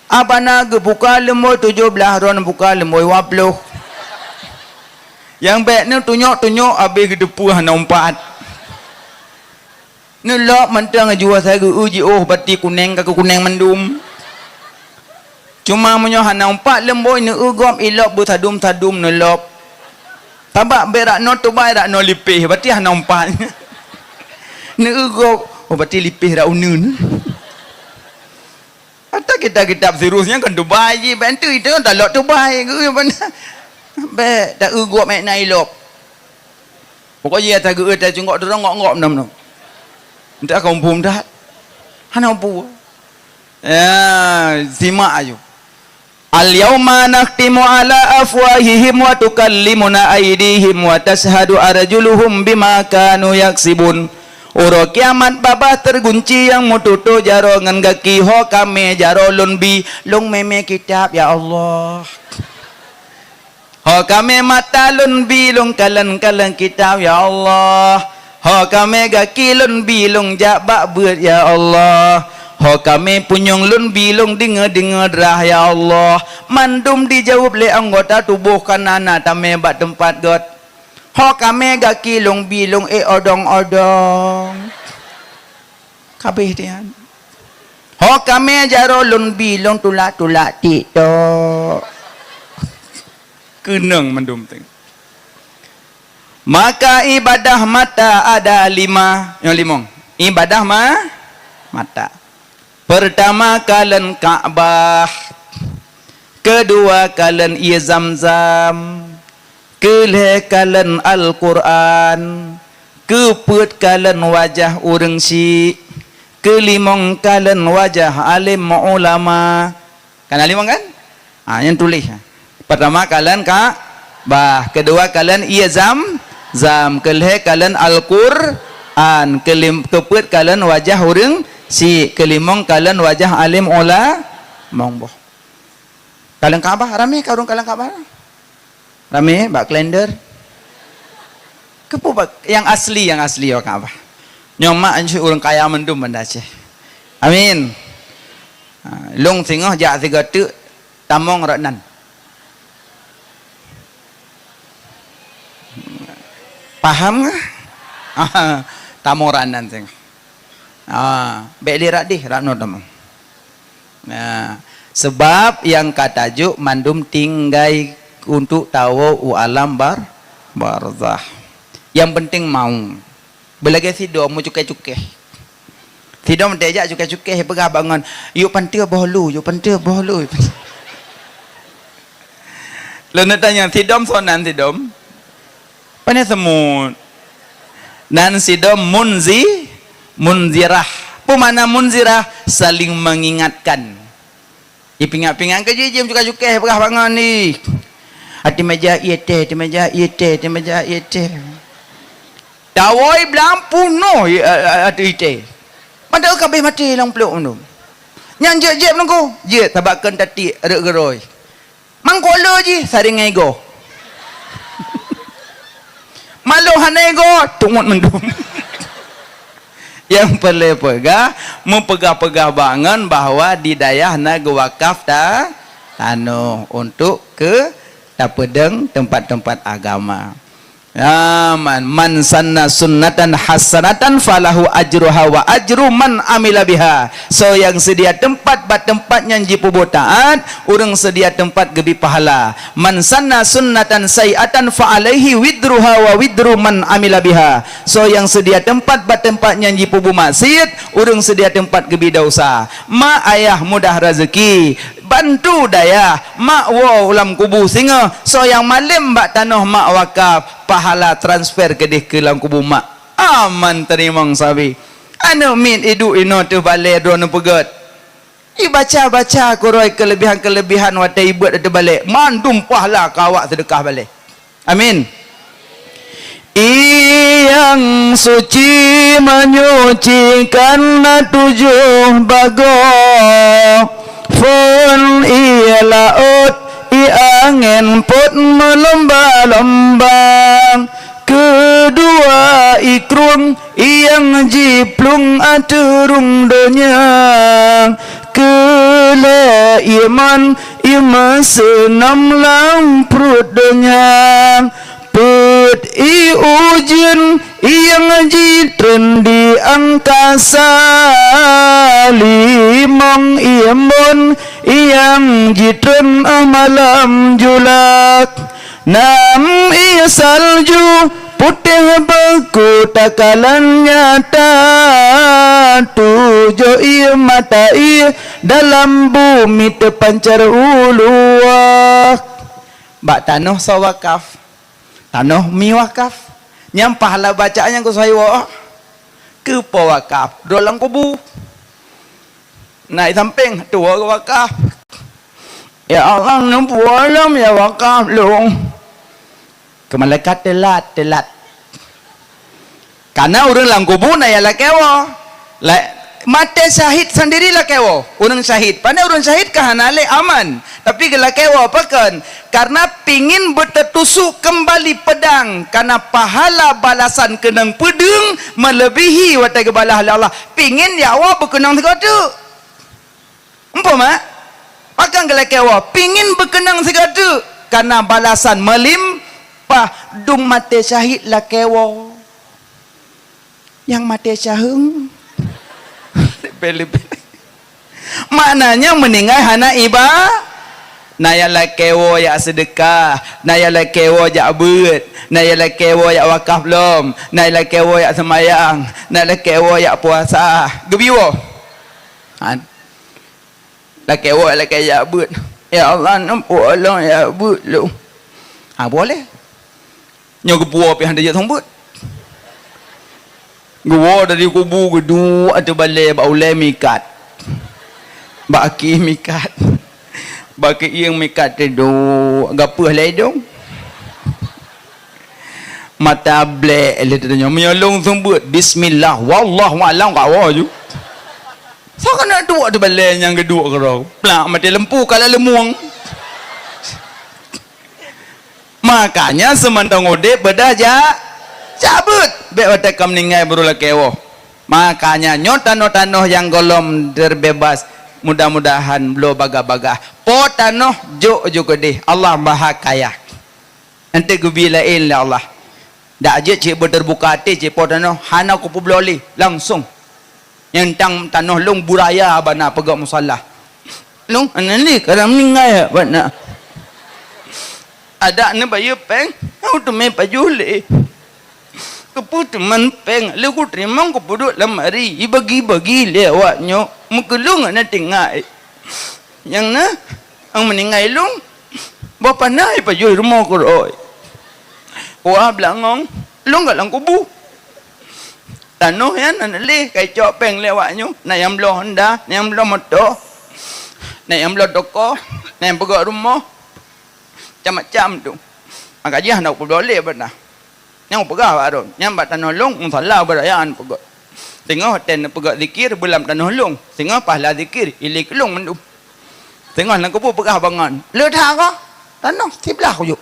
abana ge buka lemoi 17 ron buka lemoi 20. Yang baik ni tunjuk-tunjuk habis gedepu hana 4. Ni lok mentang jual saya uji bati kuning ke kuning mendum. Cuma menyo hana 4 lemboi ni ugom ilok bertadum-tadum ni lok. Tabak berak no tu baik rak no lipih bati hana 4. Ni ugom bati lipih rak unun. Atau kitab-kitab seriusnya kan Dubai je bantu itu tak lok Dubai ke mana. Baik tak ugup mek nai lop. Pokoknya tak ge tak cungok dorong ngok-ngok nam. Entah kampung dah. Hana pu. Ya, simak aja. Al yauma nakhtimu ala afwahihim wa tukallimuna aydihim wa tashhadu arjuluhum bima kanu yaksibun. Uro kiamat babah tergunci yang mututu jaro ngan gaki ho kame jaro lunbi lung meme kitab ya Allah. Ho kami mata lun bilung kalan-kalan kitab ya Allah. Ho kami gaki lun bilung jabak buat ya Allah. Ho kami punyung lun bilung dengar-dengar derah ya Allah. Mandum dijawab le anggota tubuh kanana tame bat tempat got. Ho kami gaki lung bilung odong-odong. Kabeh dia. Ho kami jaro lun bilung tulak-tulak tiktok. Kenang mendum teng. Maka ibadah mata ada 5. Yang 5. Ibadah mata. Pertama kalen Ka'bah. Kedua kalen ia Zamzam. Kelih kalen Al-Quran. Keput kalen wajah urang si. Kelimong kalen wajah alim ulama. Kan alim kan? Yang tulis. Pertama kalian Ka'bah, kedua kalian ia Zam, kelih kalian Al-Quran, keput kalian wajah urang si, kelimong kalian wajah alim mongboh. Kalian Ka'bah rame ka urang kalian Ka'bah? Rame bak kalender. Kepu yang asli ya Ka'bah. Nyoma anju urang kaya mendum mendace. Amin. Long tengah jak 3 tu tamong raknan. Paham ke? Tamoranan teng. Baik lirat dih rakno tamong. Sebab yang katajuk mandum tinggai untuk tahu alam barzah. Yang penting mau. Belagi sido mu cukai-cukai. Sido mentajak cukai-cukai pegah bangun. Yuk pantai bohlu. Lalu nak tanya sidom sonan sidom. Pana semut. Dan sidom munzirah. Apa mana munzirah? Saling mengingatkan. Ipingat-pingat ke jijim cukai-cukai pegah bangun ni. Hati meja iete. Dawai belampu no hati iete. Padahal kabeh mati lang peluk tu. Yang jep-jep nunggu. Je tabakan tati erek-geroi. Mangkola je saring ego. Malu hanego tungut mendum. Yang perlu pegah mempegah-pegah bangun bahwa di dayah na wakaf tanu untuk ke tapedeng tempat-tempat agama. Aman. Man sanna sunnatan hasanatan falahu ajruha wa ajru man amila biha. So yang sedia tempat bat tempat nyanji pubu taat, urang sedia tempat gebi pahala. Man sanna sunnatan sayiatan fa alaihi widruha wa widru man amila biha. So yang sedia tempat bat tempat nyanji pubu maksiat, urang sedia tempat gebi dosa. Ma ayah mudah rezeki, bantu daya mak wo ulam kubu singa. So yang malim bak tanah mak wakaf, pahala transfer ke dia ke dalam kubu mak. Aman terimang sabi. Anu min idu ino tu balik drone pegat. I baca-baca koroi kelebihan-kelebihan watai ibu ada balik. Mandum pahala kawak sedekah balik. Amin. Yang suci menyucikan tujuh bago. Fun laut i angin put melomba-lombang. Kedua ikrung yang jiplung aturung donyang. Kela iman ima senam lang perut donyang. Put i ujian yang jitren di angkasa. Limong imun yang jitren malam julak. Nam i salju putih beku takalan nyata. Tujuh i mata i dalam bumi terpancar uluak. Bak tanah sawakaf, tanah mi wakaf. Nyam pahala bacaan yang kusaywa ke pawakaf dalam kubu. Naik samping tua wakaf. Ya Allah nampu alam ya wakaf long. Ke malaikat telat. Karena orang dalam kubu na ya lakewa. Mati syahid sendirilah kewo. Orang syahid. Pandai orang syahid kahanale aman. Tapi gela kewo apakan? Karena pingin bertetusuk kembali pedang. Karena pahala balasan kenang pedang melebihi watai kebalah Allah. Pingin ya Allah berkenang segala. Umpama pakan gela kewo. Pingin berkenang segala. Karena balasan melimpah. Dung mati syahid lah kewo. Yang mati syahid beli-beli. Maknanya meninggal hana iba. Naya lakewo ya sedekah, naya lakewo ya abud, naya lakewo ya wakaf lom, naya lakewo ya semayang, naya lakewo ya puasa. Gebiwo. Lakewo ya abud. Ya Allah nampu Allah ya abud lu. Boleh. Nyo gepuo pi handa je thombut. Gua dari kubu gedua ada balai baulai mikat. Baki mikat. Baki yang mikat tu gapah lai dong. Mata blek le tanya menyolong sembut bismillah wallahu alam kawa ju. So kena dua tu balai yang kedua kerau. Plak mati lempu kalau lemuang. Makanya semandang ode berdajak cabut bewatak kam ningai berula kewo. Makanya nyotano-tano yang golom terbebas mudah-mudahan belo baga-baga po tanoh jo deh Allah maha kaya nanti gubilain la Allah dak je cik berterbuka hati cik po tanoh hana ku publoli langsung yang tang tanoh long buraya bana pegak musalla long anani kadang ningai bana ada ne bayu peng au tu me pajule keput menpeng leku terima ku puduk lemari ibagi-bagi lewatnya mukelung na tinggai yang na ang meninggai lung bapa nai pajul rumah ko roy wah blangong lung galang kubu tanoh yan anali kay copeng lewatnya na yang blo honda na yang blo motor na yang blo toko na yang pegak rumah macam-macam tu makanya hendak boleh benar yang pegah baru yang bat tanah long salah berayaan pegak tengok hotel pegak zikir bulan tanah long tengok pahala zikir ilik long mendum tengok nak kubu pegah bangan ledah kah tanah sebelah ku juk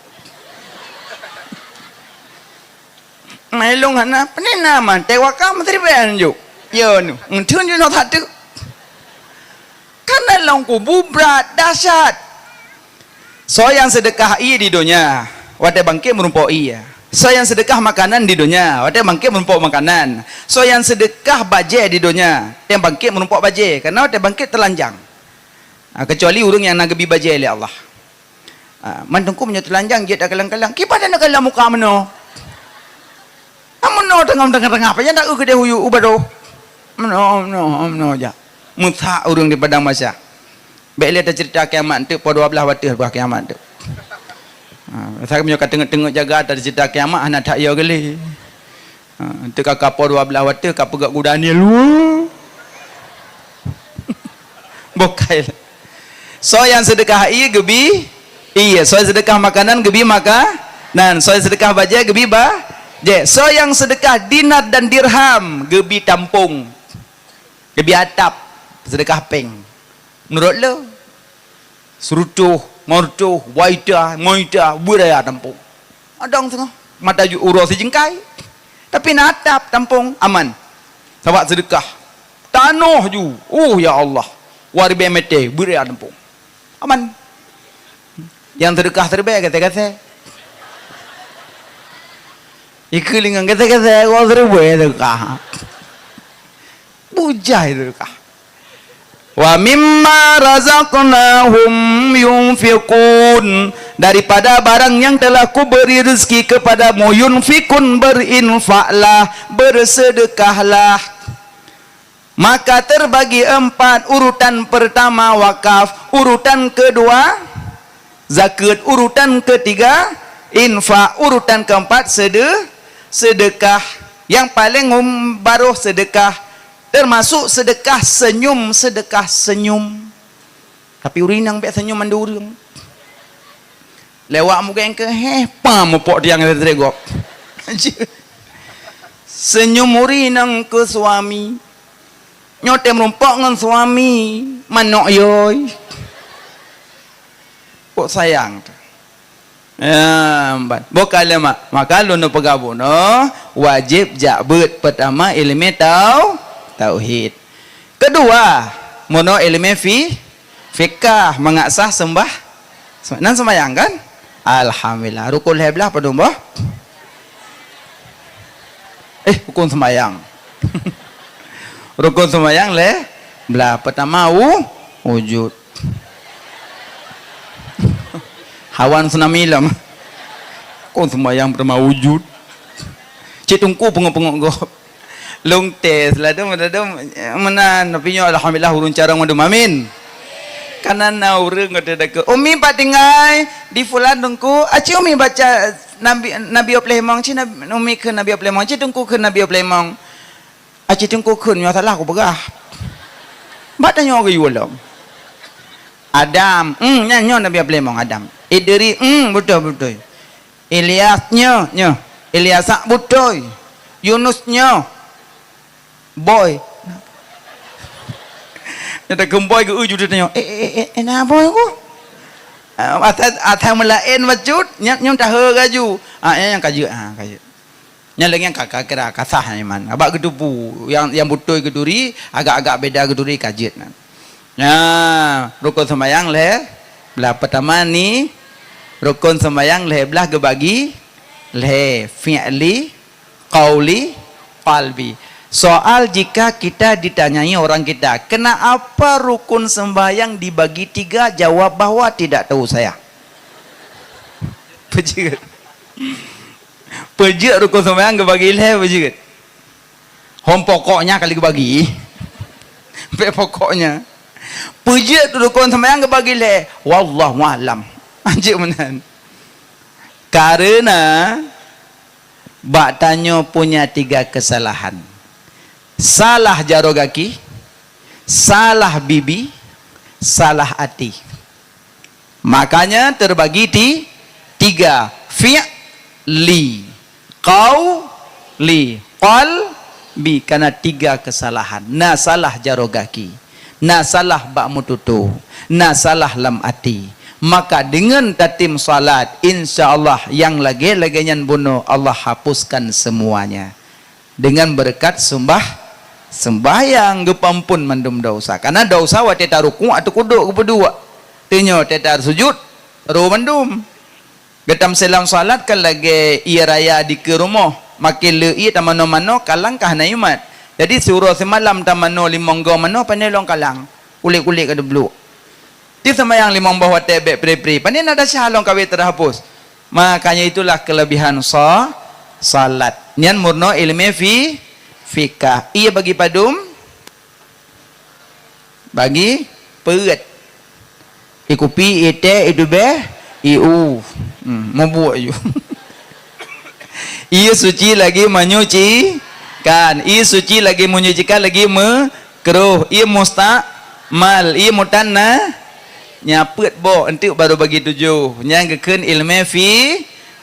mai long hana penena man tewaka menteri ban juk yo nu ngthun ju no that tu karena long kubu berat dahsyat so yang sedekah i di dunia wadah bangkit merumpok iya So yang sedekah makanan di dunia, wate bangkit menumpuk makanan. So yang sedekah baje di dunia, yang bangkit menumpuk baje, karena wate bangkit telanjang. Kecuali orang yang nak gebi baje oleh Allah. Mantungku punya telanjang, dia dah kalang-kalang. Kipada nak kalang muka meno? Meno tengah-tengah apa? Jangan tak gede huyu ubado. Meno aja. Muta orang di padang masa. Baik lihat cerita kiamat tu, pada 12 waktu buah kiamat tu. Saya punya tengok-tengok jaga ada cerita kiamat anak tak ya geli. Tu kakak pada 12 waktu kap pegak kuda ni lu. Bokai. So yang sedekah gebi iya, so sedekah makanan gebi makanan, so sedekah baja gebi baje. So yang sedekah dinar dan dirham gebi tampung, gebi atap, sedekah peng. Menurut lo surutuh, ngortuh, waida, moida, budaya tampung. Adang tengah mata ju urus sejengkai, tapi natap tampung aman. Sebab sedekah tanah ju, ya Allah, warbe mete budaya tampung aman. Yang sedekah terbaik kata-kata ikulingan kata-kata kau terbaik sedekah bujai sedekah. Wa mimma razaqnahum yunfiqun, daripada barang yang telah ku beri rezeki kepadamu, yunfikun berinfaklah, bersedekahlah. Maka terbagi 4, urutan pertama wakaf, urutan kedua zakat, urutan ketiga infak, urutan keempat sedekah. Yang paling baru sedekah, termasuk sedekah senyum. Tapi urinang biar senyum mandu urang. Lewat muka yang ke pam pok dia yang tergok. Senyum urinang ke suami. Nyote merumpak dengan suami, manok yoy. Kok sayang tu. Bukan lemak. Maka lu no pegabun no wajib jabut pertama ilmu tauhid. Kedua, mono ilmu fikah, mengasah sembah nan sembahyang kan? Alhamdulillah. Rukun heblah pada mbah. Rukun sembahyang. Rukun sembahyang belah pertama wujud. Hawan senamilam. Kau sembahyang pertama wujud. Cik tungku pengok-pengok go. Long tes lah tu menan tapi nyo alhamdulillah urun cara madum amin. Kanan na urang kata dak. Umi pak tinggai di fulan tungku. Aci umi baca Nabi Oplemong ci umi ke Nabi Oplemong ci tungku ke Nabi Oplemong. Aci tungku ke nyo salah aku begah. Mbak tanya ke yulam. Adam, nyo Nabi Oplemong Adam. Idri, betul. Ilyasnya, Ilyasak betul. Yunusnya, boy. Ada gemboy ke uju dia tanya, nah boy ku? Atau melain wajud, nyam tak heraju. Yang kaji. Yang lagi yang kakak kira kasah man. Abak kedupu, yang betul keduri, agak-agak beda keduri kaji. Rukun sembahyang belah pertama ni rukun sembahyang belah gebagi fi'li qauli qalbi. Soal jika kita ditanyai orang kita, kenapa rukun sembahyang dibagi 3? Jawab bahwa tidak tahu saya. Pejik rukun sembahyang gebagi pejik. Hom pokoknya kali gebagi. Pokoknya pejik rukun sembahyang gebagi wallahu a'lam. Anjir menan. Karena bak tanyo punya 3 kesalahan. Salah jarogaki, salah bibi, salah hati. Makanya terbagi 3. Fi'li, qauli, qalbi. Karena 3 kesalahan. Na salah jarogaki, na salah bak mututu, na salah lam hati. Maka dengan tatim salat, insya-Allah yang lagi-laginya bunuh Allah hapuskan semuanya dengan berkat sembahyang gepampun mandum dosa. Karena dosa wa teta ruku atau kuduk kedua. Tinyo teta sujud ro mandum. Getam selam salat kan lagi ia raya di ke rumah. Makin lei tamano-mano kalang kah nayumat. Jadi suruh semalam tamano limonggo mano pandai long kalang. Kulit-kulit kada blue. Ti semayang limong bawah tebek pri-pri. Pandai nada syalong kawe terhapus. Makanya itulah kelebihan salat. Nian murno ilmu fikah. Ia bagi padum bagi peut. Ikupi ite itu be iu. Mau buat you. Ia suci lagi menyuci kan. Ia suci lagi menyucikan lagi makruh. Ia mustamal. Ia mutanna nyapet bo entuk baru bagi 7. Yang kekeun ilmu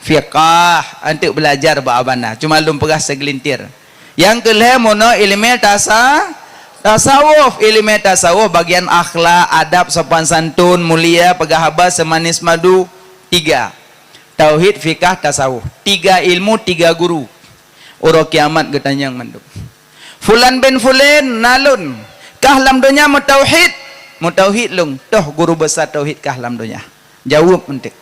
fiqah entuk belajar ba abana. Cuma lum pegah segelintir. Yang kelih mono ilmu tasawuf. Ilmu tasawuf bagian akhlak, adab, sopan santun, mulia, pegahaba, semanis madu. 3. Tauhid, fikah, tasawuf. 3 ilmu, 3 guru. Uro kiamat getanyang manduk. Fulan bin Fulan nalun. Kahlam dunia mutauhid. Mutauhid lung. Toh guru besar tauhid kahlam dunia. Jawab mentik.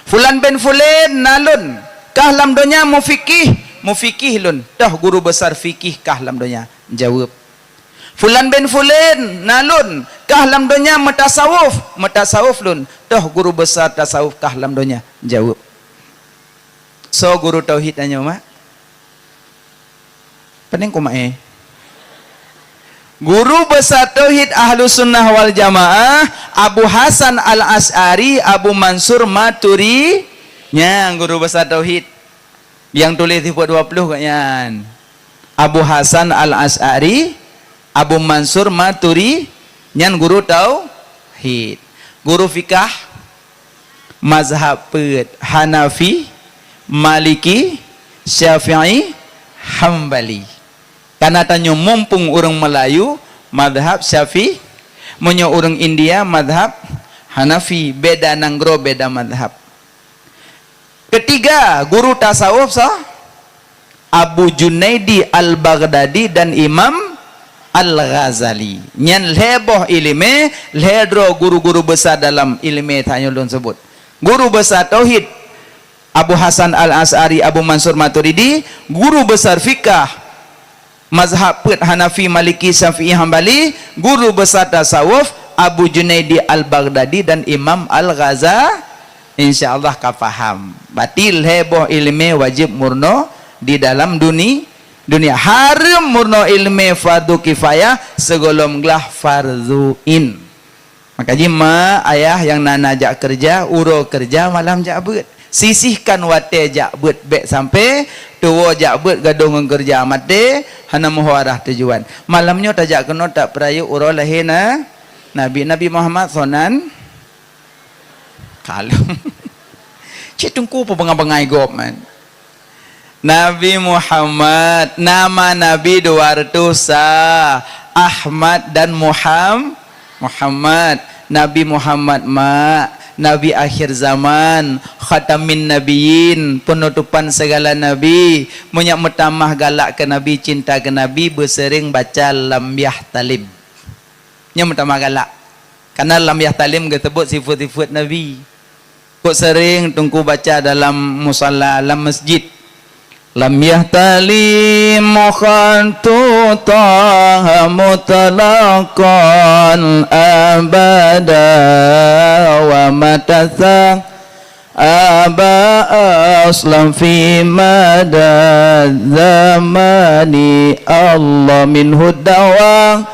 Fulan bin Fulan nalun. Kahlam dunia mufikih. Mufikih lun. Toh guru besar fikih kahlam dunia. Jawab. Fulan bin Fulan nalun. Kahlam dunia mutasawuf. Mutasawuf lun. Toh guru besar tasawuf kahlam dunia. Jawab. So guru tauhid nanya mak. Pening kumae. Guru besar tauhid Ahlus Sunnah wal Jamaah Abu Hasan Al-Asy'ari, Abu Mansur Maturi. Nya guru besar tauhid. Yang tulis di 20 kayaknya. Abu Hasan Al-Asy'ari, Abu Mansur Maturi. Nyan guru tauhid. Guru fikah mazhab peut Hanafi, Maliki, Syafi'i, Hambali. Karena tanya mumpung orang Melayu mazhab Syafi'i, munyo orang India mazhab Hanafi, beda nanggro beda mazhab. Ketiga, guru tasawuf Abu Junaidi Al-Baghdadi dan Imam Al-Ghazali. Nyan leboh ilme, ledro guru-guru besar dalam ilme tanya ulun sebut. Guru besar tauhid Abu Hasan Al-Asy'ari, Abu Mansur Maturidi. Guru besar fikah mazhab peut Hanafi, Maliki, Syafi'i, Hambali. Guru besar tasawuf Abu Junaidi Al-Baghdadi dan Imam Al-Ghazali. Insyaallah kapaham. Batil heboh ilme wajib murno di dalam dunia haram murno ilmu fardu kifayah segolom gelah farduin. Maka jima ayah yang nanajak kerja, uro kerja malam jak beut. Sisihkan wate jak beut bek sampai tuwo jak beut gadong kerja mate hana muharah tujuan. Malamnya tajak kena tak perayu uro lahina Nabi Muhammad sonan kalau citungku pengangai gop man. Nabi Muhammad, nama Nabi 200 Ahmad dan Muhammad. Nabi Muhammad Nabi akhir zaman, khatamin nabiyin, penutupan segala nabi. Munyak metamah galak ke Nabi, cinta ke Nabi, bersering baca lam yahtalim. Nya metamah galak. Karena lam yahtalim disebut sifat-sifat Nabi. Kok sering tungku baca dalam musalla, dalam masjid. Lam yahtalim mukhantu taha mutalaqan abada wa matasa aba aslam fi mada zamani Allah minhu dawa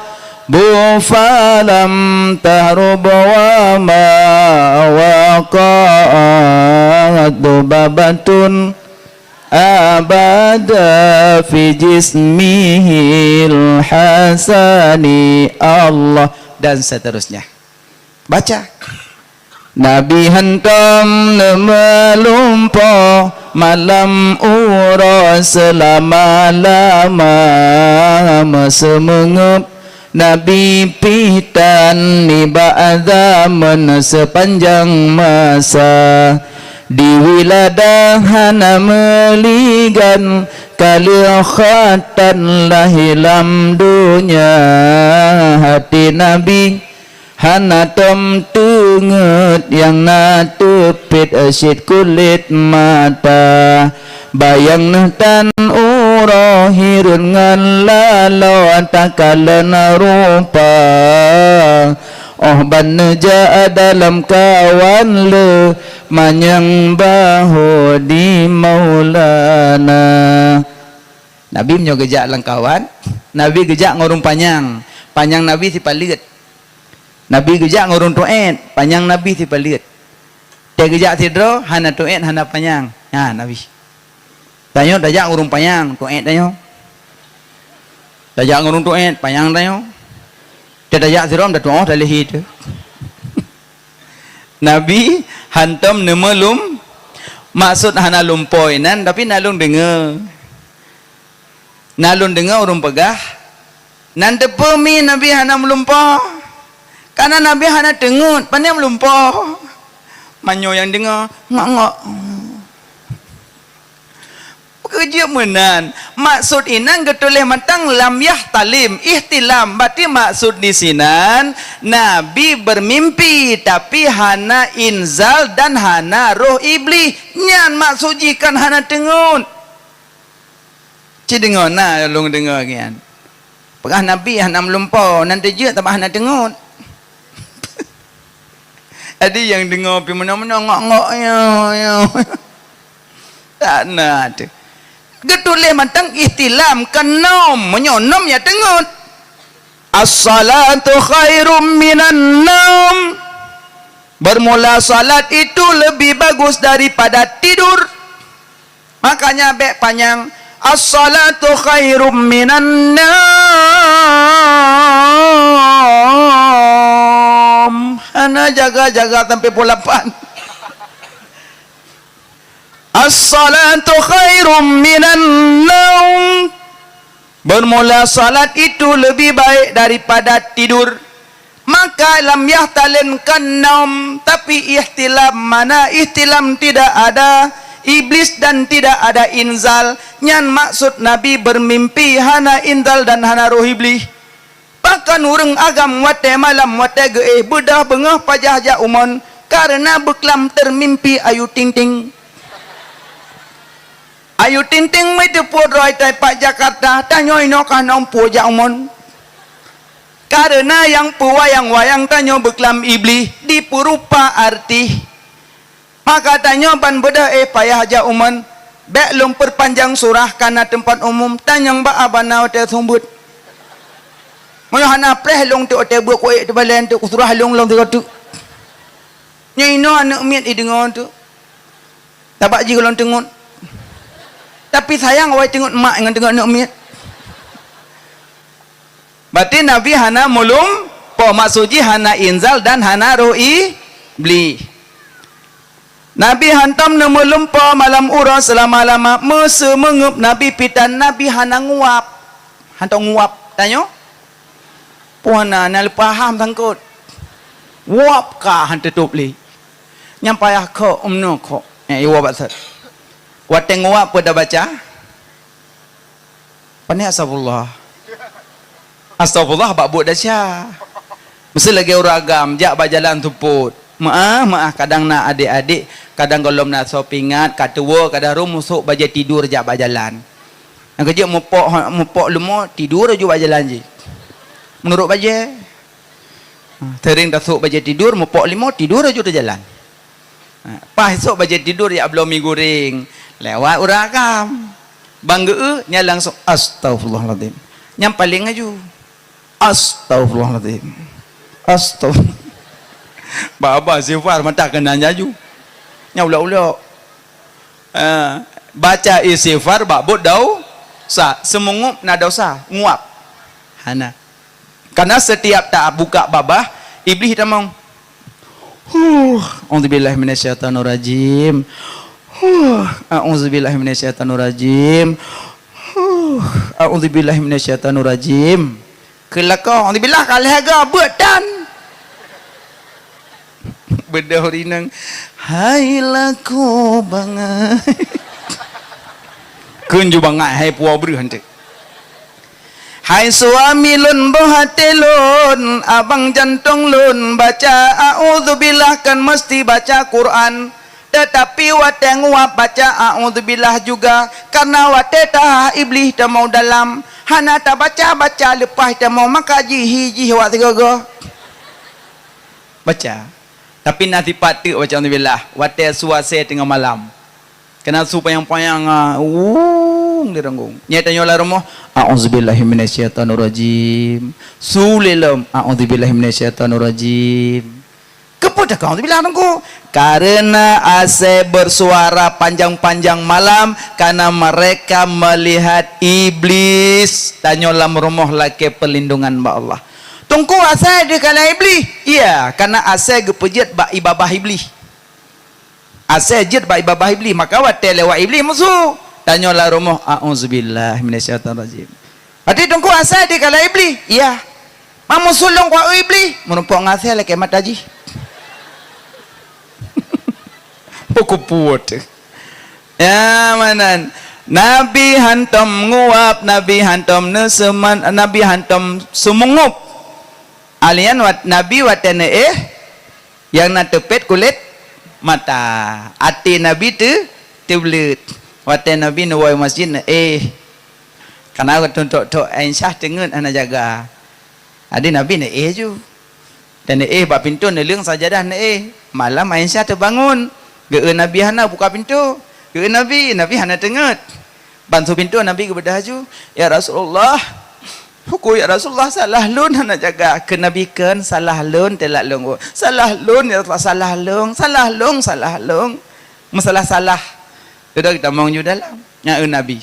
bufalam tahrub wa ma waqa'at babatun abada fi jismihil hasani Allah, dan seterusnya. Baca. Nabi hentam melumpa malam ura selama-lama semengep. Nabi pitan ni ba'adhaman sepanjang masa. Di wiladah hana meligan kalikhatan lahilam dunia. Hati Nabi hana tem tenget yang na tepit asyid kulit mata bayang tan urahirun ngan lalau takalan rupa oh ban ja dalam kawan le manyang bahu di maulana. Nabi menyo gejak lang kawan, Nabi gejak ngurung panjang Nabi si palit. Nabi gejak ngurung tuet, panjang Nabi si palit. Dia gejak tidro, hana tuet, hana panjang. Ya Nabi. Tanyo dajak ngurung panjang, tuet tanyo. Dajak ngurung tuet, panjang tanyo. Dia dajak tidro, dah tuah dah lehi tu. Nabi hantam nemelum, maksud hana lumpoinan, tapi nalung dengar. Nalung dengar urung pegah. Nan tepemi Nabi hana melumpah. Karena Nabi hana tengut, pandai melumpah. Manyo yang dengar, ngak-ngak. Kerja menan. Maksud inan getuleh matang lam yahtalim, ihtilam. Berarti maksud di sinan Nabi bermimpi tapi hana inzal dan hana roh iblis. Nyan maksud jikan hana tengut. Ci dengar nah, long dengar kian. Pegah Nabi hana melumpah, nanti je tambah hana tengut. Ada yang dengar pi mana-mana ngak-ngak ya. Tak nak. Getuleh matang ihtilam kenom menyonom ya tengut. As-salatu khairum minan naum. Bermula salat itu lebih bagus daripada tidur. Makanya bek panjang as-salatu khairum minan naum. Hana jaga-jaga sampai pukul 8. As-salatu khairum minan naum. Bermula salat itu lebih baik daripada tidur. Maka lam yahtalinkan naum, tapi ihtilam mana? Ihtilam tidak ada iblis dan tidak ada inzal. Nyan maksud Nabi bermimpi hana inzal dan hana roh iblis. Bahkan urang agam wate malam wate ge bedah bengah pajah ja umon karena beklam termimpi ayu ting ting. Ayu ting ting mai tepur roi tai Pak Jakarta tanyoi no kana umpu ja umon. Karena yang pewayang-wayang tanyo beklam iblis dipurupa arti. Maka tanyo ban bedah payah ja umon bek lum perpanjang surah kana tempat umum tanyang ba abana te sumbut. Moyo hana preh long tu ote buat kuih tu balen tu surah long long tu tu. Nyai no anak miat idengon tu. Tabak ji kalau tengut. Tapi sayang awak tengok mak dengan tengok anak miat. Berarti Nabi hana mulum, po maksudji hana inzal dan hana ro'i beli. Nabi hantam nemulum po malam urang selama-lama mese mengup Nabi pitan Nabi hana nguap. Hantam nguap. Tanya? Puana nak paham sangkut. Wap ka hantu tutup li. Nyampayah ko umno ko. Iwa batsat. Wateng wap pada baca. Pani astagfirullah. Astagfirullah bak buat dasya. Mesti lagi orang agam jak bajalan tuput. Maaf kadang nak adik-adik, kadang golom nak sopingat, katua kadang rumusuk baja tidur jak bajalan. Nak kerja mupok lemah tidur aja bajalan je. Menurut baja tering tasuk baja tidur mupok limo tidur aja dah jalan. Pas esok baja tidur ya belum mie goreng lewat urakam bangga nya langsung astagfirullahaladzim yang paling aju astagfirullahaladzim astagfirullah baba sifar mata kena aju nya ulah-ulah baca istighfar babut dau sa semungup na dosa nguap hana. Karena setiap tak buka babah, iblis tamang. Auzubillahi minasyaitonir rajim. Auzubillahi minasyaitonir rajim. Auzubillahi minasyaitonir rajim. Kelaka auzubillah kalhaga bedan. Bedah rinang. Hai laku bangai. Kunju bangai hai puau beri hantu. Hai suami lun bohate lun, abang jantung lun baca a'udzubillah kan mesti baca Quran. Tetapi wate nguap baca a'udzubillah juga karena wate tah iblis dah mau dalam. Hana tak baca lepas dah mau maka jih wat gogo. Baca. Tapi nanti patu baca a'udzubillah. Wate suase tengah malam. Kena supaya yang payang diranggung. Nyata nyola rumah a'udzubillahi minasyaitonirrajim. Sulilam a'udzubillahi minasyaitonirrajim. Kepada kau bilang aku karena AC bersuara panjang-panjang malam karena mereka melihat iblis. Tanyola rumah laki perlindungan ba Allah. Tunggu AC dia kala iblis. Iya, karena AC gepejat ba ibabah iblis. Asajid ba ibabah iblis maka wate lewat iblis musuh. Tanyola rumah a'udzubillahi minasyaitonirrajim. Hati tunggu asal di kala iblis. Iya. Mamu sulung kwa iblis. Menumpuk ngasih lagi mataji. Pokok puot. Ya manan. Nabi hantam nguap, Nabi hantam neseman, Nabi hantam sumungup. Alian wat Nabi watene yang na tepet kulit mata. Ati Nabi tu teblet. Wate Nabi nuwai masjid karena aku tuntuk Aisyah tengen anak jaga. Adi Nabi ne ju. Dan bak pintu ne leung sajadah ne malam Aisyah terbangun. Ge Nabi hana buka pintu. Ge Nabi hana tenget. Bantu pintu Nabi ke berdaju. Ya Rasulullah. Hukum ya Rasulullah salah lun anak jaga. Ke Nabi kan salah lun telak lung. Salah lun ya Rasulullah salah lung. Masalah salah. Sudah kita mau nyu dalam. Ya Nabi.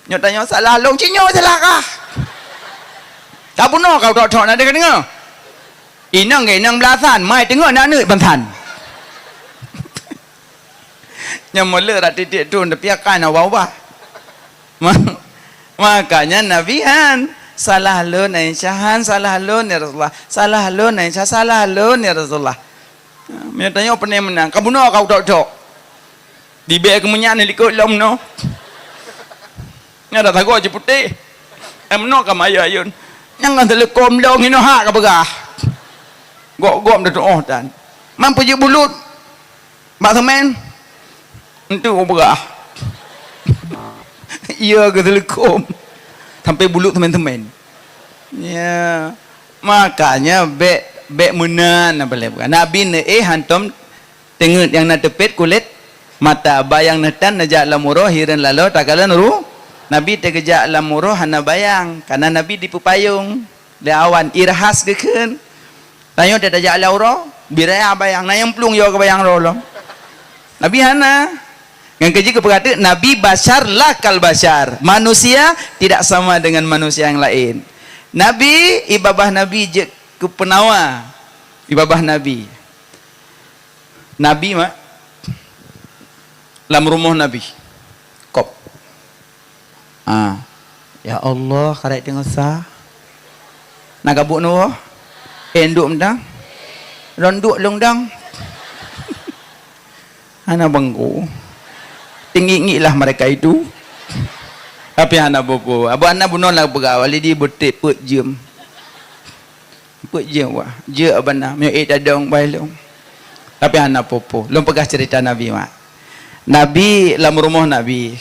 Nyo tanya salah long cinyo salah kah? Tak puno kau tok nak dengar. Inang belasan, mai tengok nak neuk bantan. Nya mula rat titik tu tapi akan awak. Makanya Nabi han salah lun Aisyah, salah lun ya Rasulullah. Salah lun Aisyah, salah lun ya Rasulullah. Dia tanya apa ni menang? Kau puno kau tok. Di beg kemenyan ni likut lom no. Ngada tago je putih. Emno ka maya yun. Yang kan telekom dong ino ha ka begah. Gok dah oh dan. Mampu je bulut. Mak semen. Entu begah. Iya ke telekom. Sampai bulut teman-teman. Ya. Makanya beg menan apa le. Nabi ne hantom tengut yang na tepet kulit mata bayang netan najak lamuro hiran lalo takalan ru Nabi tegejak lamuro hana bayang karena Nabi dipupayung le awan irhas geken tanyo te tajak lauro biraya bayang nayang plung yo ke bayang rolo Nabi hana yang keji ke berkata Nabi bashar lakal bashar manusia tidak sama dengan manusia yang lain Nabi ibabah Nabi je ke penawa ibabah Nabi mak dalam rumah Nabi kop ya Allah karek tengok sah nak gabuk nuh enduk mendang ronduk longdang ana bangku tinggi lah mereka itu tapi ana bopo abu ana bunon lah begawali di betik put jem wah je abana me tadong bailong tapi ana popo lom pegah cerita Nabi mak Nabi dalam rumah Nabi.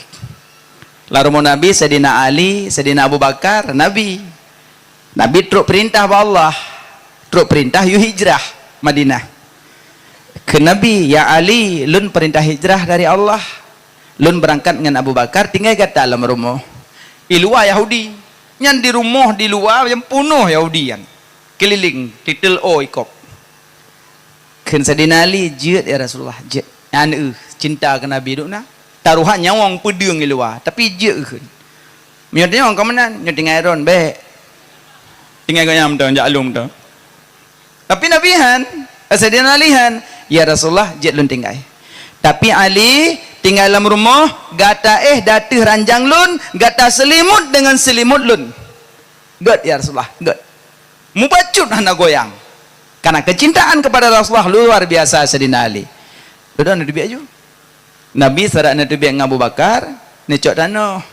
Dalam rumah Nabi Sayyidina Ali, Sayyidina Abu Bakar, Nabi. Nabi truk perintah Allah. Truk perintah yu hijrah Madinah. Ke Nabi, ya Ali, lun perintah hijrah dari Allah. Lun berangkat dengan Abu Bakar tinggal kat dalam rumah. Di luar Yahudi. Yang di rumah di luar yang penuh Yahudi yang keliling titel ikop. Ke Sayyidina Ali, jet ya Rasulullah, jet. Cinta ke Nabi duk na taruhan nyawang pedung di luar tapi je ke nyo tengok ke mana nyo tinggal ron baik tinggal gayam tu jaklum tu tapi Nabi han Sayyidina Ali han ya Rasulullah jet lun tinggal tapi Ali tinggal dalam rumah gata datih ranjang lun gata selimut dengan selimut lun god ya Rasulullah god mubacut hana goyang karena kecintaan kepada Rasulullah luar biasa Sayyidina Ali sudah nak dibiak je Nabi serak nak biak dengan Abu Bakar necok tanah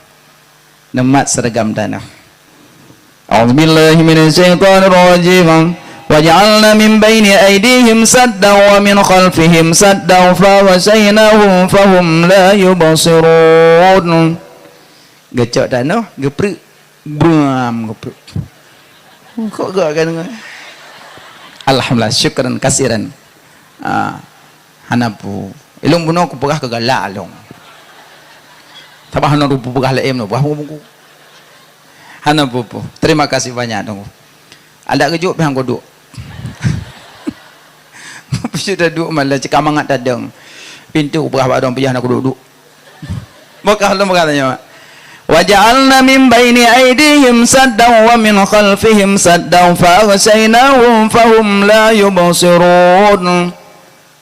nemat seragam tanah A'udzubillahi minasyaitonirrajim. Waj'alna min baini aydihim saddan wa min khalfihim saddan fawasaynahum fahum la yubsirun. Gecok dah no, geprek bam geprek. Kok gak kan? Alhamdulillah, syukran kasiran. Hanapu ilung buno ku pegah ke galak along. Tabah hana rupu pegah laem no, buku. Hanapu. Terima kasih banyak dong. Ada kejuk pihang koduk. Sudah duduk malah cakap mangat dadang. Pintu pegah badong pijah nak duduk. Maka Allah berkatanya, waja'alna min baini aydihim saddan wa min khalfihim saddan fa'agsaynahum fahum la yubsirun.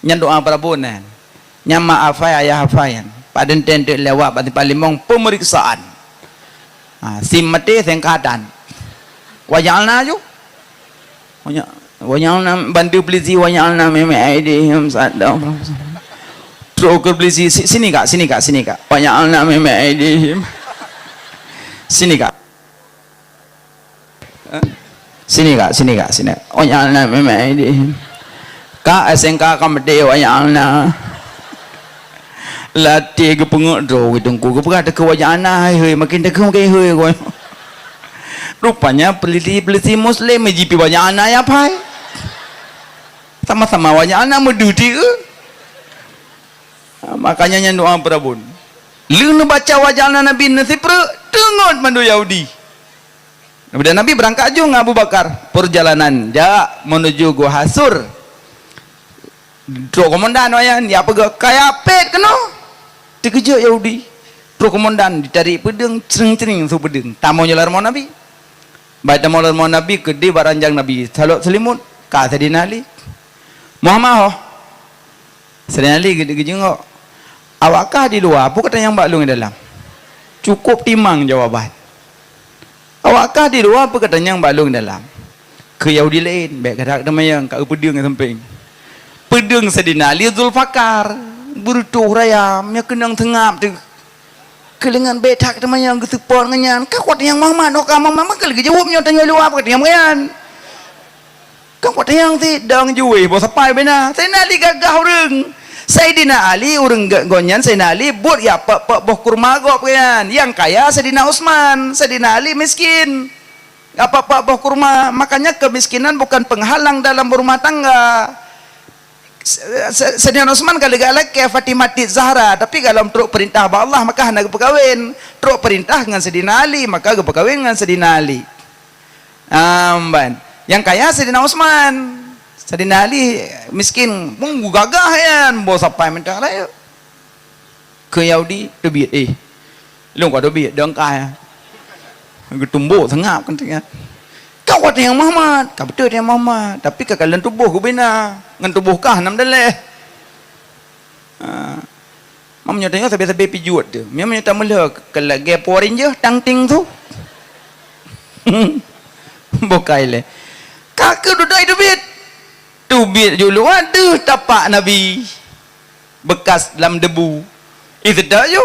Nyan doa prabunan. Nyam maaf ayah hafayan. Paden tentu lewat pati palimong pemeriksaan. Sim mati sengkatan. Waja'alna ju. Waja'alna bantu pelisi waja'alna min aydihim saddan. Proker pelisi sini kak. Waja'alna min aydihim. Sini kak. Sini. Waja'alna min aydihim. Kak SNK kamde waja'alna. Latih ke pengok do hidungku ke berada ke waja'alna hai makin dekat makin hai kau. Rupanya peliti muslim jipi waja'alna ya pai. Sama-sama waja'alna medudi ke. Makanya nyan doa Prabun. Lu baca waja'alna Nabi Nasipra dengot mandu Yahudi. Kemudian Nabi berangkat juga Abu Bakar perjalanan menuju Gua Hasur. Tro komandan wayan ya apa kayak pet kena dikejut Yahudi. Tro komandan ditarik pedang cering su pedang tamu nyelar mau Nabi baik tamu nyelar mau Nabi gede baranjang Nabi salok selimut ka Sayyidina Ali Muhammad Sayyidina Ali gede jengok awakkah di luar apa kata yang baklung di dalam cukup timang jawaban awakkah di luar apa kata yang baklung di dalam ke Yahudi lain baik kata yang kat pedang yang samping pedang Sayyidina Ali Zulfakar berutuh rayam yang kenang tengap tu kelengan betak teman yang ketepon ngenyan kau yang Muhammad kau Muhammad kalau jawabnya tanya lu apa kata yang mengan kau kata yang tidak juwe bos sampai benar Sayyidina Ali gagah orang Sayyidina Ali orang gonyan Sayyidina Ali buat ya boh kurma gop kan yang kaya Sayyidina Utsman Sayyidina Ali miskin apa boh kurma makanya kemiskinan bukan penghalang dalam berumah tangga. Sayyidina Utsman kalau galak ke Fatimah Zahra tapi kalau teruk perintah Allah maka hendak berkahwin teruk perintah dengan Sayyidina Ali maka berkahwin dengan Sayyidina Ali amban yang kaya Sayyidina Utsman Sayyidina Ali miskin mung gagah yan bos apa minta raya ke Yahudi duit lu kau duit dong kaya tumbuh tengap kan tengah kau kata yang Muhammad kau betul yang Muhammad tapi kekalian tubuh ku bina ngan tubuh kah nam daleh mamnya tengok sampai pijuat tu mamnya tak mula kalau ge porin je tang ting tu bokai le kakak dudai duit dulu aduh tapak Nabi bekas dalam debu itu dah ju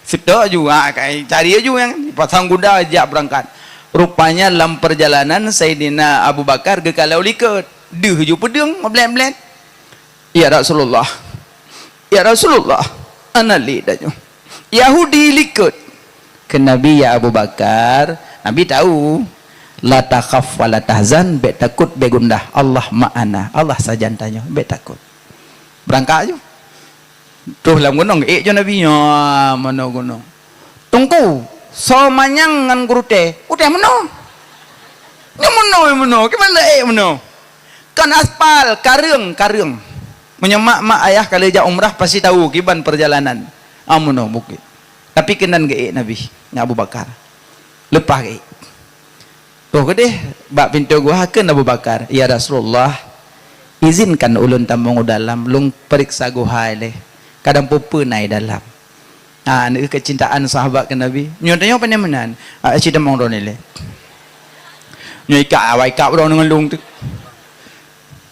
sudah juga cari aja yang pasang kuda ajak berangkat rupanya dalam perjalanan Sayyidina Abu Bakar ke kalau likat duh ju pedang meblen-blen ya Rasulullah ana lidahnya Yahudi likat ke Nabi ya Abu Bakar Nabi tahu la takhaf wa la tahzan be takut be gundah Allah ma'ana Allah sajan tanya be takut berangkat aja tuh lam gunung jo Nabi nya mana gunung tunggu so manyang ngan gurute udah meno gimana meno kan aspal karung menyemak mak ayah kalau ja umrah pasti tahu kiban perjalanan amuno bukit tapi kenan ge Nabi nya Abu Bakar lepas ge tuh gede bak pintu gua hakeun Abu Bakar ya Rasulullah izinkan ulun tambung dalam lung periksa gua le kadang pupu naik dalam ini kecintaan sahabat ke Nabi nyatanya apa menan cita mong ronile nyika awai kap ron dengan lung tu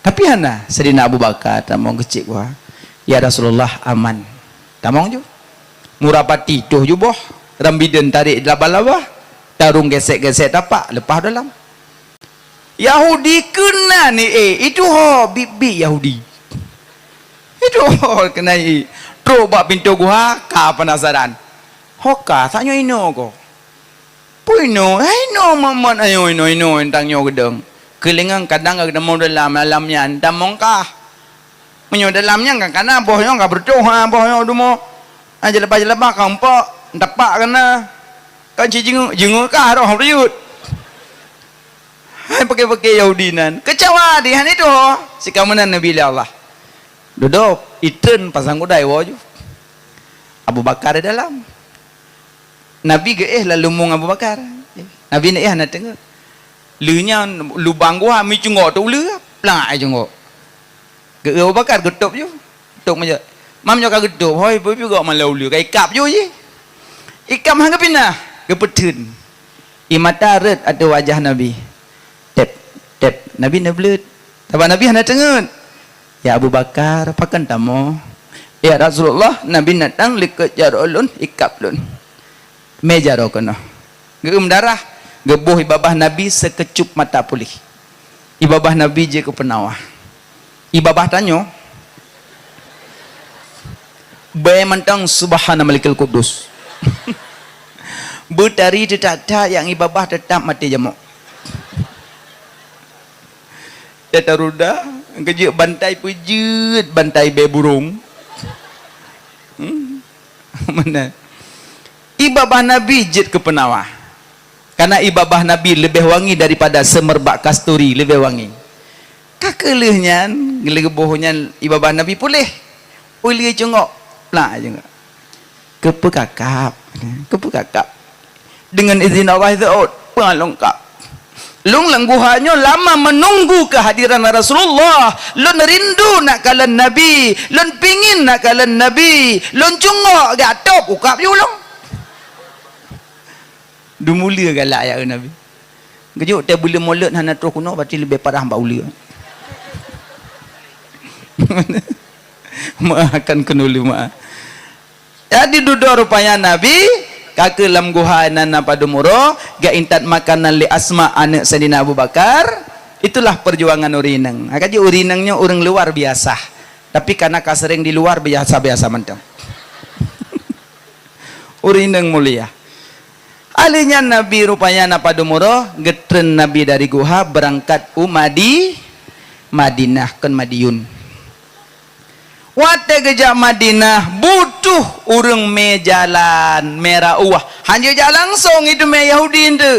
tapi hana Sayyidina Abu Bakar tamong kecik gua ya Rasulullah aman tamong ju murapati tuh ju boh rambiden tarik laba-laba tarung gesek-gesek tapak lepas dalam. Yahudi kena ni itu bibi Yahudi. Itu kena terus buat pintu gua ka penasaran. Hoka tanya ino ko. Puino, ino mamat ayo ino entang nyo gedeng. Kelingan kadang ada mau dalamnya entang mongkah. Menyo dalamnya kan kana bohnya enggak berdoa, bohnya dumo. Aja lepas kampak tepak kena. Kan jenguk kah roh riut. Hai pakai Yahudinan. Kecewa dihan itu si kamunan Nabi Allah. Duduk itun pasang kudai waju. Abu Bakar di dalam. Nabi ke lalu mung Abu Bakar. Nabi ni nak tengok. Lunya lubang gua mi cungok tu lu. Plang ai cungok. Ke Abu Bakar getup je. Getup aja. Mam nyo ka getup. Hoi pu juga malau lu kai kap je je. Ikam hang pindah ke petun. Imata red ada wajah Nabi. Tep Nabi nak belut. Tapi Nabi nak tengok. Ya Abu Bakar pakan tamu. Ya Rasulullah Nabi datang likat jarulun ikap lun. Meja ro kena. Geum darah, gebuh ibabah Nabi sekecup mata pulih. Ibabah Nabi je ke penawah. Ibabah tanyo. Bae mentang subhana malikul kudus. Betari tetata yang ibabah tetap mati jamuk. Tetaruda kejuk bantai pujut, bantai be burung. Mana? Ibabah Nabi jet ke penawah. Karena ibabah Nabi lebih wangi daripada semerbak kasturi, lebih wangi. Kakelehnya, gelebohnya ibabah Nabi pulih. Pulih cengok, plak cengok. Kepekakap. Dengan izin Allah itu, pengalongkap. Lung langguhannya lama menunggu kehadiran Rasulullah. Lun rindu nak kalan Nabi. Lun pingin nak kalan Nabi. Lun cungok gatop ukap je ulung. Dumula galak ya Nabi. Kejuk dia boleh mulut hana terus kuno berarti lebih parah mbak ulia. Maafkan kenuli maaf. Jadi duduk rupanya Nabi kake lam guhanan apa dumuro ga intat makanan li Asma anak Sayyidina Abu Bakar. Itulah perjuangan urineng. Akaji urinengnya orang luar biasa. Tapi karena kasering di luar biasa-biasa mentang. Urineng mulia. Alinya Nabi rupanya napa dumuro getren Nabi dari guha berangkat Madinah kan Madiun. Wate gejak Madinah butuh urang me jalan merah uah. Hanya jalan langsung itu me Yahudi itu.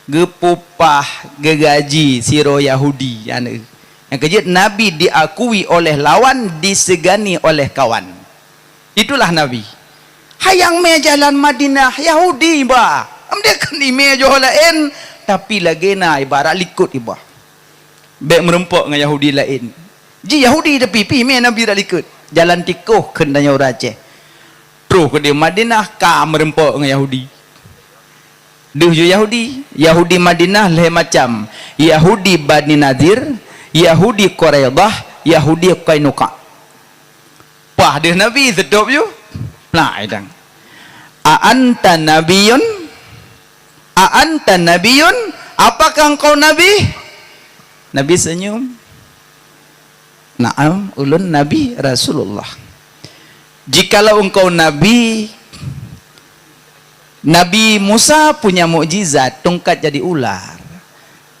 Gepupah gegaji siro Yahudi ane. Yang kejut Nabi diakui oleh lawan, disegani oleh kawan. Itulah Nabi. Hayang me jalan Madinah Yahudi ba. Dia kan di me jo lain tapi lagi na ibarat likut iba. Baik merempok dengan Yahudi lain. Ji Yahudi tapi me Nabi dak likut. Jalan tikuh kendanya orang Aceh. Terus ke di Madinah ka merempok dengan Yahudi. Duh Yahudi Madinah leh macam Yahudi Bani Nadir, Yahudi Quraidah, Yahudi Qainuqa. Pah dia Nabi sedap je. Nah, idang. A anta nabiyun? Apakah engkau nabi? Nabi senyum. Naam, ulun Nabi Rasulullah. Jikalau engkau Nabi, Nabi Musa punya mukjizat, tongkat jadi ular.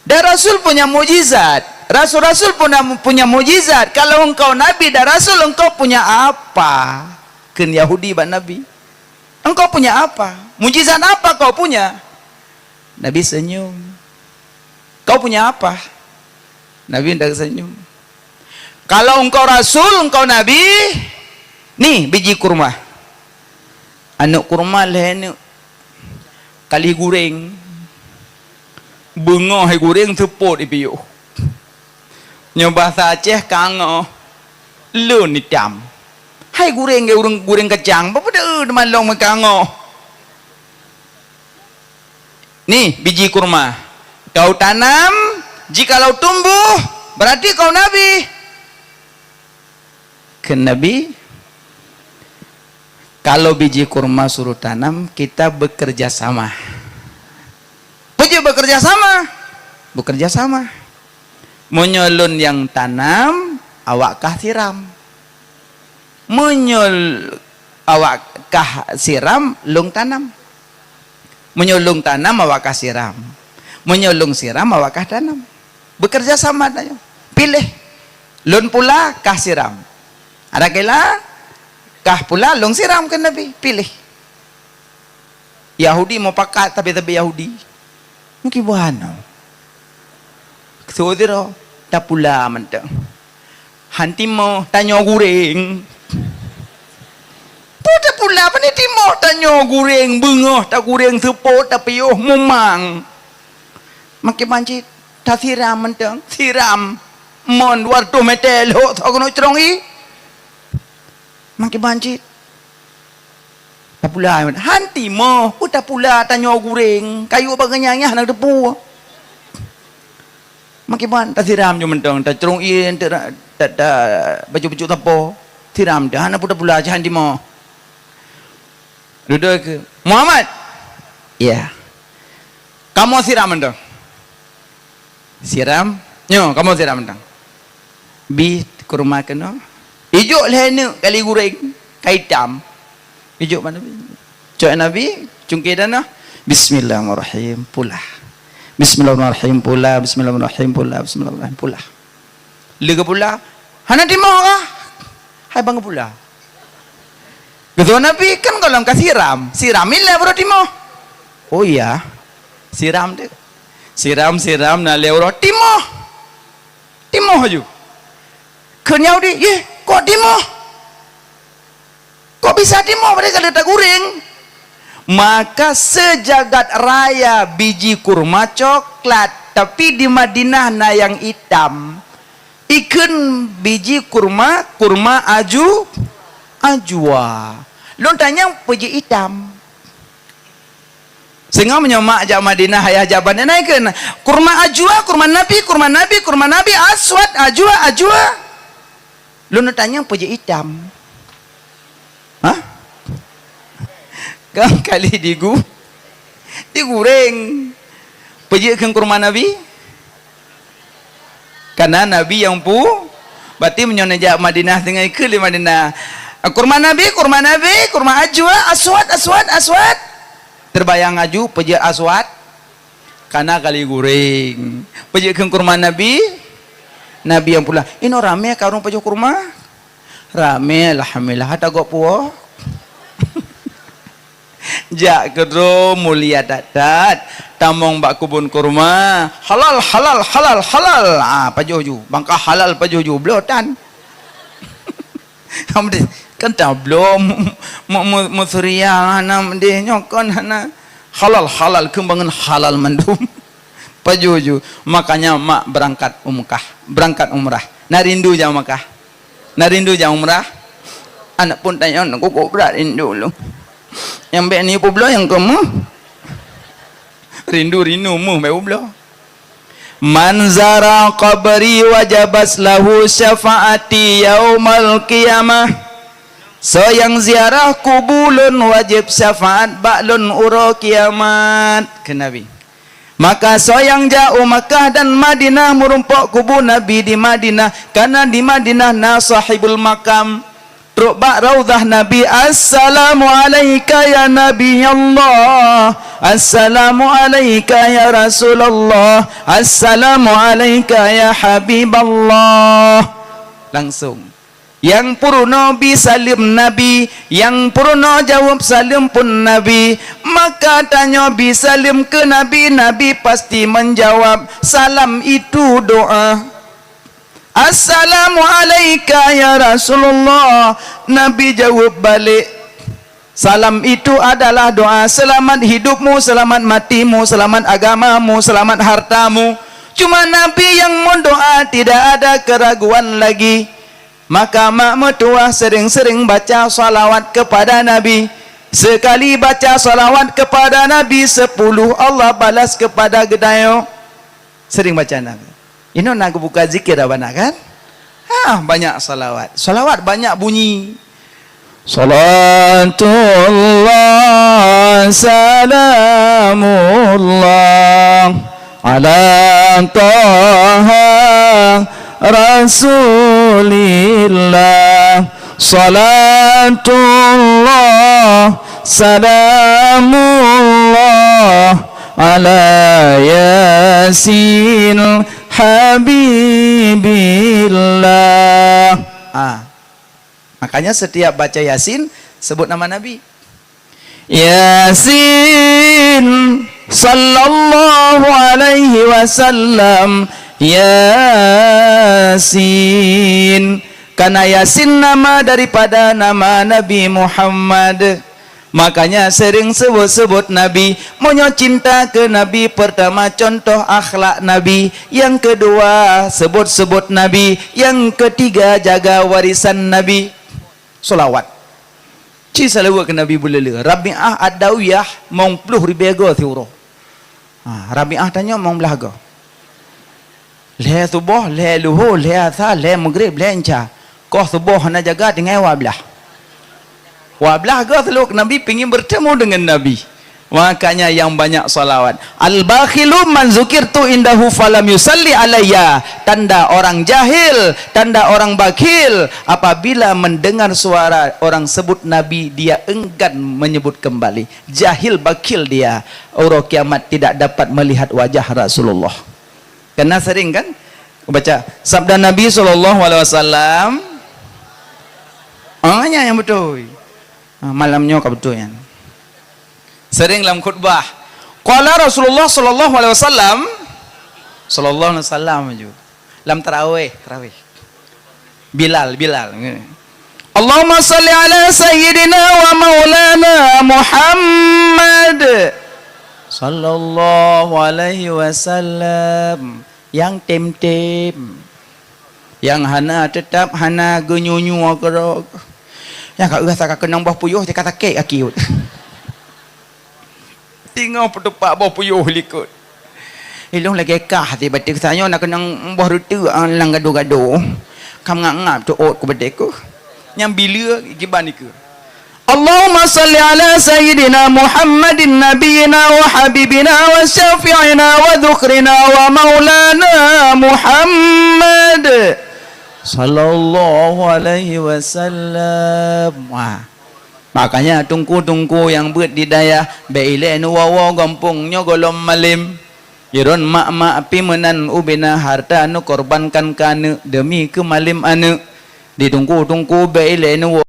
Dan Rasul punya mukjizat, Rasul-Rasul punya mukjizat. Kalau engkau Nabi dan Rasul, engkau punya apa? Ken Yahudi ban Nabi. Engkau punya apa? Mukjizat apa kau punya? Nabi senyum. Kau punya apa? Nabi hendak senyum. Kalau engkau Rasul, engkau Nabi, nih biji kurma. Anak kurma lah kali goreng. Bunga hai goreng teput ipiu. Nyoba bahasa Aceh kango. Lun hitam. Hai goreng ke goreng kacang. Apa dah malong mengango. Nih biji kurma. Kau tanam, jikalau tumbuh, berarti kau Nabi. Ke Nabi, kalau biji kurma suruh tanam, kita bekerja sama. bekerja sama. Bekerja sama. Menyolun yang tanam, awak kah siram. Awak kah siram, lung tanam. Menyolong tanam, awak kah siram. Menyolong siram, awak kah tanam. Bekerja sama tanya. Pilih. Lun pula kah siram. Ada kala kah pula lung siram ke Nabi. Pilih. Yahudi mau pakat tapi Yahudi. Mungkin buana. Saudara, tak pula mentang. Hanti mau tanya goreng. Tak pula apa ni timo tanya goreng bengah tak goreng sepot tak piyuh memang. Makin banjit tak siram mentang. Siram. Mon warto metel ho tak kena cerongi. Makin banjit. Tak pula hanti mau tak pula tanya goreng. Kayu baganyanya nak depu. Makin ban tak siram je mentang tak cerongin tak baju-baju tapo siram dah nak pula jahan di mau duduk ke Muhammad ya kamu siram mentang siram nyo kamu siram mentang bi kurma kena ijuk lehne kali goreng kaitam ijuk mana bi cok Nabi cungkir dana bismillahirrahmanirrahim pula Bismillahirrahmanirrahim pula, Bismillahirrahmanirrahim pula, Bismillahirrahmanirrahim pula. Lega pula, hana timah kah? Hai bangga pula. Ketua Nabi kan kalau engkau siram ilah baru timah. Oh iya, siram deh. Siram na lewro timah. Timah aja. Kenyau di, ye, kok timah? Kok bisa timah pada kalau tak goreng? Maka sejagat raya biji kurma coklat, tapi di Madinah na yang hitam. Ikan biji kurma ajwa. Lu tanya biji hitam. Sehingga menyemak jak Madinah ayah jabannya naikkan. Kurma ajwa, kurma nabi, aswad, ajwa. Lu tanya biji hitam. Hah? Kali digoreng pejikan kurma Nabi karena Nabi yang berarti menyonajak Madinah dengan ke di Madinah kurma Nabi kurma ajwa aswad terbayang aju pejik aswad karena kali goreng pejikan kurma Nabi yang pula ini rame karung pejik kurma rame alhamdulillah ada gok puah jak kedro mulia dadat tamong bak kubun kurma halal pajoju bangka halal pajoju blotan kan tak belum musuria hanam de nyokon hana halal kembangan halal mandum pajoju makanya mak berangkat umrah narindu jam Makkah umrah anak pun tanya aku kok berat rindu lu yang baik ni pula yang kamu rindu mu baik pula man zara qabri wajabas lahu syafaati yaumal qiyamah so yang ziarah kubulun wajib syafaat ba'lun uro kiamat ke Nabi maka so yang jauh Makkah dan Madinah merumpok kubur Nabi di Madinah karena di Madinah na sahibul makam Rubak raudhah Nabi Assalamu alaika ya Nabi Allah Assalamu alaika ya Rasulullah Assalamu alaika ya Habiballah langsung yang purno bisalim Nabi yang purno jawab salim pun Nabi maka tanya bisalim ke Nabi Nabi pasti menjawab salam itu doa Assalamu alaika ya Rasulullah Nabi jawab balik salam itu adalah doa selamat hidupmu, selamat matimu, selamat agamamu, selamat hartamu cuma Nabi yang mendoa tidak ada keraguan lagi maka mak mertua sering-sering baca salawat kepada Nabi sekali baca salawat kepada Nabi 10 Allah balas kepada gedayo sering baca Nabi ini nak buka zikir apa nak kan? Banyak salawat banyak bunyi Salatullah salamullah ala taha rasulillah. Salatullah salamullah ala yasin habibillah. Makanya setiap baca Yasin sebut nama Nabi. Yasin sallallahu alaihi wasallam. Yasin, karena Yasin nama daripada nama Nabi Muhammad. Makanya sering sebut-sebut Nabi. Monyo cinta ke Nabi, pertama contoh akhlak Nabi. Yang kedua sebut-sebut Nabi. Yang ketiga jaga warisan Nabi. Solawat. Ci salawat ke Nabi bulele. Rabi'ah ad-dawiyah mong puluh ribego thiuro. Rabi'ah tanya mong belaga. Le subuh, le luhur, le asar, le maghrib, le isya. Kau subuh nak jaga dengan wablah. Wablah kau seluk Nabi pingin bertemu dengan Nabi. Makanya yang banyak salawat. Al-bakhilu man zukirtu indahu falam yusalli alayya. Tanda orang jahil, tanda orang bakhil, apabila mendengar suara orang sebut Nabi, dia enggan menyebut kembali. Jahil, bakhil dia. Orang kiamat tidak dapat melihat wajah Rasulullah. Karena sering kan baca sabda Nabi SAW. Hanya yang betul. Malamnya kau betul kan. Sering dalam khutbah. Qala Rasulullah sallallahu alaihi wasallam. Sallallahu alaihi wasallam juga. Dalam tarawih. Bilal. Allahumma salli ala sayyidina wa maulana Muhammad sallallahu alaihi wasallam. Yang tem-tem, yang hana tetap hana genyunyu kerok. Yang kak rasa kak kenang bawah puyuh dia kata kek aki. Tinggal petupak bawah puyuh likut. Ilung lagi kah ti batik saya nak kenang bawah rutu lang gaduh-gaduh. Kam ngap tu ot ku batik ku. Yang bila giban iku. Allahumma salli ala sayyidina Muhammadin nabiyina wa habibina wa syafi'ina wa dhukrina wa maulana Muhammad sallallahu alaihi wasallam. Makanya tungku-tungku yang buat di daya beile nu wawa gampungnya golom malim. Iron mak-mak api menan ubina harta nu korbankan kanu demi ke malim anu. Ditungku-tungku beile nu